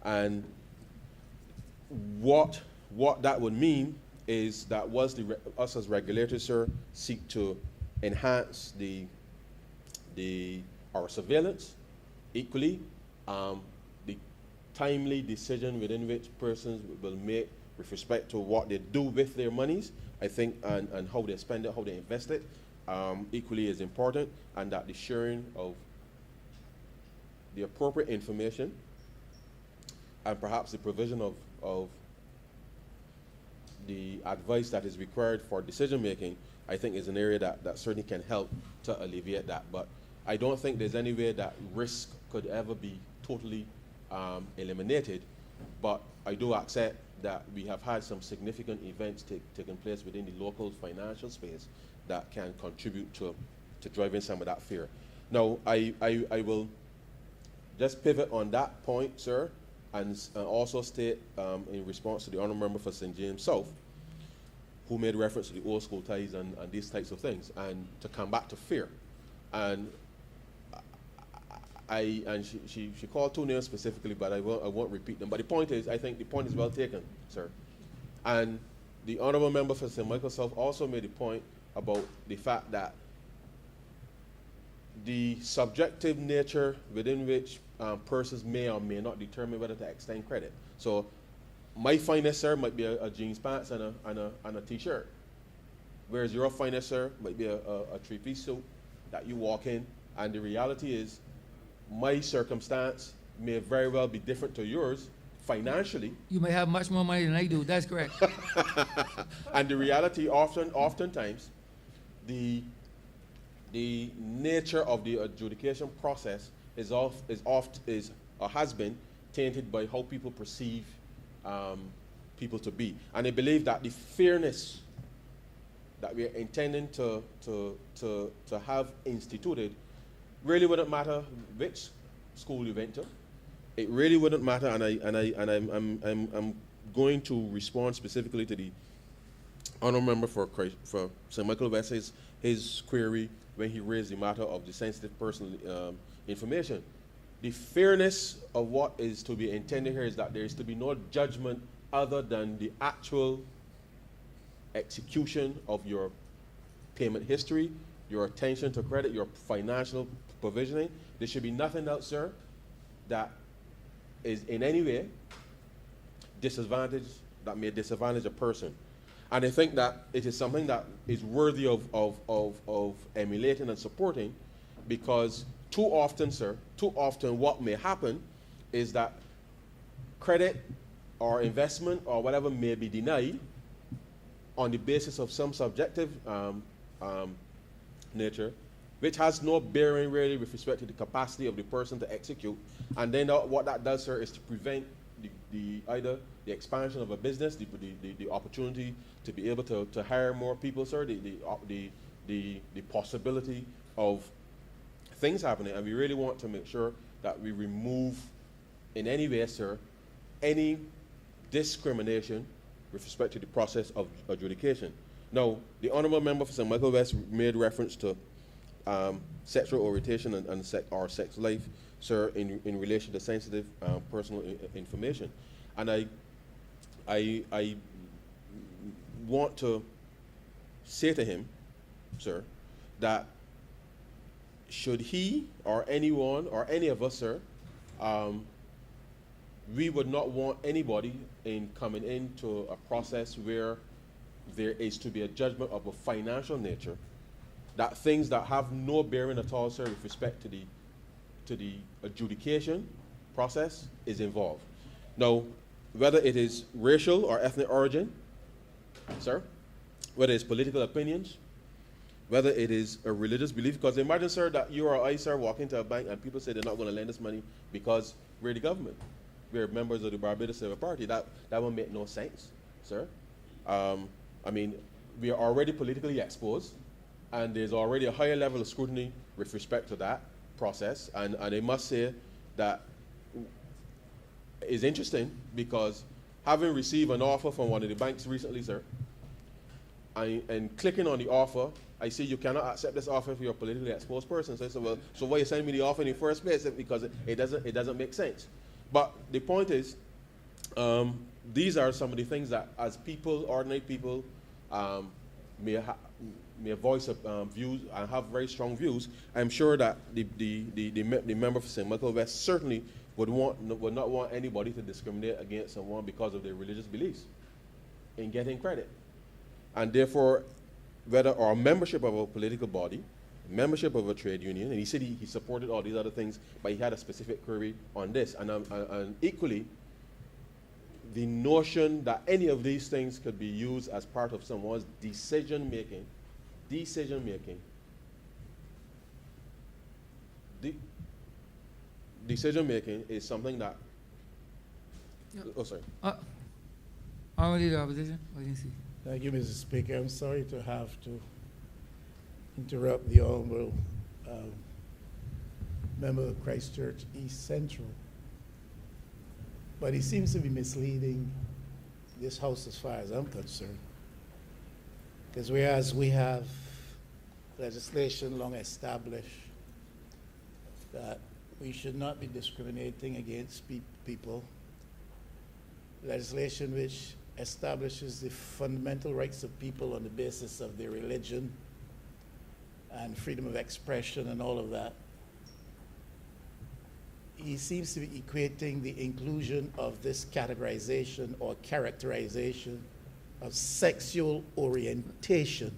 H: and what that would mean is that was us as regulators, sir, seek to enhance our surveillance, equally, the timely decision within which persons will make with respect to what they do with their monies, I think, and how they spend it, how they invest it, equally is important, and that the sharing of the appropriate information and perhaps the provision of the advice that is required for decision making, I think is an area that certainly can help to alleviate that. But I don't think there's any way that risk could ever be totally eliminated, but I do accept that we have had some significant events taking place within the local financial space that can contribute to driving some of that fear. Now, I will just pivot on that point, sir, and also state in response to the honourable member for St. James South, who made reference to the old school ties and these types of things, and to come back to fear. And she called two names specifically, but I won't repeat them. But the point is, I think the point is well taken, sir. And the honourable member for St. Michael South also made a point about the fact that the subjective nature within which persons may or may not determine whether to extend credit. So my finest, sir, might be a jeans pants and a t-shirt, whereas your finest, sir, might be a three-piece suit that you walk in, and the reality is my circumstance may very well be different to yours financially.
A: You may have much more money than I do. That's correct.
H: And the reality, oftentimes, the nature of the adjudication process has been tainted by how people perceive people to be, and I believe that the fairness that we are intending to have instituted really wouldn't matter which school you went to. It really wouldn't matter, and I'm going to respond specifically to the honourable member for St. Michael West, his query when he raised the matter of the sensitive personal information. The fairness of what is to be intended here is that there is to be no judgment other than the actual execution of your payment history, your attention to credit, your financial provisioning. There should be nothing else, sir, that is in any way that may disadvantage a person. And I think that it is something that is worthy of emulating and supporting, because too often, sir, what may happen is that credit or investment or whatever may be denied on the basis of some subjective nature, which has no bearing really with respect to the capacity of the person to execute. And then what that does, sir, is to prevent either the expansion of a business, the opportunity to be able to hire more people, sir, the possibility of things happening. And we really want to make sure that we remove in any way, sir, any discrimination with respect to the process of adjudication. Now, the honourable member for St. Michael West made reference to sexual orientation and sex life, sir, in relation to sensitive personal information. And I want to say to him, sir, that should he or anyone or any of us, sir, we would not want anybody in coming into a process where there is to be a judgment of a financial nature, that things that have no bearing at all, sir, with respect to the adjudication process is involved. Now, whether it is racial or ethnic origin, sir, whether it's political opinions, whether it is a religious belief, because imagine, sir, that you or I, sir, walk into a bank and people say they're not going to lend us money because we're the government. We're members of the Barbados Civil Party. That would make no sense, sir. I mean, we are already politically exposed, and there's already a higher level of scrutiny with respect to that process. And I must say that is interesting, because having received an offer from one of the banks recently, sir, and clicking on the offer, I see you cannot accept this offer if you're a politically exposed person. So I said, well, so why you sending me the offer in the first place? Because it doesn't make sense. But the point is, these are some of the things that, as people, ordinary people, may voice views and have very strong views. I'm sure that the member for St. Michael West certainly would not want anybody to discriminate against someone because of their religious beliefs in getting credit. And therefore, whether our membership of a political body, membership of a trade union, and he said he supported all these other things, but he had a specific query on this. And equally, the notion that any of these things could be used as part of someone's decision-making is something that, oh, sorry.
A: Honorable Leader of Opposition, what do you see?
I: Thank you, Mr. Speaker. I'm sorry to have to interrupt the Honorable member of Christchurch East Central, but he seems to be misleading this House as far as I'm concerned. Because whereas we have legislation long established that we should not be discriminating against people, legislation which establishes the fundamental rights of people on the basis of their religion and freedom of expression and all of that, he seems to be equating the inclusion of this categorization or characterization of sexual orientation.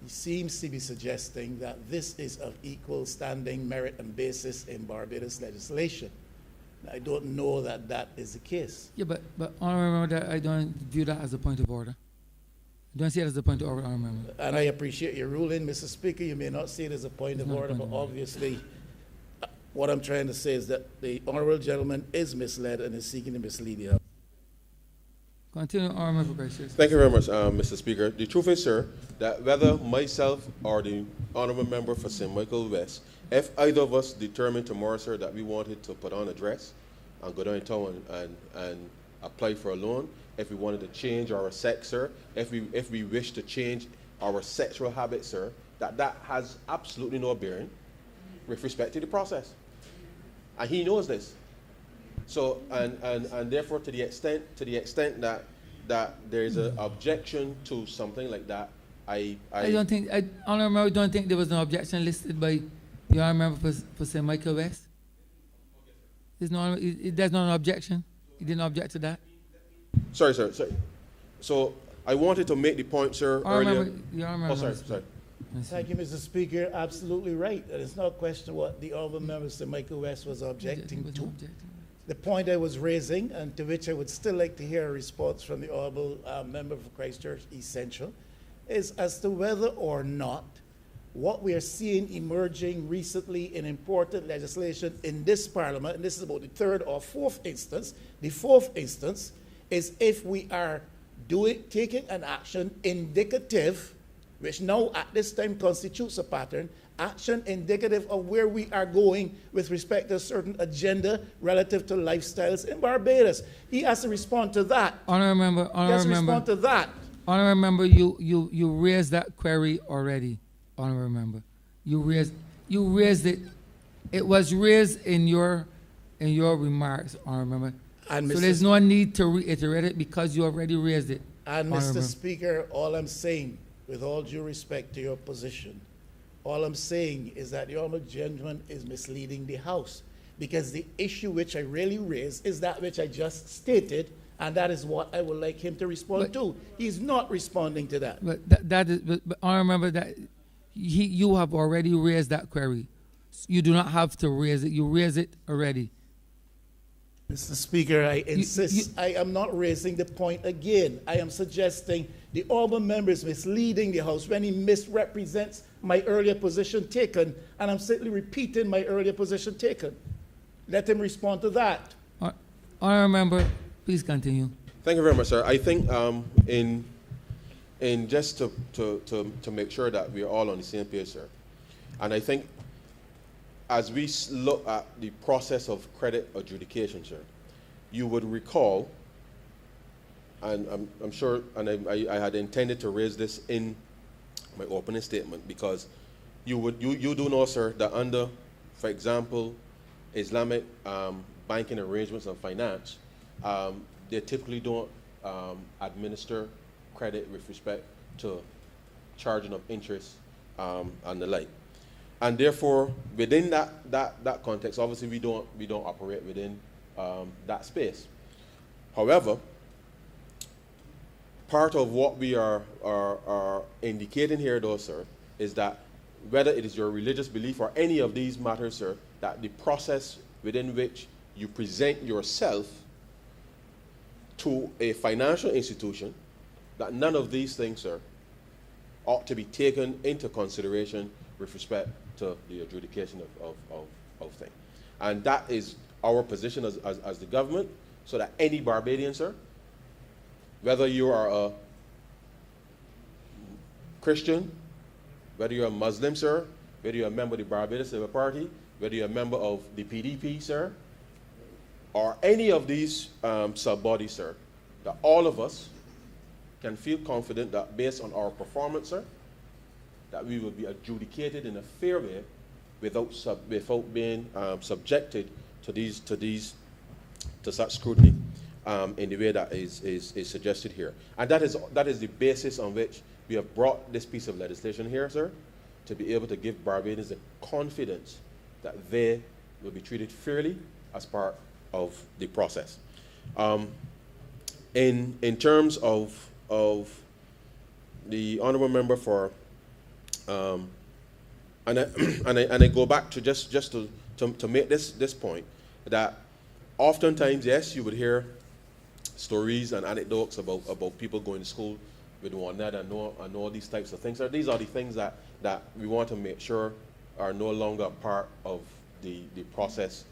I: He seems to be suggesting that this is of equal standing, merit, and basis in Barbados legislation. I don't know that that is the case.
A: Yeah, but Honorable Member, that I don't view that as a point of order. I don't see it as a point of order, Honorable Member.
I: And I appreciate your ruling, Mr. Speaker. You may not see it as a point of order, but obviously what I'm trying to say is that the honourable gentleman is misled and is seeking to mislead you.
A: Continue, Honorable Member Christchurch.
H: Thank you very much, Mr. Speaker. The truth is, sir, that whether myself or the honourable member for St. Michael West, if either of us determined tomorrow, sir, that we wanted to put on a dress and go downtown and apply for a loan, if we wanted to change our sex, sir, if we wish to change our sexual habits, sir, that has absolutely no bearing with respect to the process. And he knows this. So, and therefore, to the extent that there is an objection to something like that, I
A: don't think, Honorable Member, don't think there was an objection listed by the Honorable Member for St. Michael West? There's not an objection? He didn't object to that?
H: Sorry. So, I wanted to make the point, sir, earlier. Sorry.
I: Thank you, Mr. Speaker. Absolutely right. And it's not a question what the honourable member, St. Michael West, was objecting to. The point I was raising, and to which I would still like to hear a response from the honourable member for Christchurch East Central, is as to whether or not what we are seeing emerging recently in important legislation in this Parliament, and this is about the third or fourth instance, the fourth instance is if we are taking an action indicative, which now at this time constitutes a pattern, action indicative of where we are going with respect to a certain agenda relative to lifestyles in Barbados. He has to respond to that.
A: Honorable Member,
I: he has to respond to that.
A: Honorable Member, you raised that query already, Honorable Member. You raised it. It was raised in your remarks, Honorable Member. And so there's no need to reiterate it because you already raised it.
I: And Mr. Speaker, all I'm saying, with all due respect to your position, all I'm saying is that the honourable gentleman is misleading the House, because the issue which I really raised is that which I just stated, And that is what I would like him to respond to. He's not responding to that.
A: But that is, but I remember that you have already raised that query. You do not have to raise it. You raise it already.
I: Mr. Speaker, I insist. I am not raising the point again. I am suggesting the honourable member is misleading the House when he misrepresents my earlier position taken, and I'm simply repeating my earlier position taken. Let him respond to that.
A: Honourable member, please continue.
H: Thank you very much, sir. I think in just to make sure that we're all on the same page, sir, and I think as we look at the process of credit adjudication, sir, you would recall, and I'm sure, and I had intended to raise this in my opening statement, because you do know, sir, that under, for example, Islamic banking arrangements and finance, they typically don't administer credit with respect to charging of interest and the like. And therefore, within that context, obviously we don't operate within that space. However, part of what we are indicating here, though, sir, is that whether it is your religious belief or any of these matters, sir, that the process within which you present yourself to a financial institution, that none of these things, sir, ought to be taken into consideration with respect to the adjudication of things. And that is our position as the government, so that any Barbadian, sir, whether you are a Christian, whether you're a Muslim, sir, whether you're a member of the Barbados Labour Party, whether you're a member of the PDP, sir, or any of these sub-bodies, sir, that all of us can feel confident that based on our performance, sir, that we will be adjudicated in a fair way without being subjected to such scrutiny in the way that is suggested here. And that is the basis on which we have brought this piece of legislation here, sir, to be able to give Barbadians the confidence that they will be treated fairly as part of the process. In terms of the honourable member for, and I go back to just to make this point, that oftentimes, yes, you would hear stories and anecdotes about people going to school with one another and all these types of things. These are the things that we want to make sure are no longer part of the process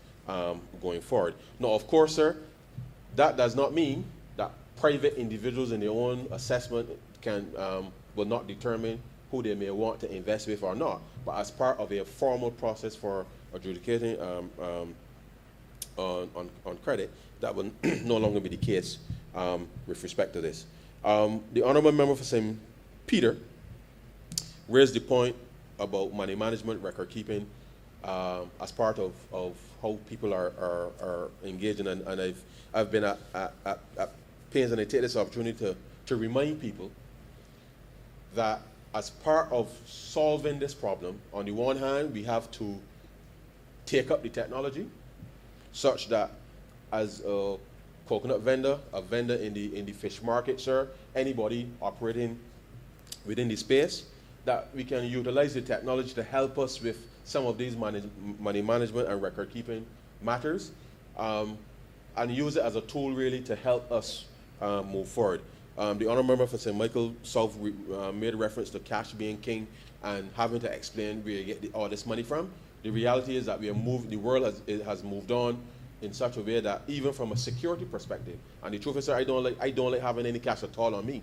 H: going forward. Now, of course, sir, that does not mean that private individuals in their own assessment will not determine who they may want to invest with or not. But as part of a formal process for adjudicating on credit, that will no longer be the case with respect to this. The honourable member for St. Peter raised the point about money management, record keeping, as part of how people are engaging, and I've been at pains, and I take this opportunity to remind people that as part of solving this problem, on the one hand, we have to take up the technology such that as a coconut vendor, a vendor in the fish market, sir, anybody operating within the space, that we can utilize the technology to help us with some of these money management and record keeping matters, and use it as a tool really to help us move forward. The honourable member for St. Michael South made reference to cash being king and having to explain where you get all this money from. The reality is that the world has moved on in such a way that even from a security perspective, and the truth is, sir, I don't like having any cash at all on me,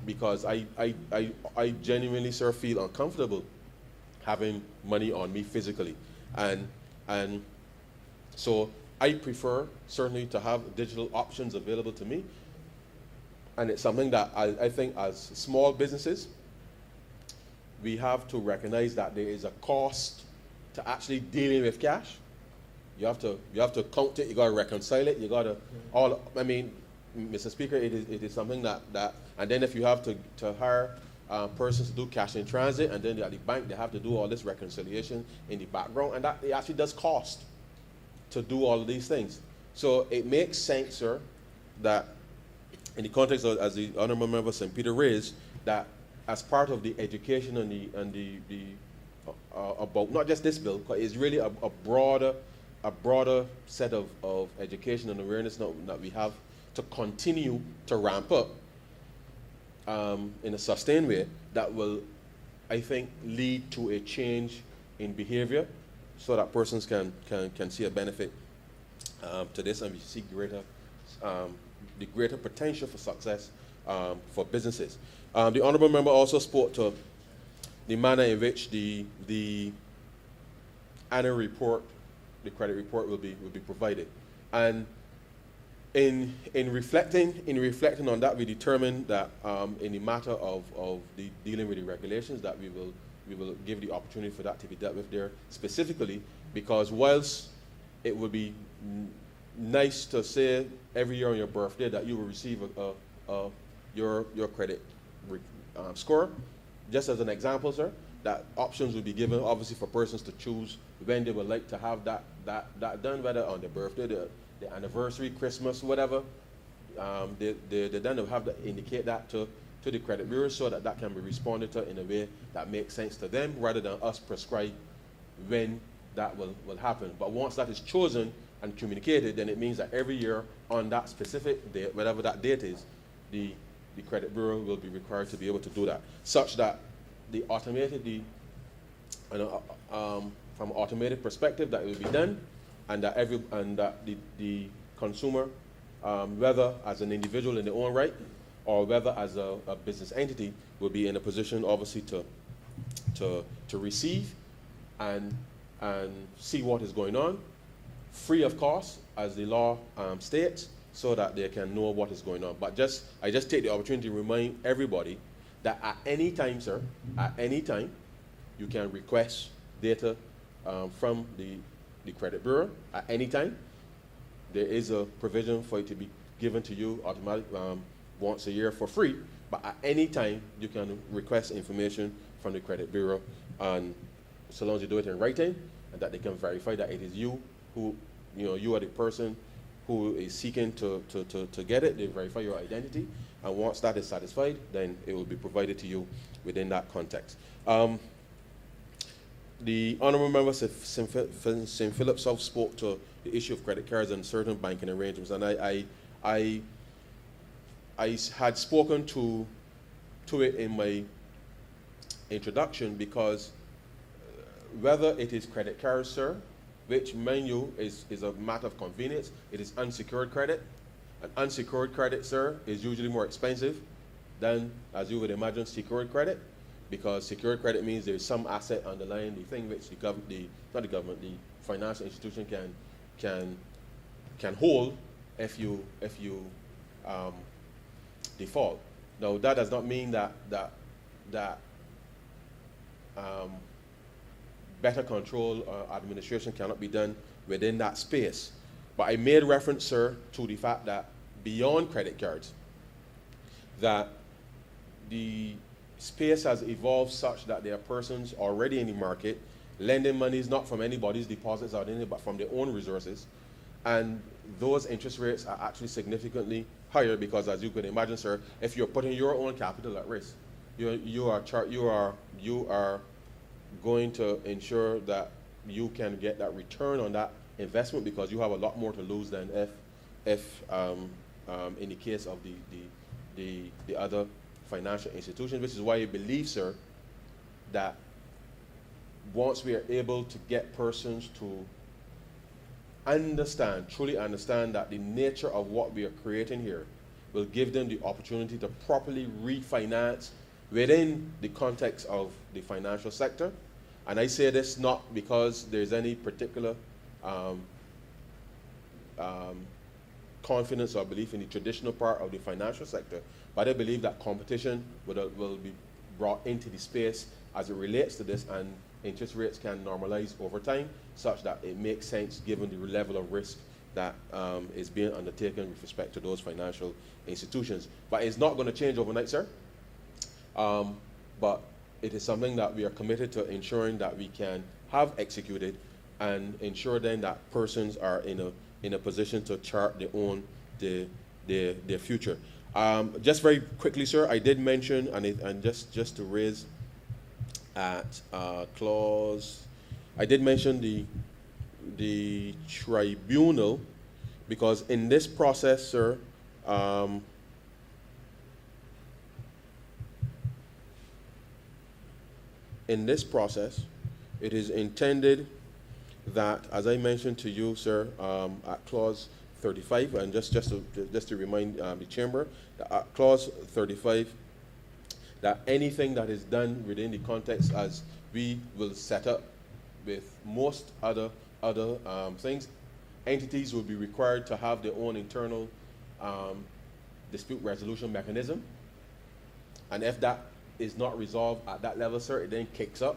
H: because I genuinely, sir, feel uncomfortable having money on me physically, and so I prefer certainly to have digital options available to me. And it's something that I think as small businesses, we have to recognize that there is a cost to actually dealing with cash. You have to count it, you got to reconcile it, you got to Mr. Speaker, it is something that and then if you have to hire persons to do cash in transit, and then at the bank they have to do all this reconciliation in the background, and that it actually does cost to do all of these things. So it makes sense, sir, that in the context of, as the Honourable Member St. Peter raised, that as part of the education and the about not just this bill, but it's really a broader set of education and awareness that we have to continue to ramp up in a sustained way that will, I think, lead to a change in behavior so that persons can see a benefit to this, and we see the greater potential for success for businesses. The Honourable Member also spoke to the manner in which the annual report, the credit report, will be provided. And in reflecting on that, we determined that in the matter of the dealing with the regulations, that we will give the opportunity for that to be dealt with there specifically, because whilst it would be nice to say every year on your birthday that you will receive your credit score, just as an example, sir, that options will be given obviously for persons to choose when they would like to have that done, whether on their birthday, the anniversary, Christmas, whatever. They then will have to indicate that to the credit bureau so that can be responded to in a way that makes sense to them, rather than us prescribe when that will happen. But once that is chosen and communicated, then it means that every year on that specific date, whatever that date is, the credit bureau will be required to be able to do that, such that the automated, from an automated perspective, that it will be done, and that the consumer, whether as an individual in their own right or whether as a business entity, will be in a position obviously to receive and see what is going on, free of cost, as the law states, so that they can know what is going on. But I just take the opportunity to remind everybody that at any time, sir, at any time, you can request data from the credit bureau at any time. There is a provision for it to be given to you automatic once a year for free, but at any time you can request information from the credit bureau, and so long as you do it in writing, and that they can verify that it is you who, you are the person who is seeking to get it. They verify your identity, and once that is satisfied, then it will be provided to you within that context. The Honourable Member St. Philip South spoke to the issue of credit cards and certain banking arrangements, and I had spoken to it in my introduction, because whether it is credit cards, sir, which, mind you, is a matter of convenience, it is unsecured credit. And unsecured credit, sir, is usually more expensive than, as you would imagine, secured credit, because secured credit means there's some asset underlying the thing which the financial institution can hold if you default. Now, that does not mean that better control or administration cannot be done within that space. But I made reference, sir, to the fact that beyond credit cards, that the space has evolved such that there are persons already in the market lending monies not from anybody's deposits or anything, but from their own resources. And those interest rates are actually significantly higher, because, as you could imagine, sir, if you're putting your own capital at risk, you are going to ensure that you can get that return on that investment, because you have a lot more to lose than if in the case of the other financial institutions, which is why I believe, sir, that once we are able to get persons to truly understand that the nature of what we are creating here will give them the opportunity to properly refinance within the context of the financial sector. And I say this not because there's any particular confidence or belief in the traditional part of the financial sector, but I believe that competition will be brought into the space as it relates to this, and interest rates can normalize over time, such that it makes sense given the level of risk that is being undertaken with respect to those financial institutions. But it's not going to change overnight, sir. But it is something that we are committed to ensuring that we can have executed, and ensure then that persons are in a position to chart their their future. Just very quickly, sir, I did mention, and just to raise at clause, I did mention the tribunal, because in this process, sir, in this process, it is intended that, as I mentioned to you, sir, at clause 35, and just to remind the chamber, that at clause 35, that anything that is done within the context as we will set up with most other things, entities will be required to have their own internal dispute resolution mechanism, and if that is not resolved at that level, sir, it then kicks up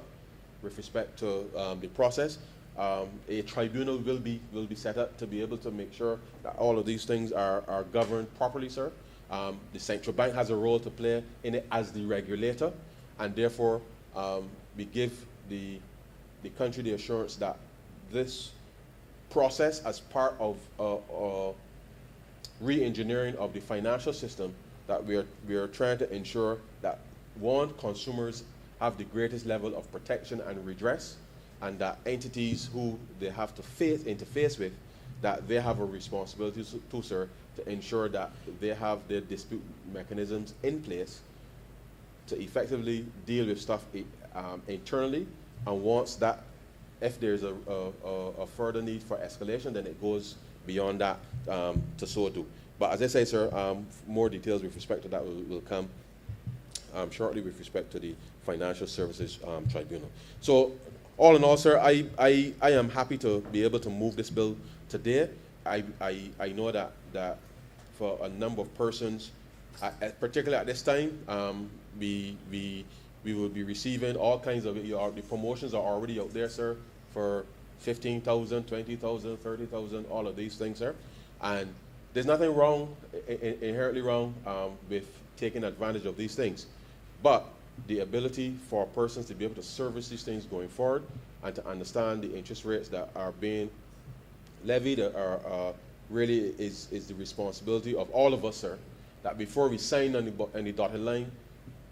H: with respect to the process. A tribunal will be set up to be able to make sure that all of these things are governed properly, sir. The central bank has a role to play in it as the regulator, and therefore we give the country the assurance that this process, as part of re-engineering of the financial system, that we are trying to ensure that, one, consumers have the greatest level of protection and redress, and that entities who they have to interface with, that they have a responsibility to, sir, to ensure that they have their dispute mechanisms in place to effectively deal with stuff internally, and once that, if there's a further need for escalation, then it goes beyond that to so do. But as I say, sir, more details with respect to that will come shortly with respect to the Financial Services Tribunal. So, all in all, sir, I am happy to be able to move this bill today. I know that for a number of persons, particularly at this time, we will be receiving all kinds of, the promotions are already out there, sir, for 15,000, 20,000, 30,000, all of these things, sir. And there's nothing wrong, inherently wrong, with taking advantage of these things. But the ability for persons to be able to service these things going forward and to understand the interest rates that are being levied are really is the responsibility of all of us, sir, that before we sign on the dotted line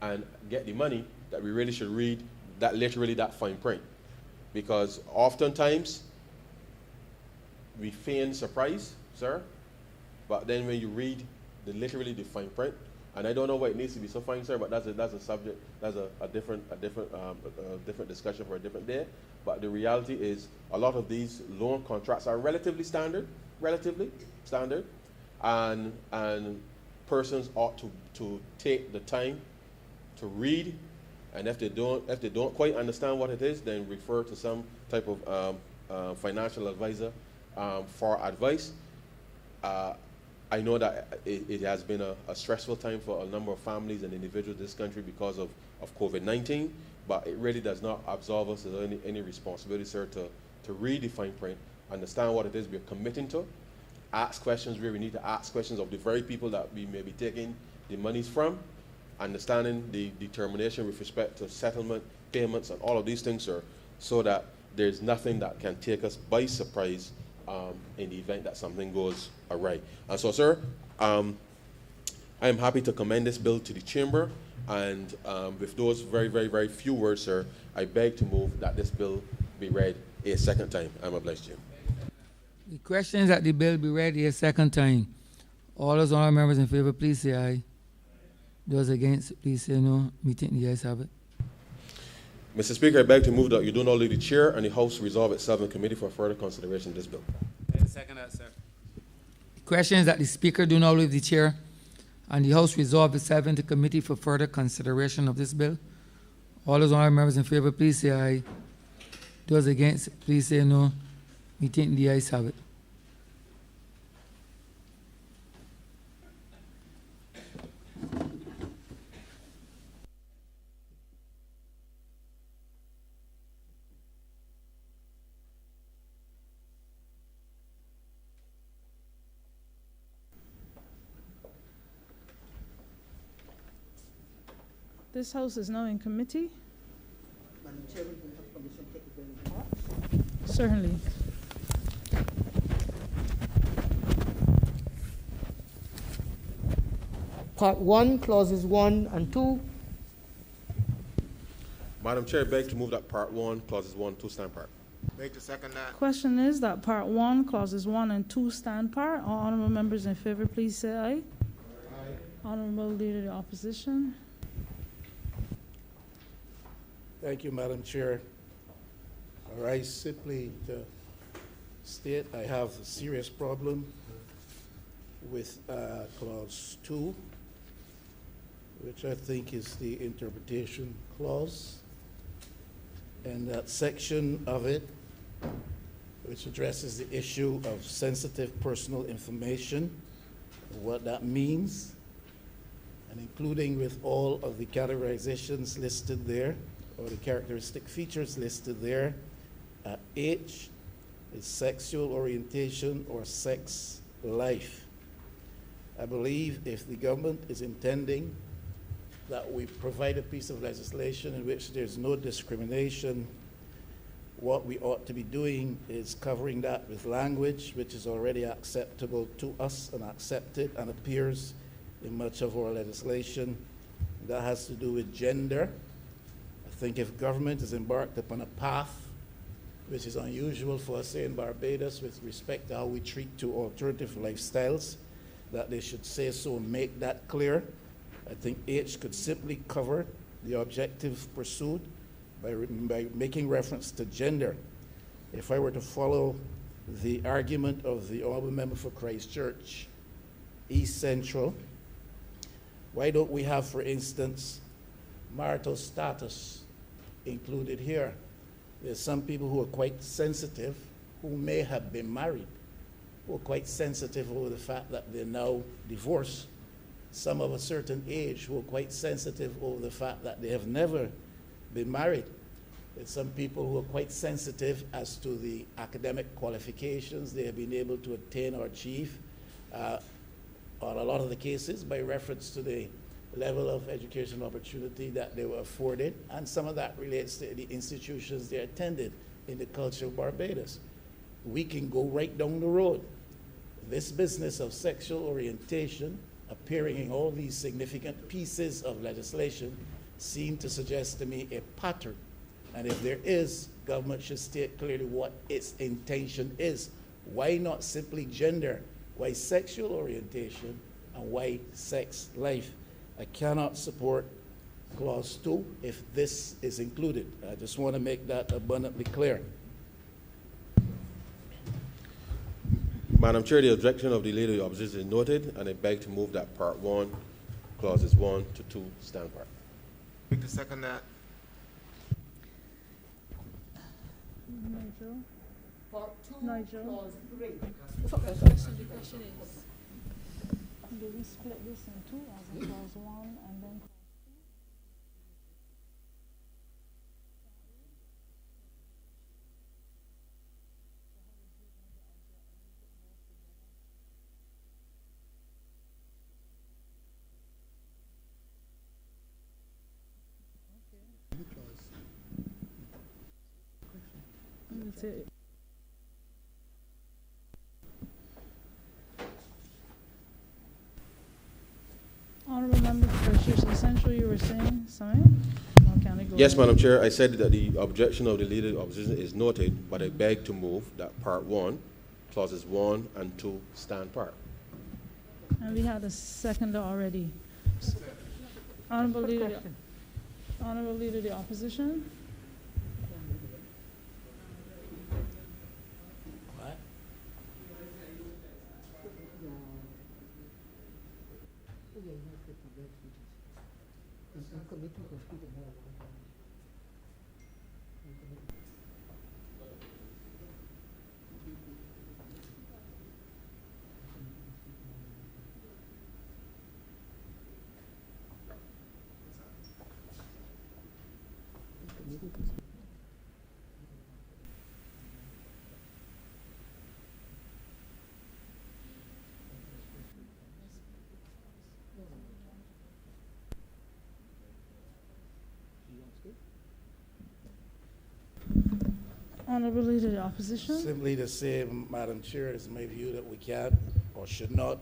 H: and get the money, that we really should read that, literally that fine print. Because oftentimes we feign surprise, sir, but then when you read literally the fine print, and I don't know why it needs to be so fine, sir, but that's a subject, that's a different discussion for a different day. But the reality is, a lot of these loan contracts are relatively standard, and persons ought to take the time to read, and if they don't quite understand what it is, then refer to some type of financial advisor for advice. I know that it has been a stressful time for a number of families and individuals in this country because of COVID-19, but it really does not absolve us of any responsibility, sir, to read the fine print, understand what it is we're committing to, ask questions where we need to ask questions of the very people that we may be taking the monies from, understanding the determination with respect to settlement, payments, and all of these things, sir, so that there's nothing that can take us by surprise in the event that something goes awry. And so, sir, I am happy to commend this bill to the chamber, and with those very, very, very few words, sir, I beg to move that this bill be read a second time. I'm obliged to you.
A: The question is that the bill be read a second time. All those honorable members in favor, please say aye. Those against, please say no. Meeting the ayes have it.
H: Mr. Speaker, I beg to move that you do not leave the chair and the House resolve itself in committee for further consideration of this bill.
G: I second that, sir.
A: The question is that the Speaker do not leave the chair and the House resolve itself into committee for further consideration of this bill. All those honorable members in favor, please say aye. Those against, please say no. Meeting the ayes have it.
J: This House is now in committee.
K: Madam Chairman, we have permission to take the bill in part.
J: Certainly.
K: Part 1, clauses 1 and 2.
H: Madam Chair, I beg to move that Part 1, Clauses 1, 2 stand part.
F: Beg to second that.
J: Question is that Part 1, clauses 1 and 2 stand part. All honorable members in favor, please say aye. Aye. Honorable Leader of the Opposition.
I: Thank you, Madam Chair. All right, simply to state I have a serious problem with clause 2, which I think is the interpretation clause, and that section of it which addresses the issue of sensitive personal information, what that means, and including with all of the categorizations listed there, or the characteristic features listed there. H is sexual orientation or sex life. I believe if the government is intending that we provide a piece of legislation in which there's no discrimination, what we ought to be doing is covering that with language which is already acceptable to us and accepted and appears in much of our legislation. That has to do with gender. I think if government is embarked upon a path which is unusual for us here in Barbados with respect to how we treat to alternative lifestyles, that they should say so and make that clear. I think H could simply cover the objective pursued by making reference to gender. If I were to follow the argument of the honorable member for Christchurch, East Central, why don't we have, for instance, marital status included here? There's some people who are quite sensitive, who may have been married, who are quite sensitive over the fact that they're now divorced. Some of a certain age who are quite sensitive over the fact that they have never been married. There's some people who are quite sensitive as to the academic qualifications they have been able to attain or achieve, on a lot of the cases by reference to the level of educational opportunity that they were afforded, and some of that relates to the institutions they attended in the culture of Barbados. We can go right down the road. This business of sexual orientation appearing in all these significant pieces of legislation seem to suggest to me a pattern. And if there is, government should state clearly what its intention is. Why not simply gender? Why sexual orientation? And why sex life? I cannot support clause 2 if this is included. I just want to make that abundantly clear.
H: Madam Chair, the objection of the Leader of the Opposition is noted, and I beg to move that Part 1, Clauses 1 to 2 stand part.
F: Beg to second that.
J: Nigel.
K: Part 2,
J: Nigel.
K: clause 3.
J: The question is, do we split this in two as a clause 1 and then that's it? Honorable Member for Christchurch East Central, you were saying something? Or can I go
H: Yes,
J: on?
H: Madam Chair, I said that the objection of the Leader of the Opposition is noted, but I beg to move that Part 1, Clauses 1 and 2 stand part.
J: And we had a second already. Honorable Leader, Honorable Leader of the Opposition.
I: What?
J: Honorable Leader of the Opposition.
I: Simply to say, Madam Chair, it's my view that we can or should not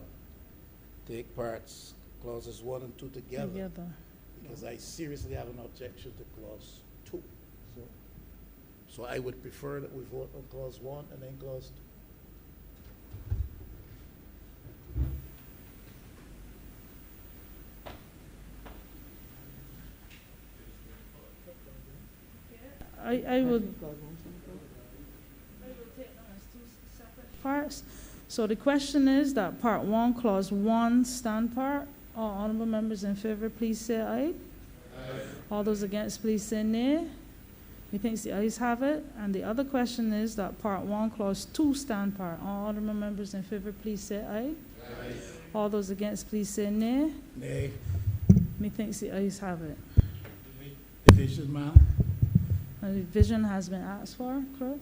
I: take parts clauses 1 and 2 together.
J: Together.
I: Because I seriously have an objection to clause 2. So I would prefer that we vote on clause 1 and then clause 2.
J: I would parts. So the question is that part 1, clause 1, stand part. All honorable members in favor, please say aye. Aye. All those against, please say nay. Methinks the ayes have it. And the other question is that part 1, clause 2, stand part. All honorable members in favor, please say aye. Aye. All those against, please say nay.
I: Nay.
J: Methinks the ayes have it.
I: Division, ma'am.
J: And the division has been asked for, correct?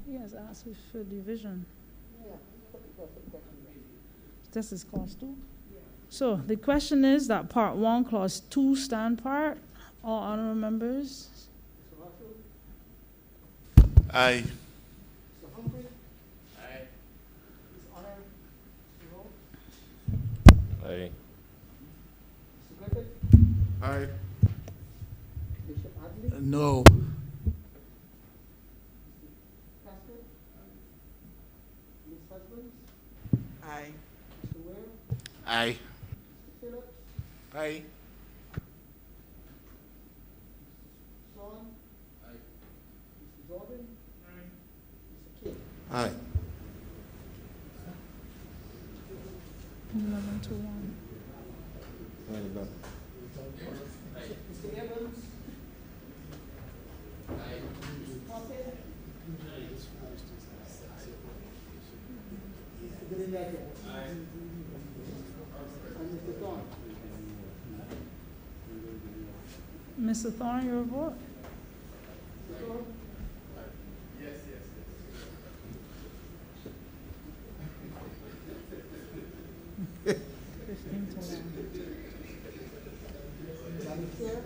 J: Yes, asked for division. This is clause 2. So the question is that part 1, clause 2, stand part. All honorable members.
C: Aye.
H: Aye.
C: Aye.
K: Bishop Adley,
I: No.
K: Casper, Ms. Husbands,
B: Aye.
K: Mr. Ware,
C: Aye.
K: Mr. Phillips,
C: Aye.
K: Sean, Mr. Jordan, Mr. King.
F: Aye.
J: 11 to 1.
K: Mr. Evans, Poppet, Mr. Greenacre, and Mr. Thorne.
J: Mr. Thorne, your vote?
K: Mr. Thorne?
J: Yes. 15 to 1.
K: Madam Chair?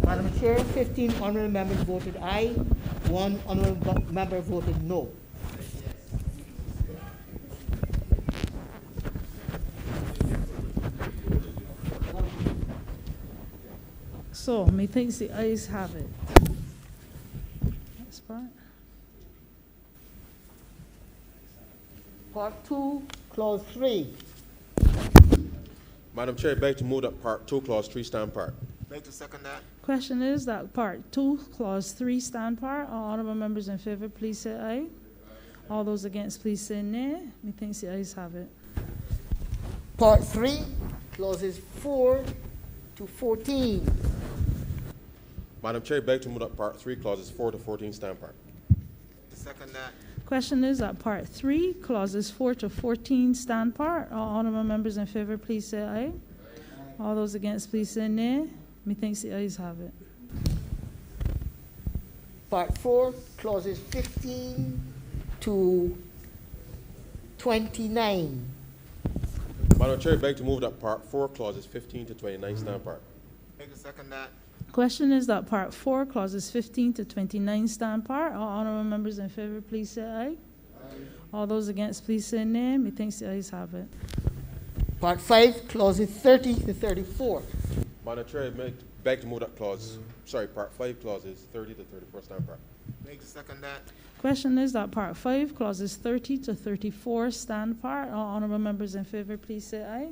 K: Madam Chair, 15 honorable members voted aye, 1 honorable member voted no.
J: So, methinks the ayes have it. That's part.
K: Part 2, clause 3.
H: Madam Chair, I beg to move that part 2, clause 3, stand part.
C: Beg to second that.
J: Question is that part 2, clause 3, stand part. All honorable members in favor, please say aye. All those against, please say nay. Methinks the ayes have it.
K: Part 3, clauses 4 to 14.
H: Madam Chair, I beg to move that part 3, clauses 4 to 14, stand part.
C: To second that.
J: Question is that Part 3, Clauses 4 to 14 stand part. All honorable members in favor, please say aye. All those against, please say nay. Methinks the ayes have it.
K: Part 4, clauses 15 to 29.
H: Madam Chair, I beg to move that Part 4, Clauses 15 to 29 stand part.
C: Make a second that.
J: Question is that Part 4, Clauses 15 to 29 stand part. All honorable members in favor, please say aye. All those against, please say nay. Methinks the ayes have it.
K: Part 5, clauses 30 to 34.
H: Madam Chair, I beg to move that Part 5, Clauses 30 to 34 stand part.
C: Make a second that.
J: Question is that Part 5, Clauses 30 to 34 stand part. All honorable members in favor, please say aye.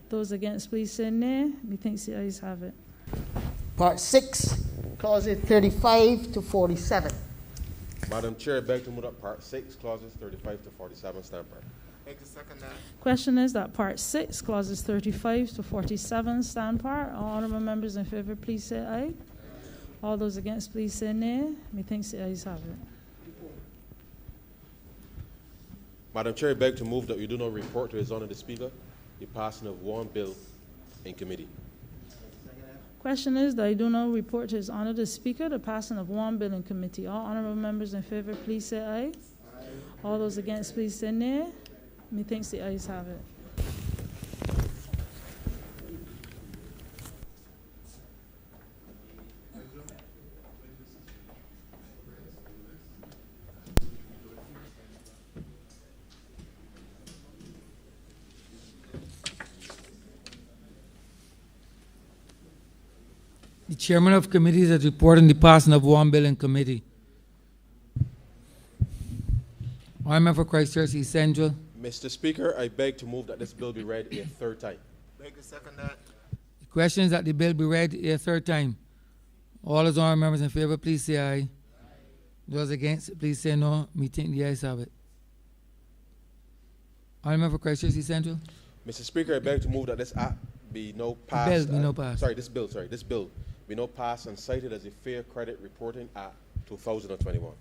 J: Those against, please say nay. Methinks the ayes have it.
K: Part 6, clauses 35 to 47.
H: Madam Chair, I beg to move that Part 6, Clauses 35 to 47 stand part.
C: Make a second that.
J: Question is that Part 6, Clauses 35 to 47 stand part. All honorable members in favor, please say aye. All those against, please say nay. Methinks the ayes have it.
H: Madam Chair, I beg to move that we do not report to His Honor the Speaker the passing of one bill in committee.
J: Question is that I do not report to His Honor the Speaker the passing of one bill in committee. All honorable members in favor, please say aye. All those against, please say nay. Methinks the ayes have it.
A: The chairman of committees has reported the passing of one bill in committee. Honorable for Christchurch East Central.
H: Mr. Speaker, I beg to move that this bill be read a third time.
C: Make a second that.
A: The question is that the bill be read a third time. All those honorable members in favor, please say aye. Those against, please say no. Me think the ayes have it. Honorable for Christchurch East Central.
H: Mr. Speaker, I beg to move that this act be no passed. This bill be no passed and cited as a Fair Credit Reporting Act 2021.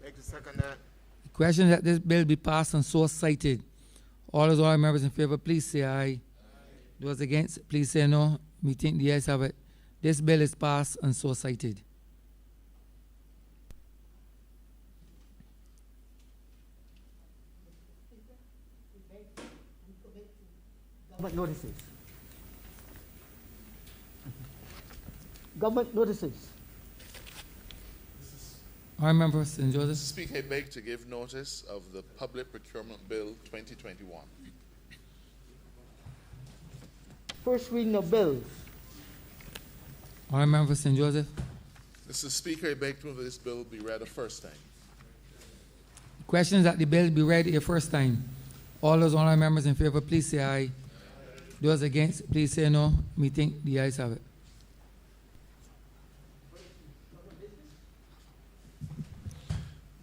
C: Make a second that.
A: The question is that this bill be passed and so cited. All those honorable members in favor, please say aye. Those against, please say no. Me think the ayes have it. This bill is passed and so cited.
K: Government notices. Government notices.
A: I remember St. Joseph.
L: Mr. Speaker, I beg to give notice of the Public Procurement Bill 2021.
K: First reading of bills.
A: I remember St. Joseph.
L: Mr. Speaker, I beg to move that this bill be read a first time.
A: The question is that the bill be read a first time. All those honorable members in favor, please say aye. Those against, please say no. Me think the ayes have it.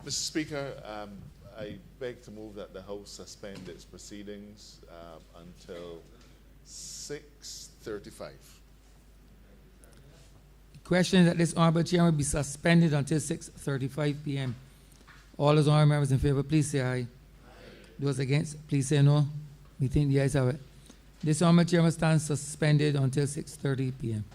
L: Mr. Speaker, I beg to move that the House suspend its proceedings until 6:35.
A: The question is that this honorable chairman be suspended until 6:35 p.m. All those honorable members in favor, please say aye. Those against, please say no. We think the ayes have it. This honorable chairman stands suspended until 6:30 p.m.